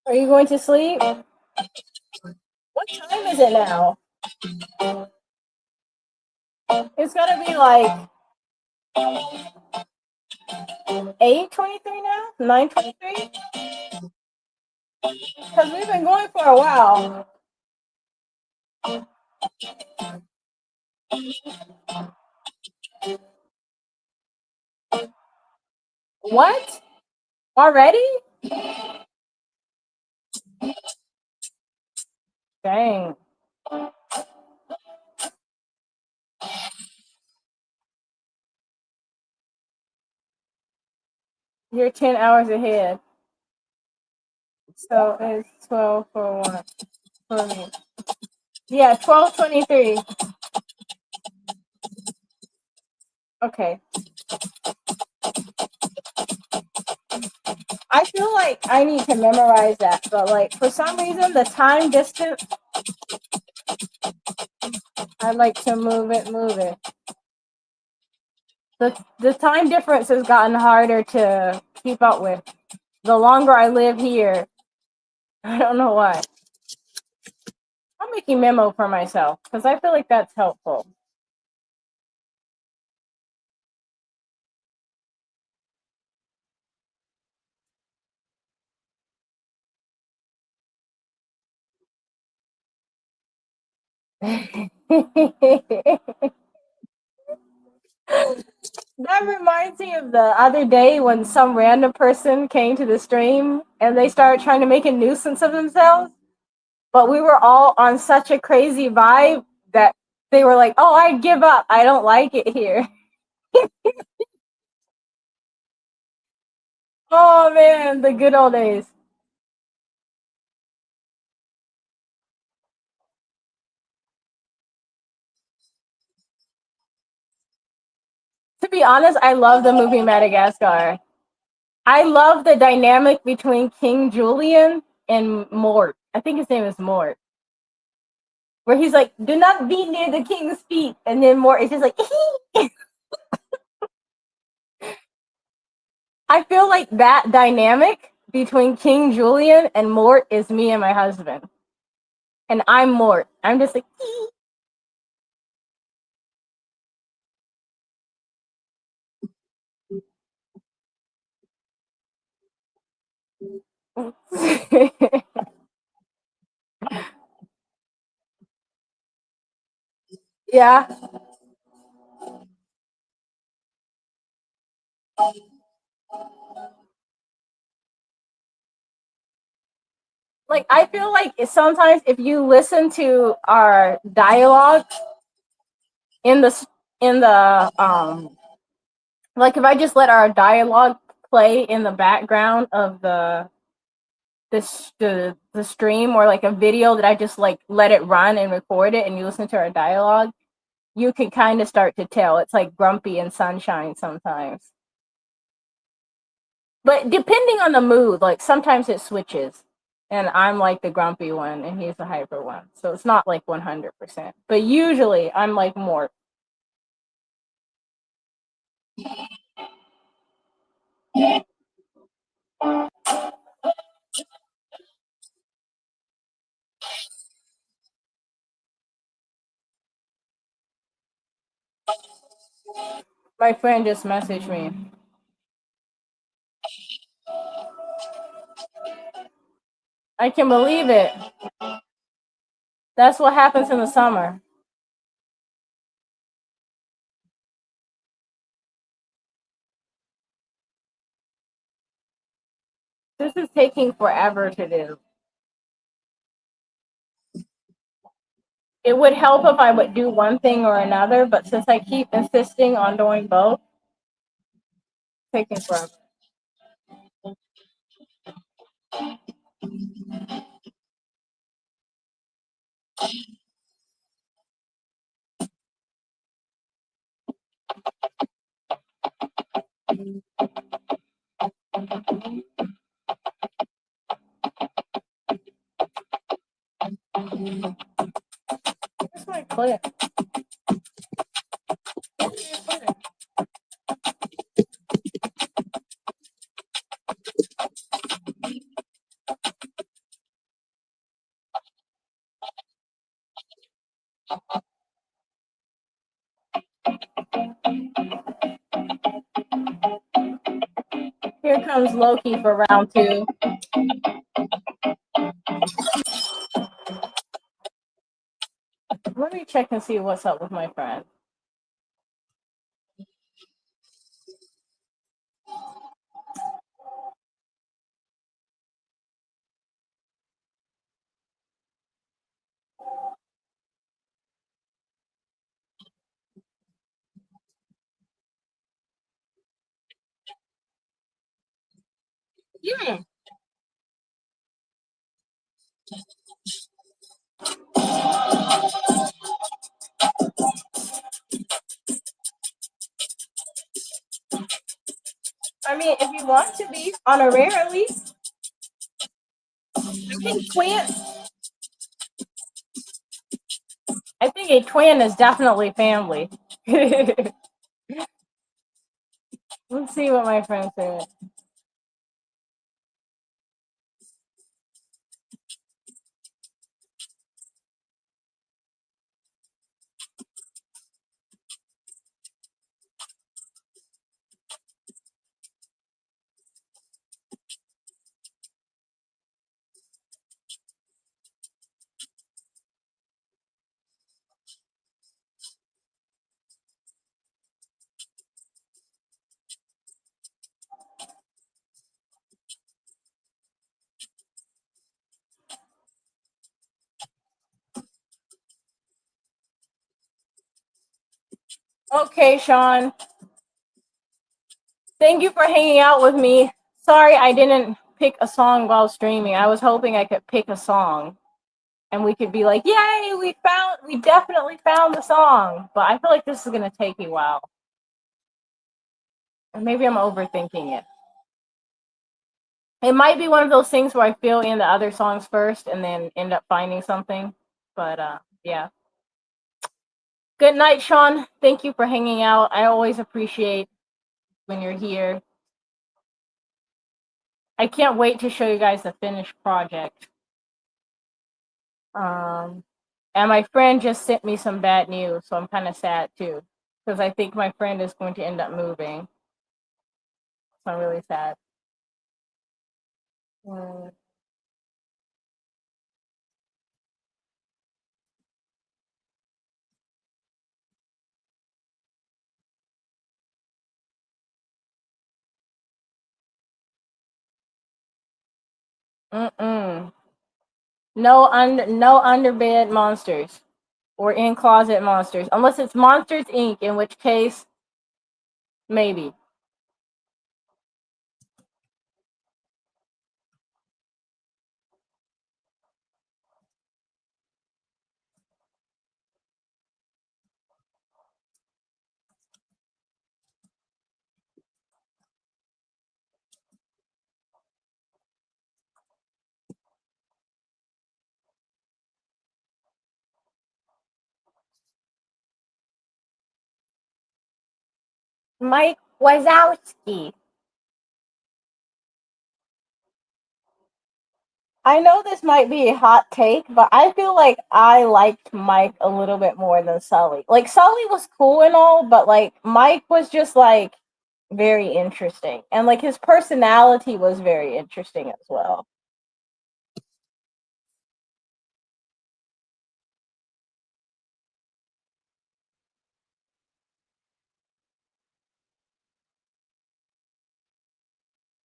Are you going to sleep? What time is it now? It's gotta be like 8:23 now? 9:23? Because we've been going for a while. What? Already? Dang. You're 10 hours ahead. So it's 12 for one for me. Yeah, 12:23. Okay. I feel like I need to memorize that, but like for some reason the time distance, I like to move it. The time difference has gotten harder to keep up with. The longer I live here, I don't know why. I'm making memo for myself because I feel like that's helpful. That reminds me of the other day when some random person came to the stream and they started trying to make a nuisance of themselves. But we were all on such a crazy vibe that they were like, "Oh, I give up. I don't like it here." Oh man, the good old days. To be honest, I love the movie Madagascar. I love the dynamic between King Julian and Mort. I think his name is Mort. Where he's like, "Do not be near the king's feet," and then Mort is just like, I feel like that dynamic between King Julian and Mort is me and my husband. And I'm Mort. I'm just like, yeah. Like I feel like sometimes if you listen to our dialogue in the like if I just let our dialogue play in the background of the stream, or like a video that I just like let it run and record it, and you listen to our dialogue, you can kind of start to tell it's like Grumpy and Sunshine sometimes. But depending on the mood, like sometimes it switches, and I'm like the grumpy one and he's the hyper one. So it's not like 100%. But usually I'm like more. My friend just messaged me. I can believe it. That's what happens in the summer. This is taking forever to do. It would help if I would do one thing or another, but since I keep insisting on doing both, it's taking forever. Where's my clip? Here comes Loki for round 2. Let me check and see what's up with my friend. Yeah. I mean, if you want to be honorarily, I think a twin is definitely family. Let's see what my friend said. Okay, Sean. Thank you for hanging out with me. Sorry I didn't pick a song while streaming. I was hoping I could pick a song and we could be like, yay, we definitely found the song. But I feel like this is gonna take a while. Or maybe I'm overthinking it. It might be one of those things where I fill in the other songs first and then end up finding something. But yeah. Good night, Sean. Thank you for hanging out. I always appreciate when you're here. I can't wait to show you guys the finished project. And my friend just sent me some bad news, so I'm kind of sad too, because I think my friend is going to end up moving. So I'm really sad. Mm-mm. No underbed monsters or in closet monsters, unless it's Monsters Inc., in which case maybe. Mike Wazowski. I know this might be a hot take, but I feel like I liked Mike a little bit more than Sully. Like Sully was cool and all, but like Mike was just like very interesting. And like his personality was very interesting as well.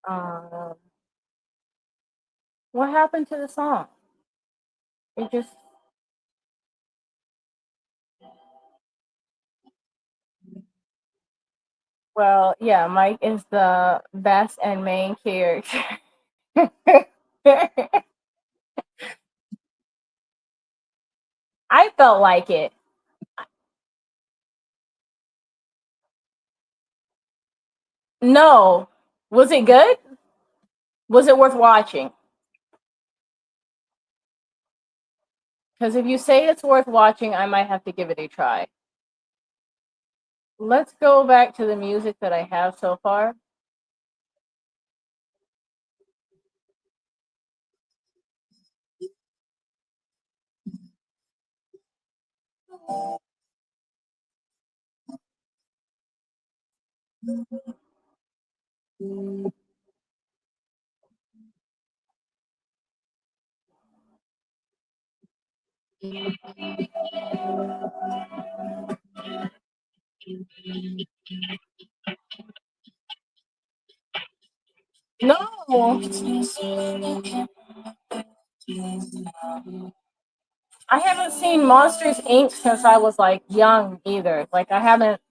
Um what happened to the song? It just well, yeah, Mike is the best and main character. I felt like it. No. Was it good? Was it worth watching? Because if you say it's worth watching, I might have to give it a try. Let's go back to the music that I have so far. No, I haven't seen Monsters Inc. since I was like young either. Like I haven't,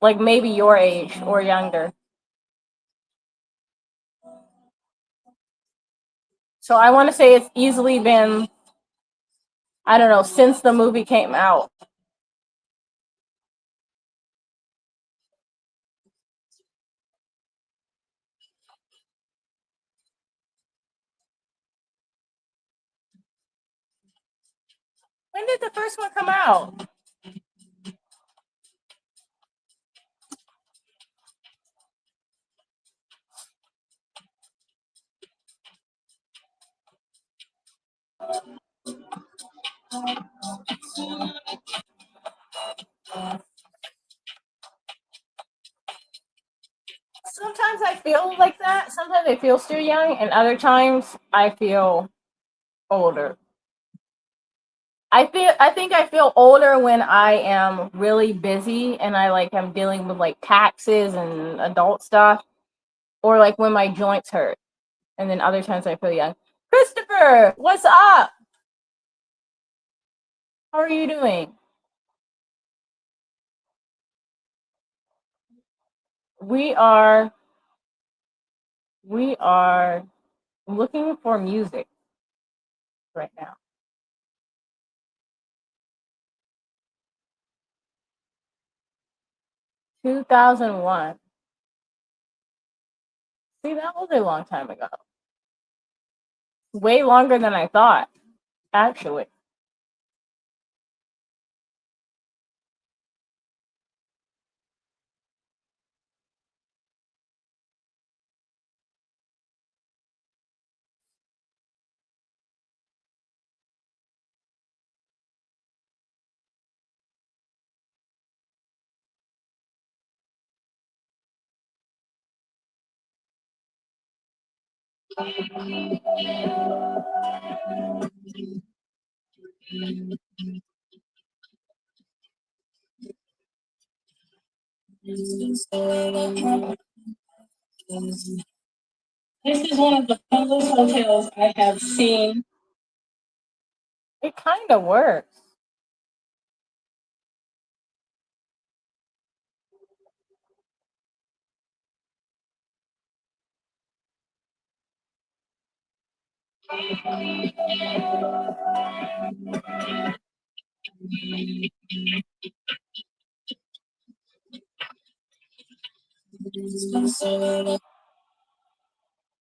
like maybe your age or younger. So I want to say it's easily been, I don't know, since the movie came out. When did the first one come out? Sometimes I feel like that. Sometimes I feel still young, and other times I feel older. I think I feel older when I am really busy and I like am dealing with like taxes and adult stuff, or like when my joints hurt. And then other times I feel young. Christopher, what's up? How are you doing? We are we are looking for music right now. 2001. See, that was a long time ago. Way longer than I thought, actually. This is one of the coolest hotels I have seen. It kind of works.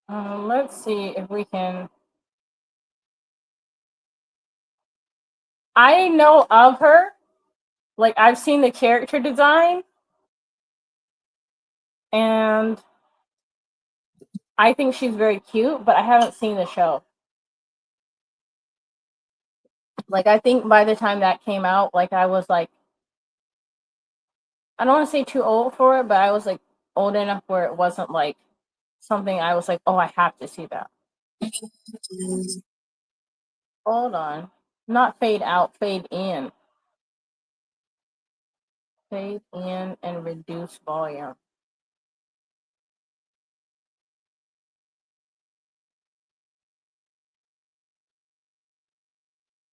Let's see if we can. I know of her. Like I've seen the character design, and I think she's very cute, but I haven't seen the show. Like, I think by the time that came out, like, I was like, I don't want to say too old for it, but I was like old enough where it wasn't like something I was like, oh, I have to see that. Hold on. Not fade out, fade in. Fade in and reduce volume.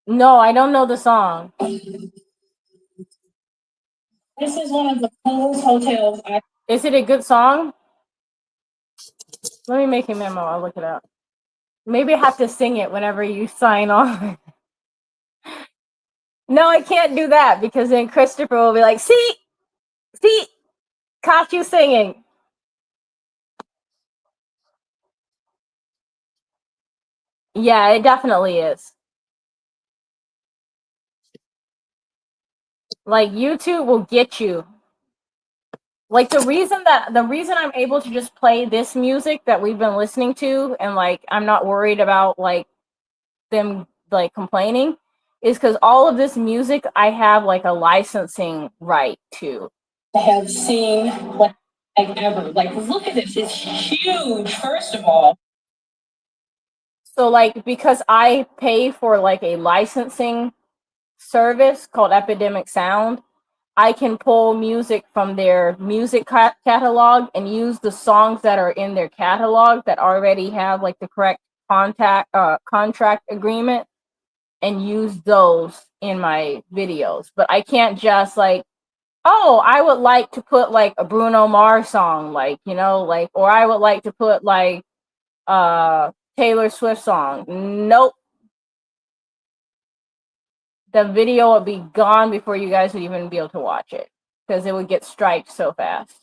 No, I don't know the song. This is one of the coolest hotels. Is it a good song? Let me make a memo. I'll look it up. Maybe I have to sing it whenever you sign on. No, I can't do that because then Christopher will be like, see, caught you singing. Yeah, it definitely is. Like, YouTube will get you. Like, the reason I'm able to just play this music that we've been listening to and like I'm not worried about like them like complaining is because all of this music I have like a licensing right to. I have seen what I've ever like. Look at this; it's huge. First of all, so like because I pay for like a licensing service called Epidemic Sound, I can pull music from their music catalog and use the songs that are in their catalog that already have like the correct contract agreement and use those in my videos. But I can't just like, oh, I would like to put like a Bruno Mars song, like, you know, like, or I would like to put like Taylor Swift song. Nope. The video would be gone before you guys would even be able to watch it because it would get striped so fast.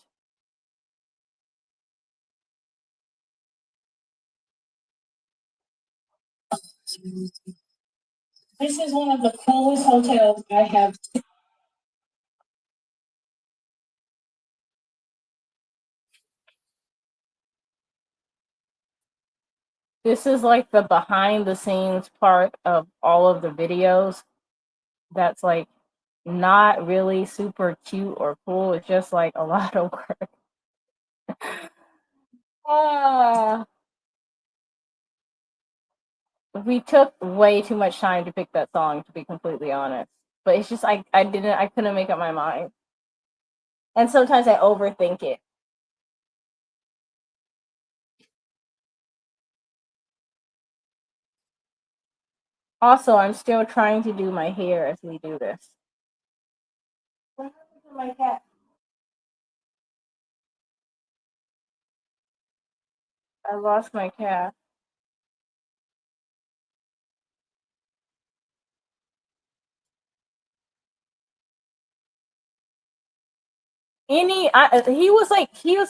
This is one of the coolest hotels I have. This is like the behind the scenes part of all of the videos. That's like not really super cute or cool. It's just like a lot of work. Ah, we took way too much time to pick that song, to be completely honest. But it's just I couldn't make up my mind. And sometimes I overthink it. Also, I'm still trying to do my hair as we do this. What happened to my cat? I lost my cat. He was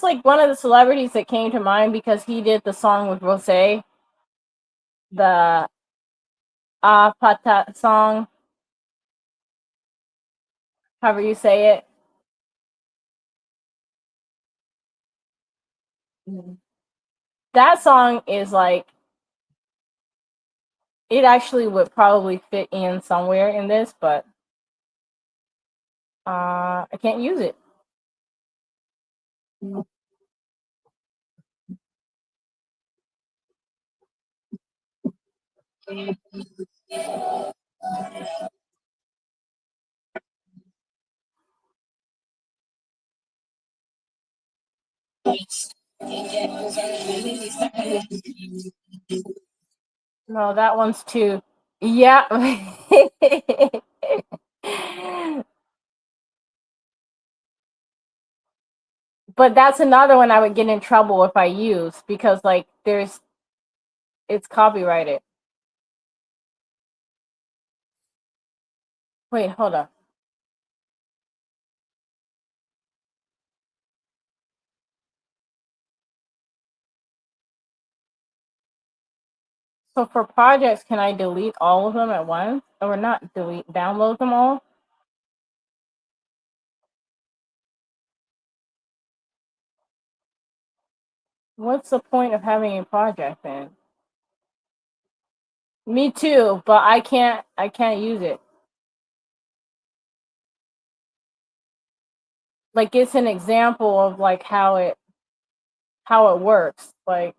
like one of the celebrities that came to mind because he did the song with Rose, the Pata song, however you say it. That song is like, it actually would probably fit in somewhere in this, but I can't use it. No, that one's too. Yeah. But that's another one I would get in trouble if I use because like it's copyrighted. Wait, hold on. So for projects, can I delete all of them at once? Or not delete, download them all? What's the point of having a project then? Me too, but I can't use it. Like it's an example of like how it works. Like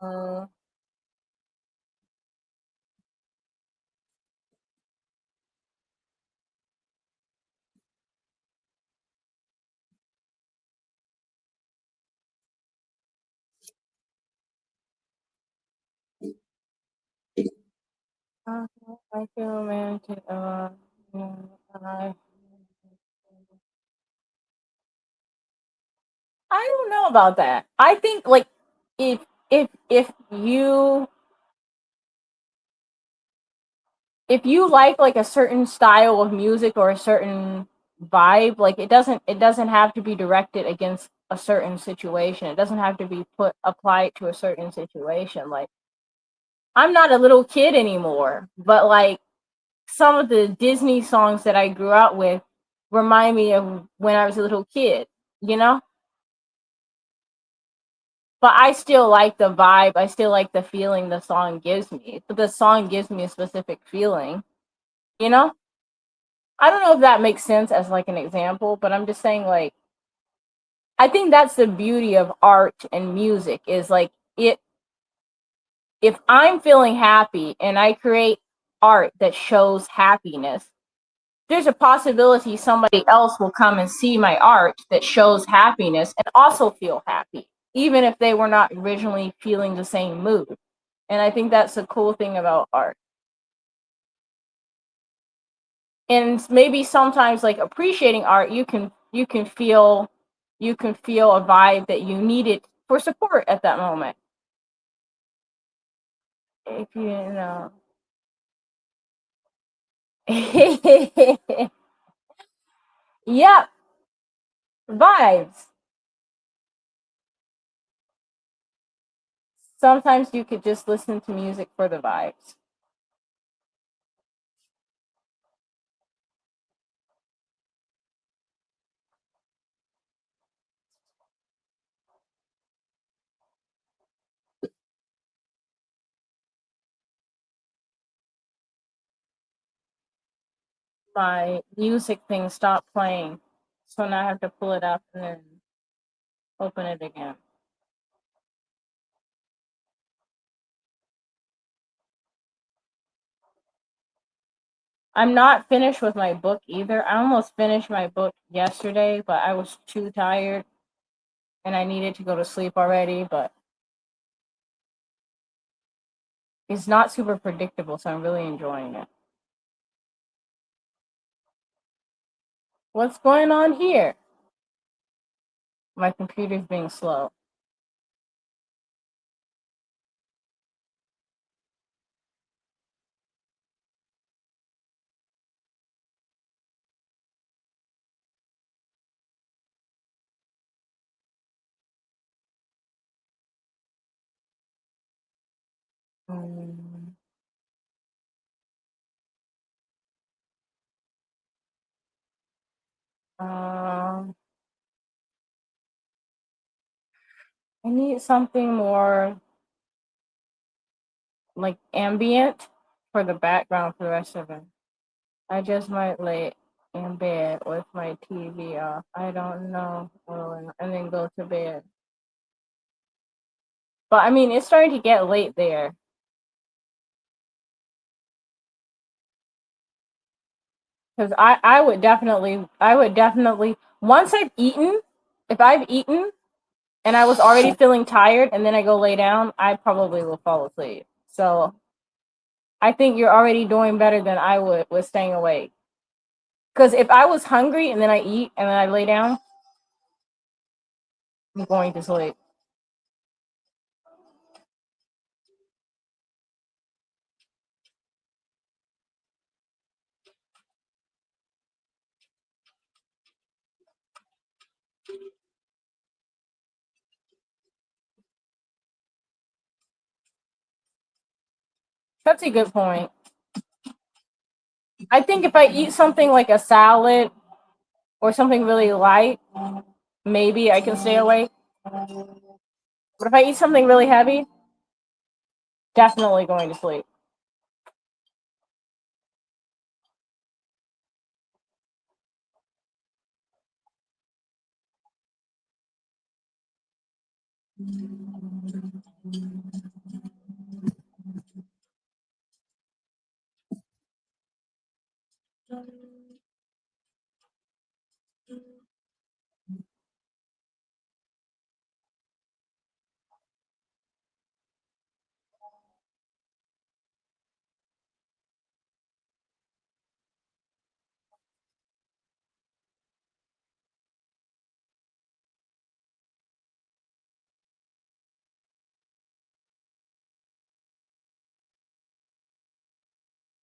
uh, I feel romantic. I I don't know about that. I think like if if you like a certain style of music or a certain vibe, like it doesn't have to be directed against a certain situation. It doesn't have to be put applied to a certain situation. Like I'm not a little kid anymore, but like some of the Disney songs that I grew up with remind me of when I was a little kid, you know? But I still like the vibe. I still like the feeling the song gives me. But the song gives me a specific feeling, you know? I don't know if that makes sense as like an example, but I'm just saying like I think that's the beauty of art and music is like it if I'm feeling happy and I create art that shows happiness, there's a possibility somebody else will come and see my art that shows happiness and also feel happy, even if they were not originally feeling the same mood. And I think that's the cool thing about art. And maybe sometimes like appreciating art, you can feel a vibe that you needed for support at that moment. If you know. Yep, vibes. Sometimes you could just listen to music for the vibes. My music thing stopped playing. So now I have to pull it up and then open it again. I'm not finished with my book either. I almost finished my book yesterday, but I was too tired and I needed to go to sleep already, but it's not super predictable, so I'm really enjoying it. What's going on here? My computer's being slow. Mm, um, I need something more like ambient for the background for the rest of it. I just might lay in bed with my TV off. I don't know. And then go to bed. But I mean, it's starting to get late there. Because I would definitely, once I've eaten, if I've eaten and I was already feeling tired and then I go lay down, I probably will fall asleep. So I think you're already doing better than I would with staying awake. Because if I was hungry and then I eat and then I lay down, I'm going to sleep. That's a good point. I think if I eat something like a salad or something really light, maybe I can stay awake. But if I eat something really heavy, definitely going to sleep.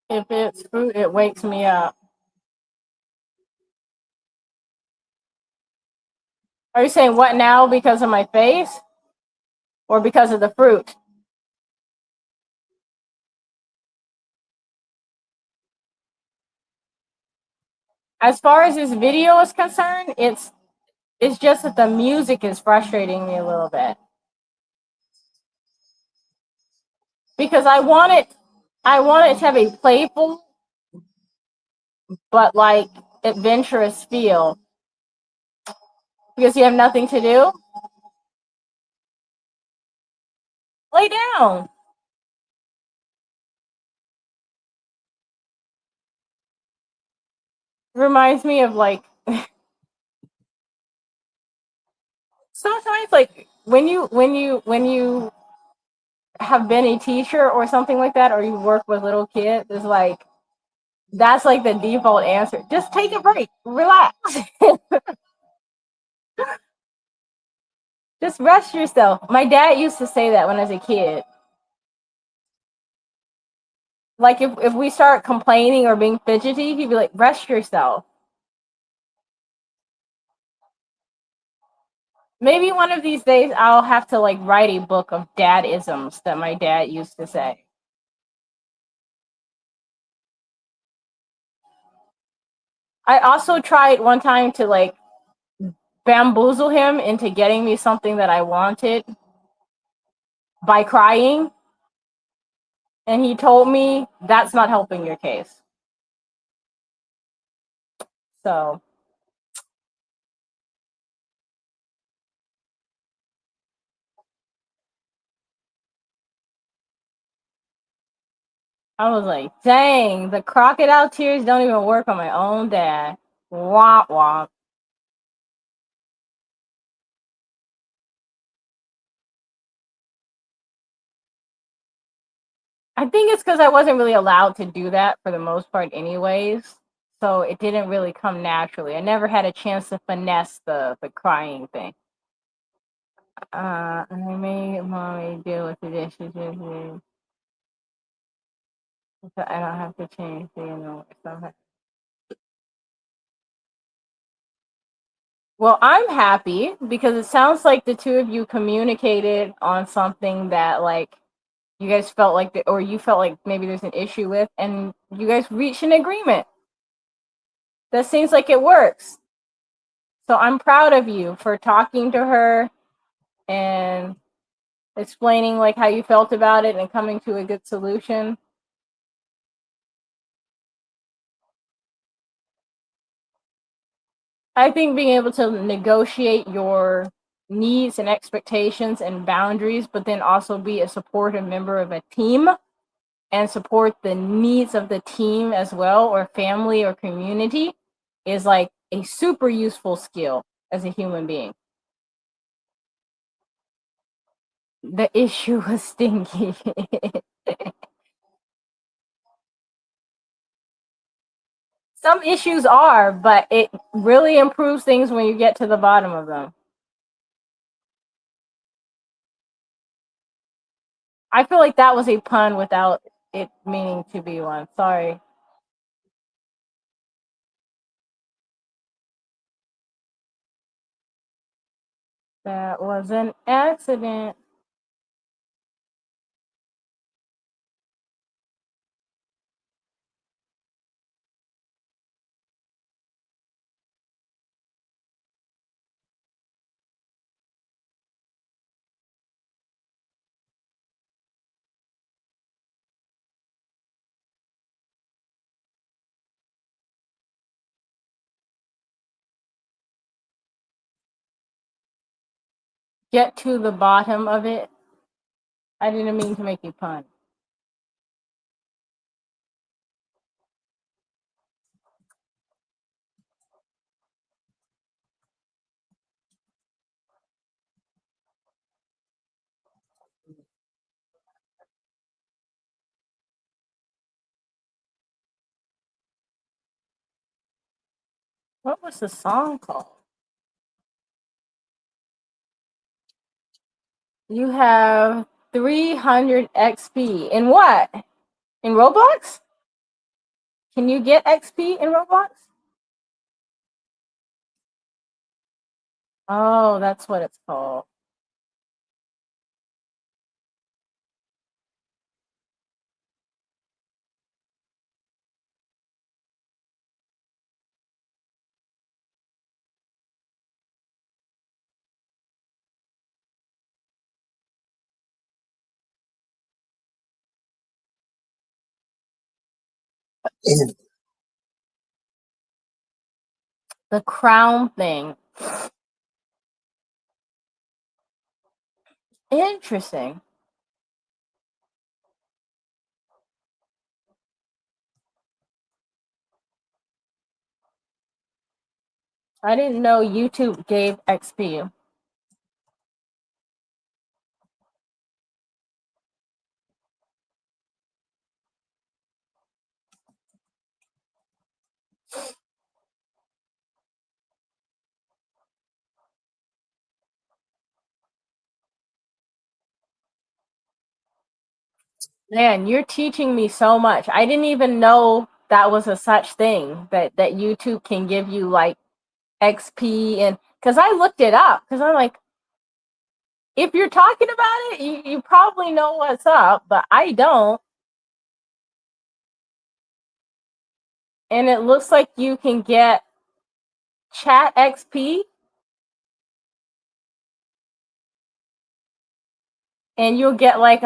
If it's fruit, it wakes me up. Are you saying what now because of my face or because of the fruit? As far as this video is concerned, it's just that the music is frustrating me a little bit. Because I want it to have a playful but like adventurous feel. Because you have nothing to do, lay down. Reminds me of like sometimes like when you have been a teacher or something like that, or you work with little kids, it's like that's like the default answer. Just take a break, relax. Just rest yourself. My dad used to say that when I was a kid. Like if we start complaining or being fidgety, he'd be like, rest yourself. Maybe one of these days I'll have to like write a book of dad-isms that my dad used to say. I also tried one time to like bamboozle him into getting me something that I wanted by crying. And he told me that's not helping your case. So I was like, dang, the crocodile tears don't even work on my own dad. Womp womp. I think it's because I wasn't really allowed to do that for the most part, anyways. So it didn't really come naturally. I never had a chance to finesse the crying thing. I made mommy deal with the dishes with me. So I don't have to change the Well, I'm happy because it sounds like the two of you communicated on something that like you guys felt like or you felt like maybe there's an issue with, and you guys reached an agreement. That seems like it works. So I'm proud of you for talking to her and explaining like how you felt about it and coming to a good solution. I think being able to negotiate your needs and expectations and boundaries, but then also be a supportive member of a team and support the needs of the team as well, or family or community, is like a super useful skill as a human being. The issue was stinky. Some issues are, but it really improves things when you get to the bottom of them. I feel like that was a pun without it meaning to be one. Sorry. That was an accident. Get to the bottom of it. I didn't mean to make a pun. What was the song called? You have 300 XP. In what? In Roblox? Can you get XP in Roblox? Oh, that's what it's called. The crown thing. Interesting. I didn't know YouTube gave XP. Man, you're teaching me so much. I didn't even know that was a such thing that YouTube can give you like XP, and because I looked it up because I'm like, if you're talking about it, you probably know what's up, but I don't. And it looks like you can get chat XP, and you'll get like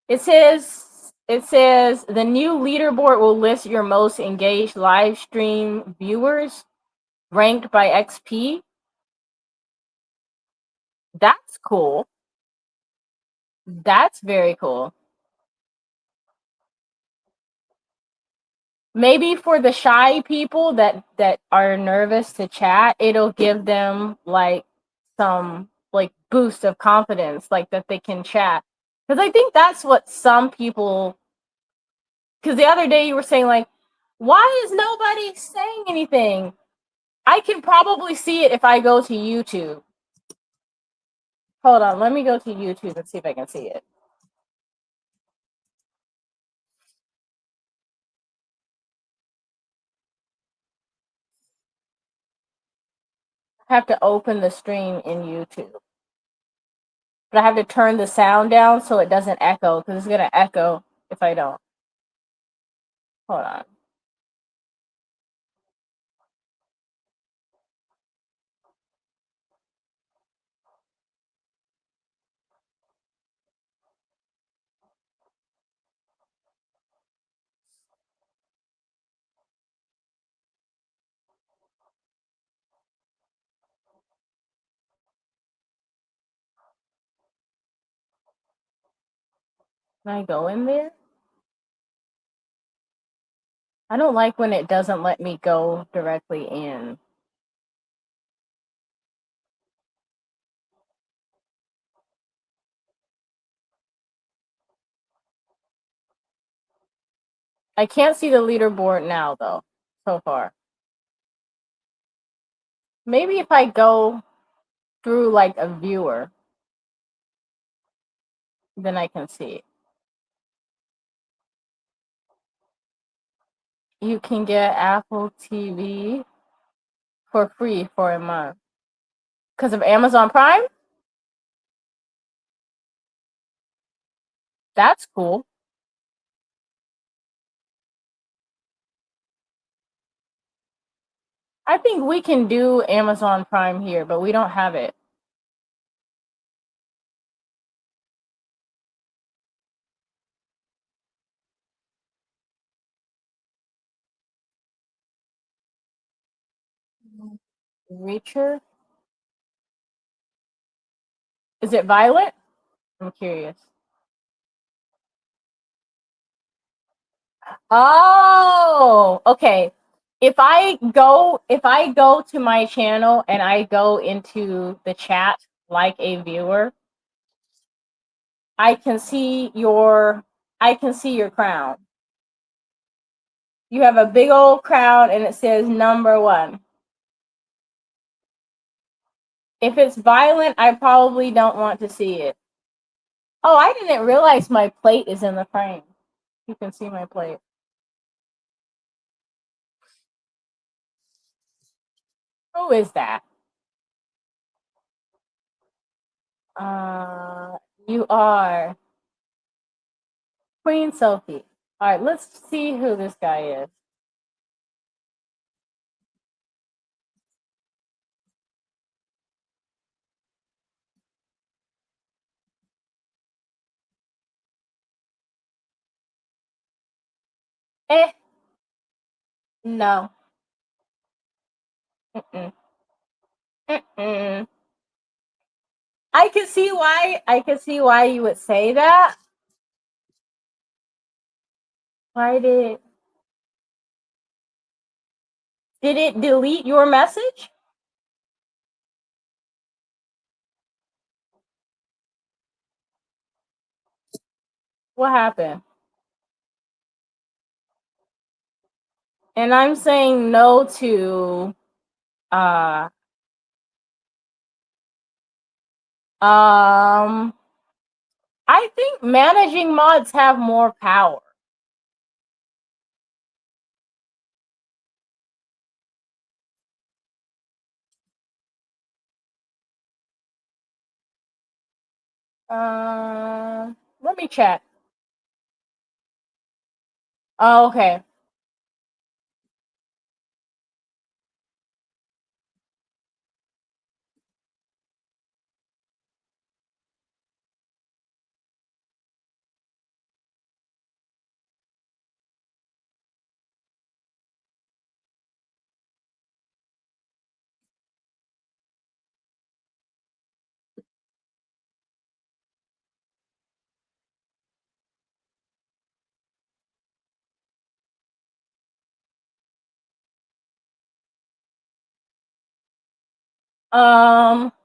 it says the new leaderboard will list your most engaged live stream viewers ranked by XP. That's cool. That's very cool. Maybe for the shy people that are nervous to chat, it'll give them like some like boost of confidence, like that they can chat. Because I think that's what some people. Because the other day you were saying like, why is nobody saying anything? I can probably see it if I go to YouTube. Hold on, let me go to YouTube and see if I can see it. I have to open the stream in YouTube. But I have to turn the sound down so it doesn't echo, because it's going to echo if I don't. Hold on. Can I go in there? I don't like when it doesn't let me go directly in. I can't see the leaderboard now, though, so far. Maybe if I go through like a viewer, then I can see it. You can get Apple TV for free for a month. Because of Amazon Prime? That's cool. I think we can do Amazon Prime here, but we don't have it. Reacher? Is it violent? I'm curious. Oh, okay. If I go to my channel and I go into the chat like a viewer, I can see your crown. You have a big old crown and it says #1. If it's violent, I probably don't want to see it. Oh, I didn't realize my plate is in the frame. You can see my plate. Who is that? You are Queen Sophie. All right, let's see who this guy is. No. Mm-mm. Mm-mm. I can see why you would say that. Why did it delete your message? What happened? And I'm saying no to uh I think managing mods have more power. Let me check. Oh, okay.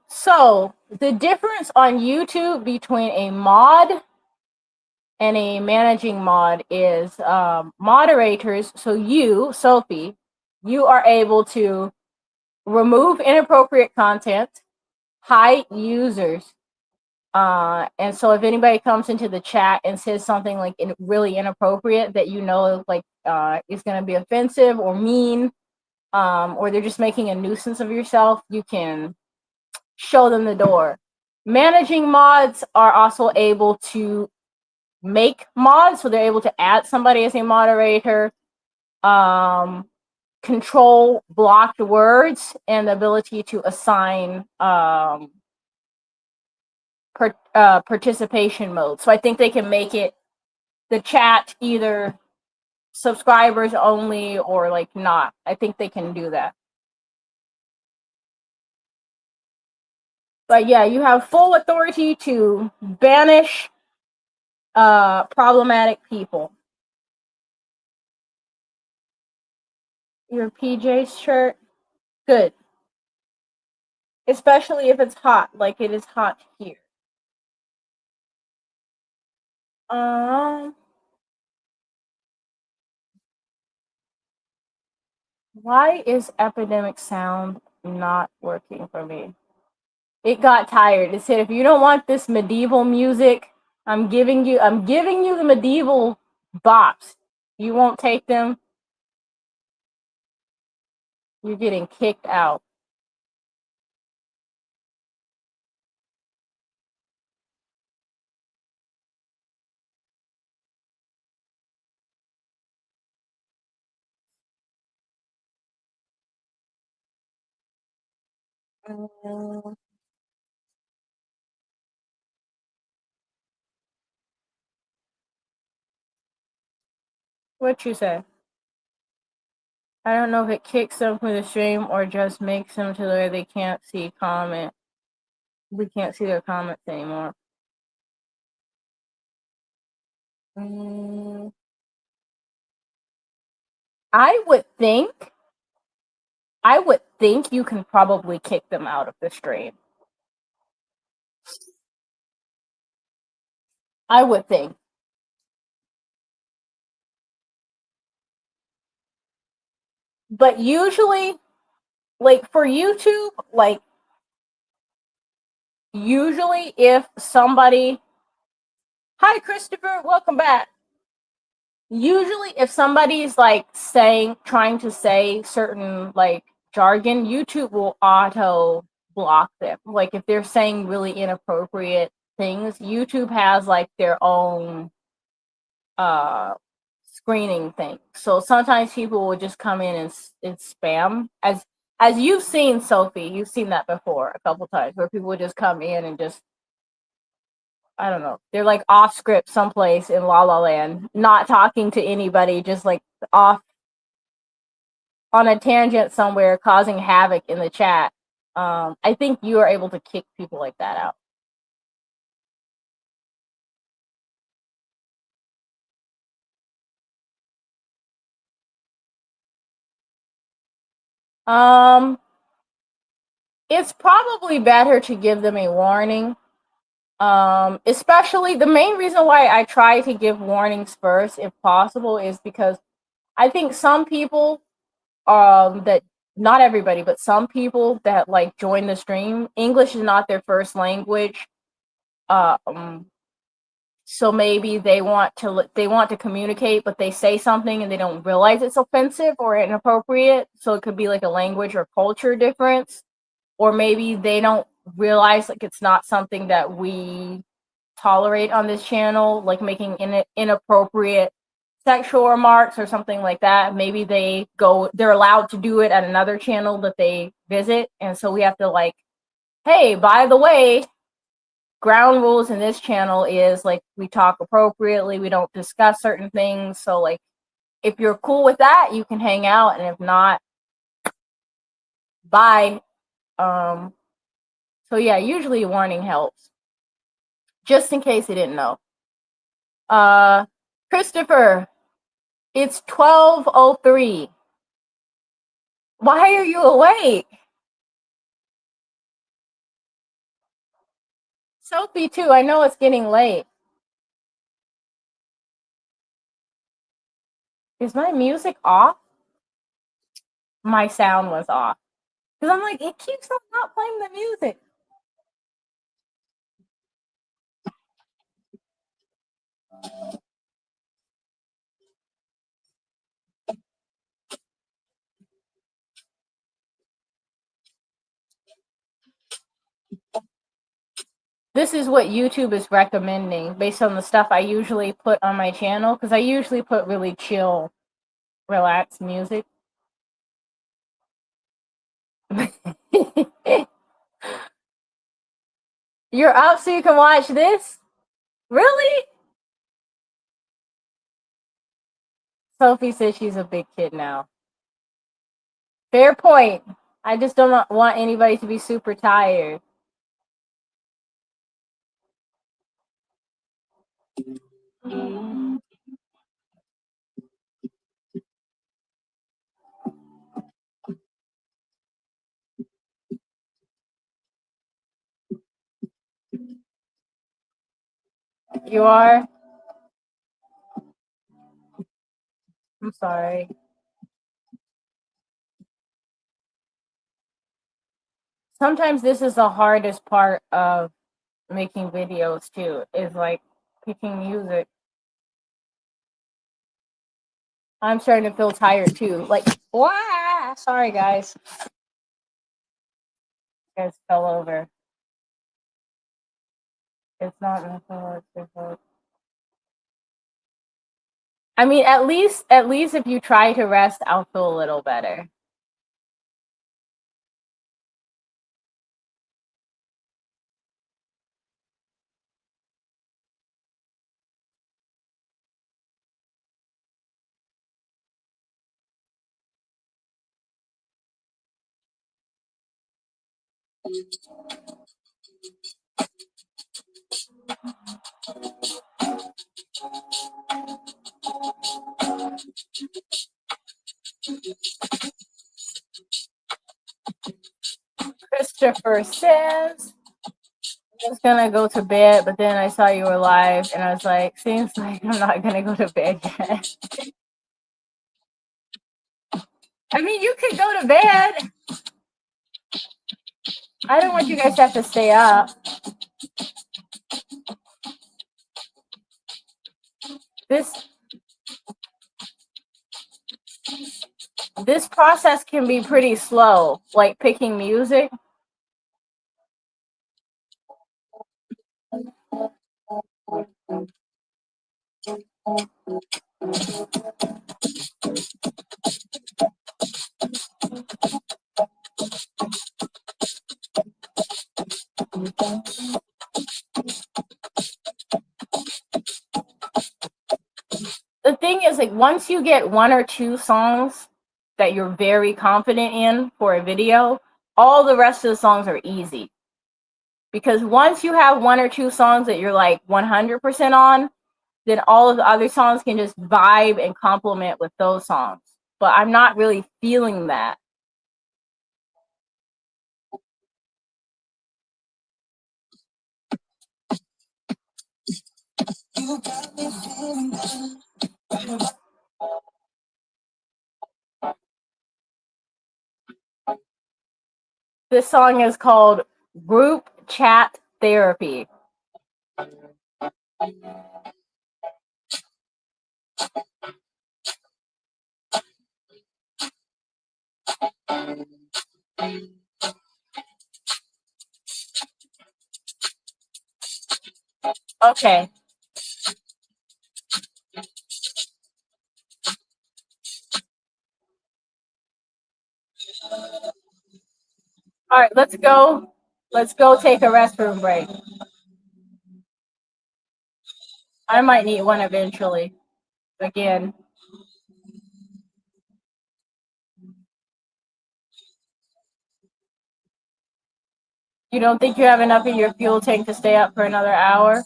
So the difference on YouTube between a mod and a managing mod is moderators. So you, Sophie, you are able to remove inappropriate content, hide users. And so if anybody comes into the chat and says something like really inappropriate that you know like is going to be offensive or mean, or they're just making a nuisance of yourself, you can show them the door. Managing mods are also able to make mods, so they're able to add somebody as a moderator, control blocked words, and the ability to assign participation mode. So I think they can make it the chat either subscribers only or like not. I think they can do that. But yeah, you have full authority to banish problematic people. Your PJ's shirt, good. Especially if it's hot, like it is hot here. Um, why is Epidemic Sound not working for me? It got tired. It said, if you don't want this medieval music, I'm giving you the medieval bops. You won't take them, you're getting kicked out. What you say? I don't know if it kicks them from the stream or just makes them to where they can't see comment. We can't see their comments anymore. I would think you can probably kick them out of the stream. I would think. But usually, like for YouTube, like usually if somebody, hi Christopher, welcome back. Usually if somebody's like trying to say certain like jargon, YouTube will auto block them. Like if they're saying really inappropriate things, YouTube has like their own screening thing. So sometimes people will just come in and spam, as you've seen, Sophie, you've seen that before a couple times where people would just come in and just, I don't know, they're like off script someplace in La La Land, not talking to anybody, just like off on a tangent somewhere, causing havoc in the chat. I think you are able to kick people like that out. It's probably better to give them a warning. Especially the main reason why I try to give warnings first, if possible, is because I think some people, that not everybody, but some people that like join the stream, English is not their first language. So maybe they want to communicate, but they say something and they don't realize it's offensive or inappropriate. So it could be like a language or culture difference, or maybe they don't realize like it's not something that we tolerate on this channel, like making inappropriate sexual remarks or something like that. Maybe they're allowed to do it at another channel that they visit, and so we have to like, hey, by the way, ground rules in this channel is like we talk appropriately, we don't discuss certain things. So like if you're cool with that, you can hang out, and if not, bye. So yeah, usually a warning helps. Just in case you didn't know. Christopher, it's 12:03. Why are you awake? Sophie too, I know it's getting late. Is my music off? My sound was off. Because I'm like, it keeps on not playing the music. This is what YouTube is recommending based on the stuff I usually put on my channel, because I usually put really chill, relaxed music. You're up so you can watch this? Really? Sophie says she's a big kid now. Fair point. I just don't want anybody to be super tired. You are? I'm sorry. Sometimes this is the hardest part of making videos too, is like picking music. I'm starting to feel tired too. Like, wow, sorry guys. You guys fell over. It's not my fault. It's your fault. I mean, at least if you try to rest, I'll feel a little better. Christopher says, I was gonna go to bed, but then I saw you were live, and I was like, seems like I'm not gonna go to bed yet. I mean, you could go to bed. I don't want you guys to have to stay up. This process can be pretty slow, like picking music. The thing is, like, once you get one or two songs that you're very confident in for a video, all the rest of the songs are easy. Because once you have one or two songs that you're like 100% on, then all of the other songs can just vibe and complement with those songs. But I'm not really feeling that. This song is called Group Chat Therapy. Okay. All right, let's go. Let's go take a restroom break. I might need one eventually. Again. You don't think you have enough in your fuel tank to stay up for another hour?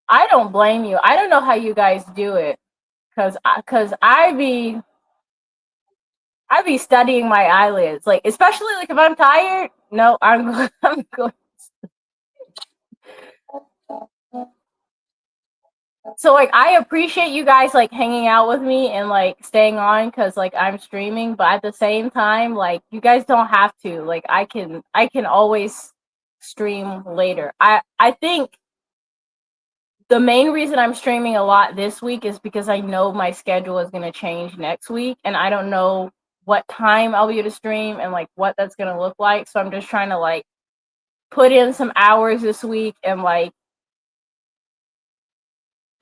I don't blame you. I don't know how you guys do it, cause I be studying my eyelids, like especially like if I'm tired. No, I'm going. So like I appreciate you guys like hanging out with me and like staying on because like I'm streaming, but at the same time, like you guys don't have to. Like I can always stream later. I think the main reason I'm streaming a lot this week is because I know my schedule is going to change next week and I don't know what time I'll be able to stream and like what that's going to look like. So I'm just trying to like put in some hours this week and like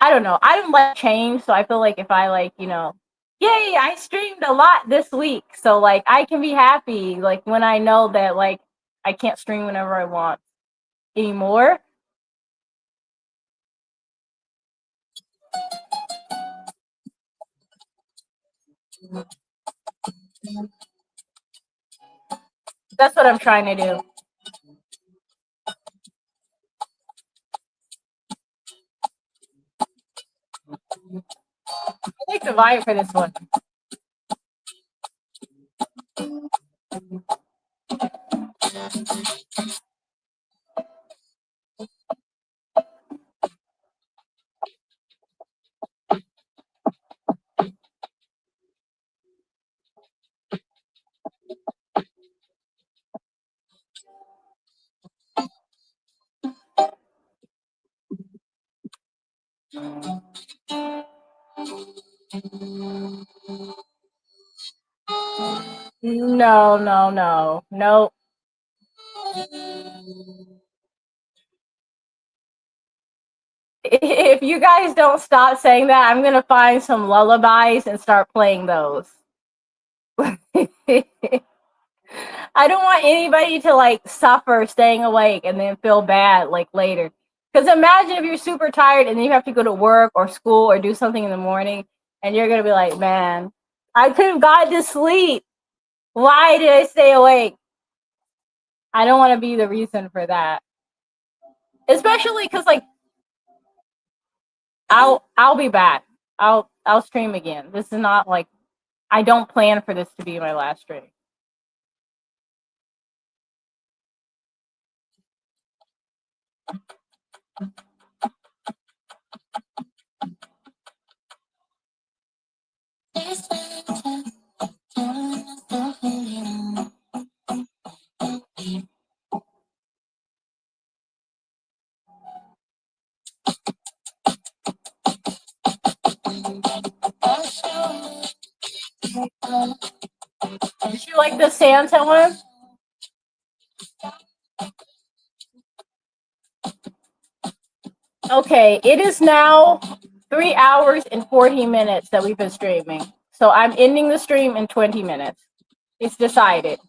I don't know. I don't like change, so I feel like if I like, yay, I streamed a lot this week. So like I can be happy like when I know that like I can't stream whenever I want anymore. That's what I'm trying to do. to vibe for this one. No, no, no, no. If you guys don't stop saying that, I'm gonna find some lullabies and start playing those. I don't want anybody to like suffer staying awake and then feel bad like later. Because imagine if you're super tired and then you have to go to work or school or do something in the morning and you're gonna be like, man, I could have got to sleep. Why did I stay awake? I don't want to be the reason for that. Especially because like I'll be back. I'll stream again. This is not like I don't plan for this to be my last stream. Did you like the Santa one? Okay, it is now 3 hours and 40 minutes that we've been streaming. So I'm ending the stream in 20 minutes. It's decided.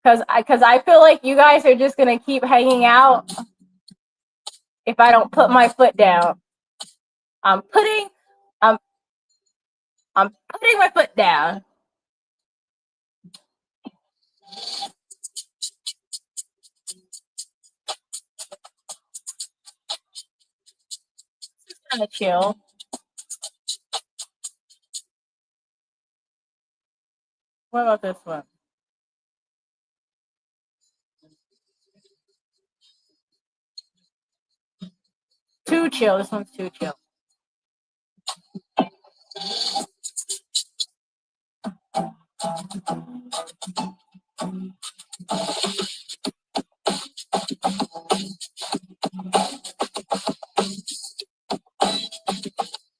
Because I feel like you guys are just going to keep hanging out if I don't put my foot down. I'm putting my foot down. It's kind of chill. What about this one? Too chill. This one's too chill.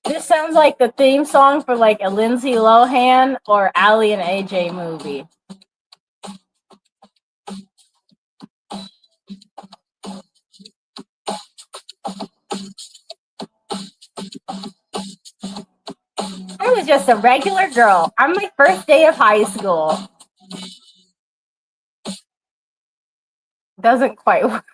This sounds like the theme song for like a Lindsay Lohan or Ali and AJ movie. I was just a regular girl on my first day of high school. Doesn't quite work.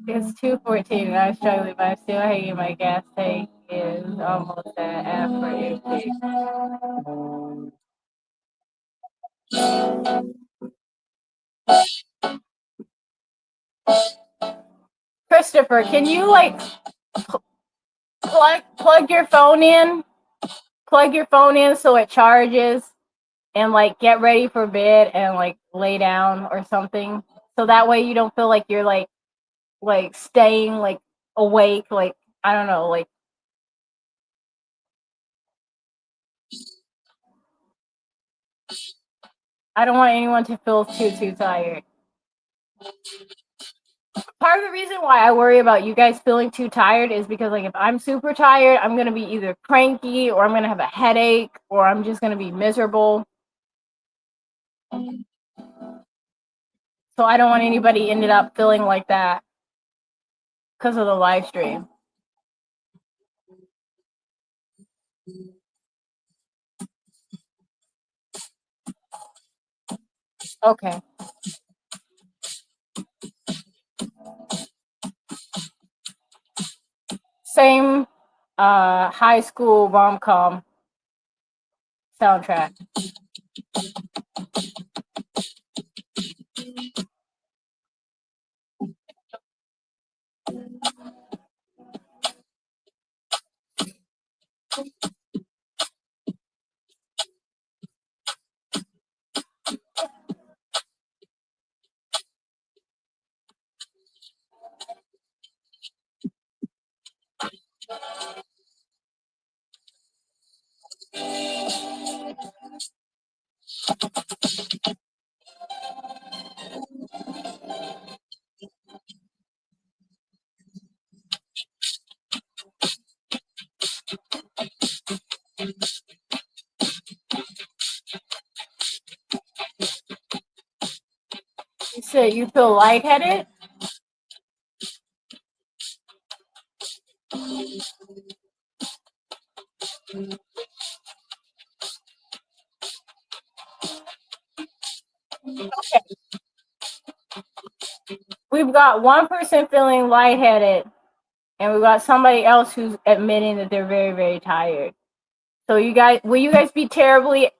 It's 2:14 and I'm struggling, but I'm still hanging. My gas tank is almost at half for empty. Christopher, can you like plug your phone in? Plug your phone in so it charges and like get ready for bed and like lay down or something. So that way you don't feel like you're like staying like awake, like I don't know, like I don't want anyone to feel too tired. Part of the reason why I worry about you guys feeling too tired is because like if I'm super tired, I'm gonna be either cranky or I'm gonna have a headache or I'm just gonna be miserable. So I don't want anybody ended up feeling like that because of the live stream. Okay. Same high school rom-com soundtrack. You said you feel lightheaded? Okay. We've got one person feeling lightheaded, and we've got somebody else who's admitting that they're very, very tired. So will you guys be terribly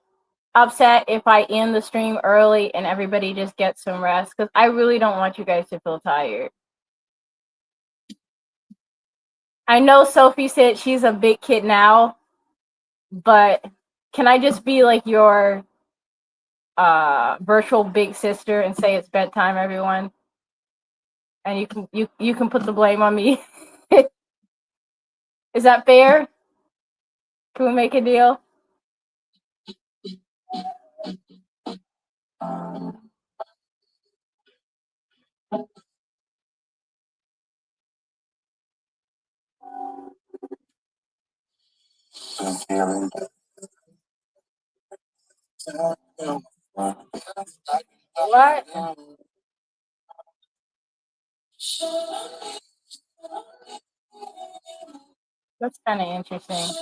upset if I end the stream early and everybody just gets some rest? Because I really don't want you guys to feel tired. I know Sophie said she's a big kid now, but can I just be like your virtual big sister and say it's bedtime, everyone? And you can put the blame on me. Is that fair? Can we make a deal? What? That's kind of interesting.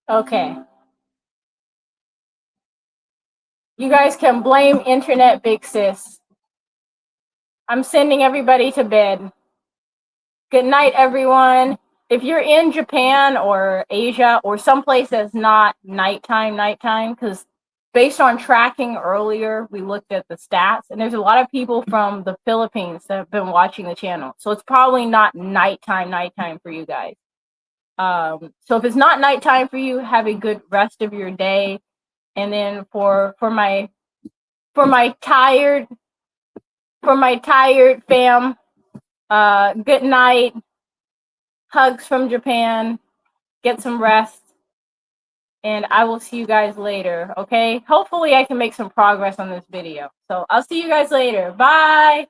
Okay. You guys can blame internet big sis. I'm sending everybody to bed. Good night, everyone. If you're in Japan or Asia or someplace that's not nighttime, because based on tracking earlier, we looked at the stats, and there's a lot of people from the Philippines that have been watching the channel. So it's probably not nighttime for you guys. So if it's not nighttime for you, have a good rest of your day. And then for my tired fam, good night. Hugs from Japan. Get some rest. And I will see you guys later, okay? Hopefully I can make some progress on this video. So I'll see you guys later. Bye.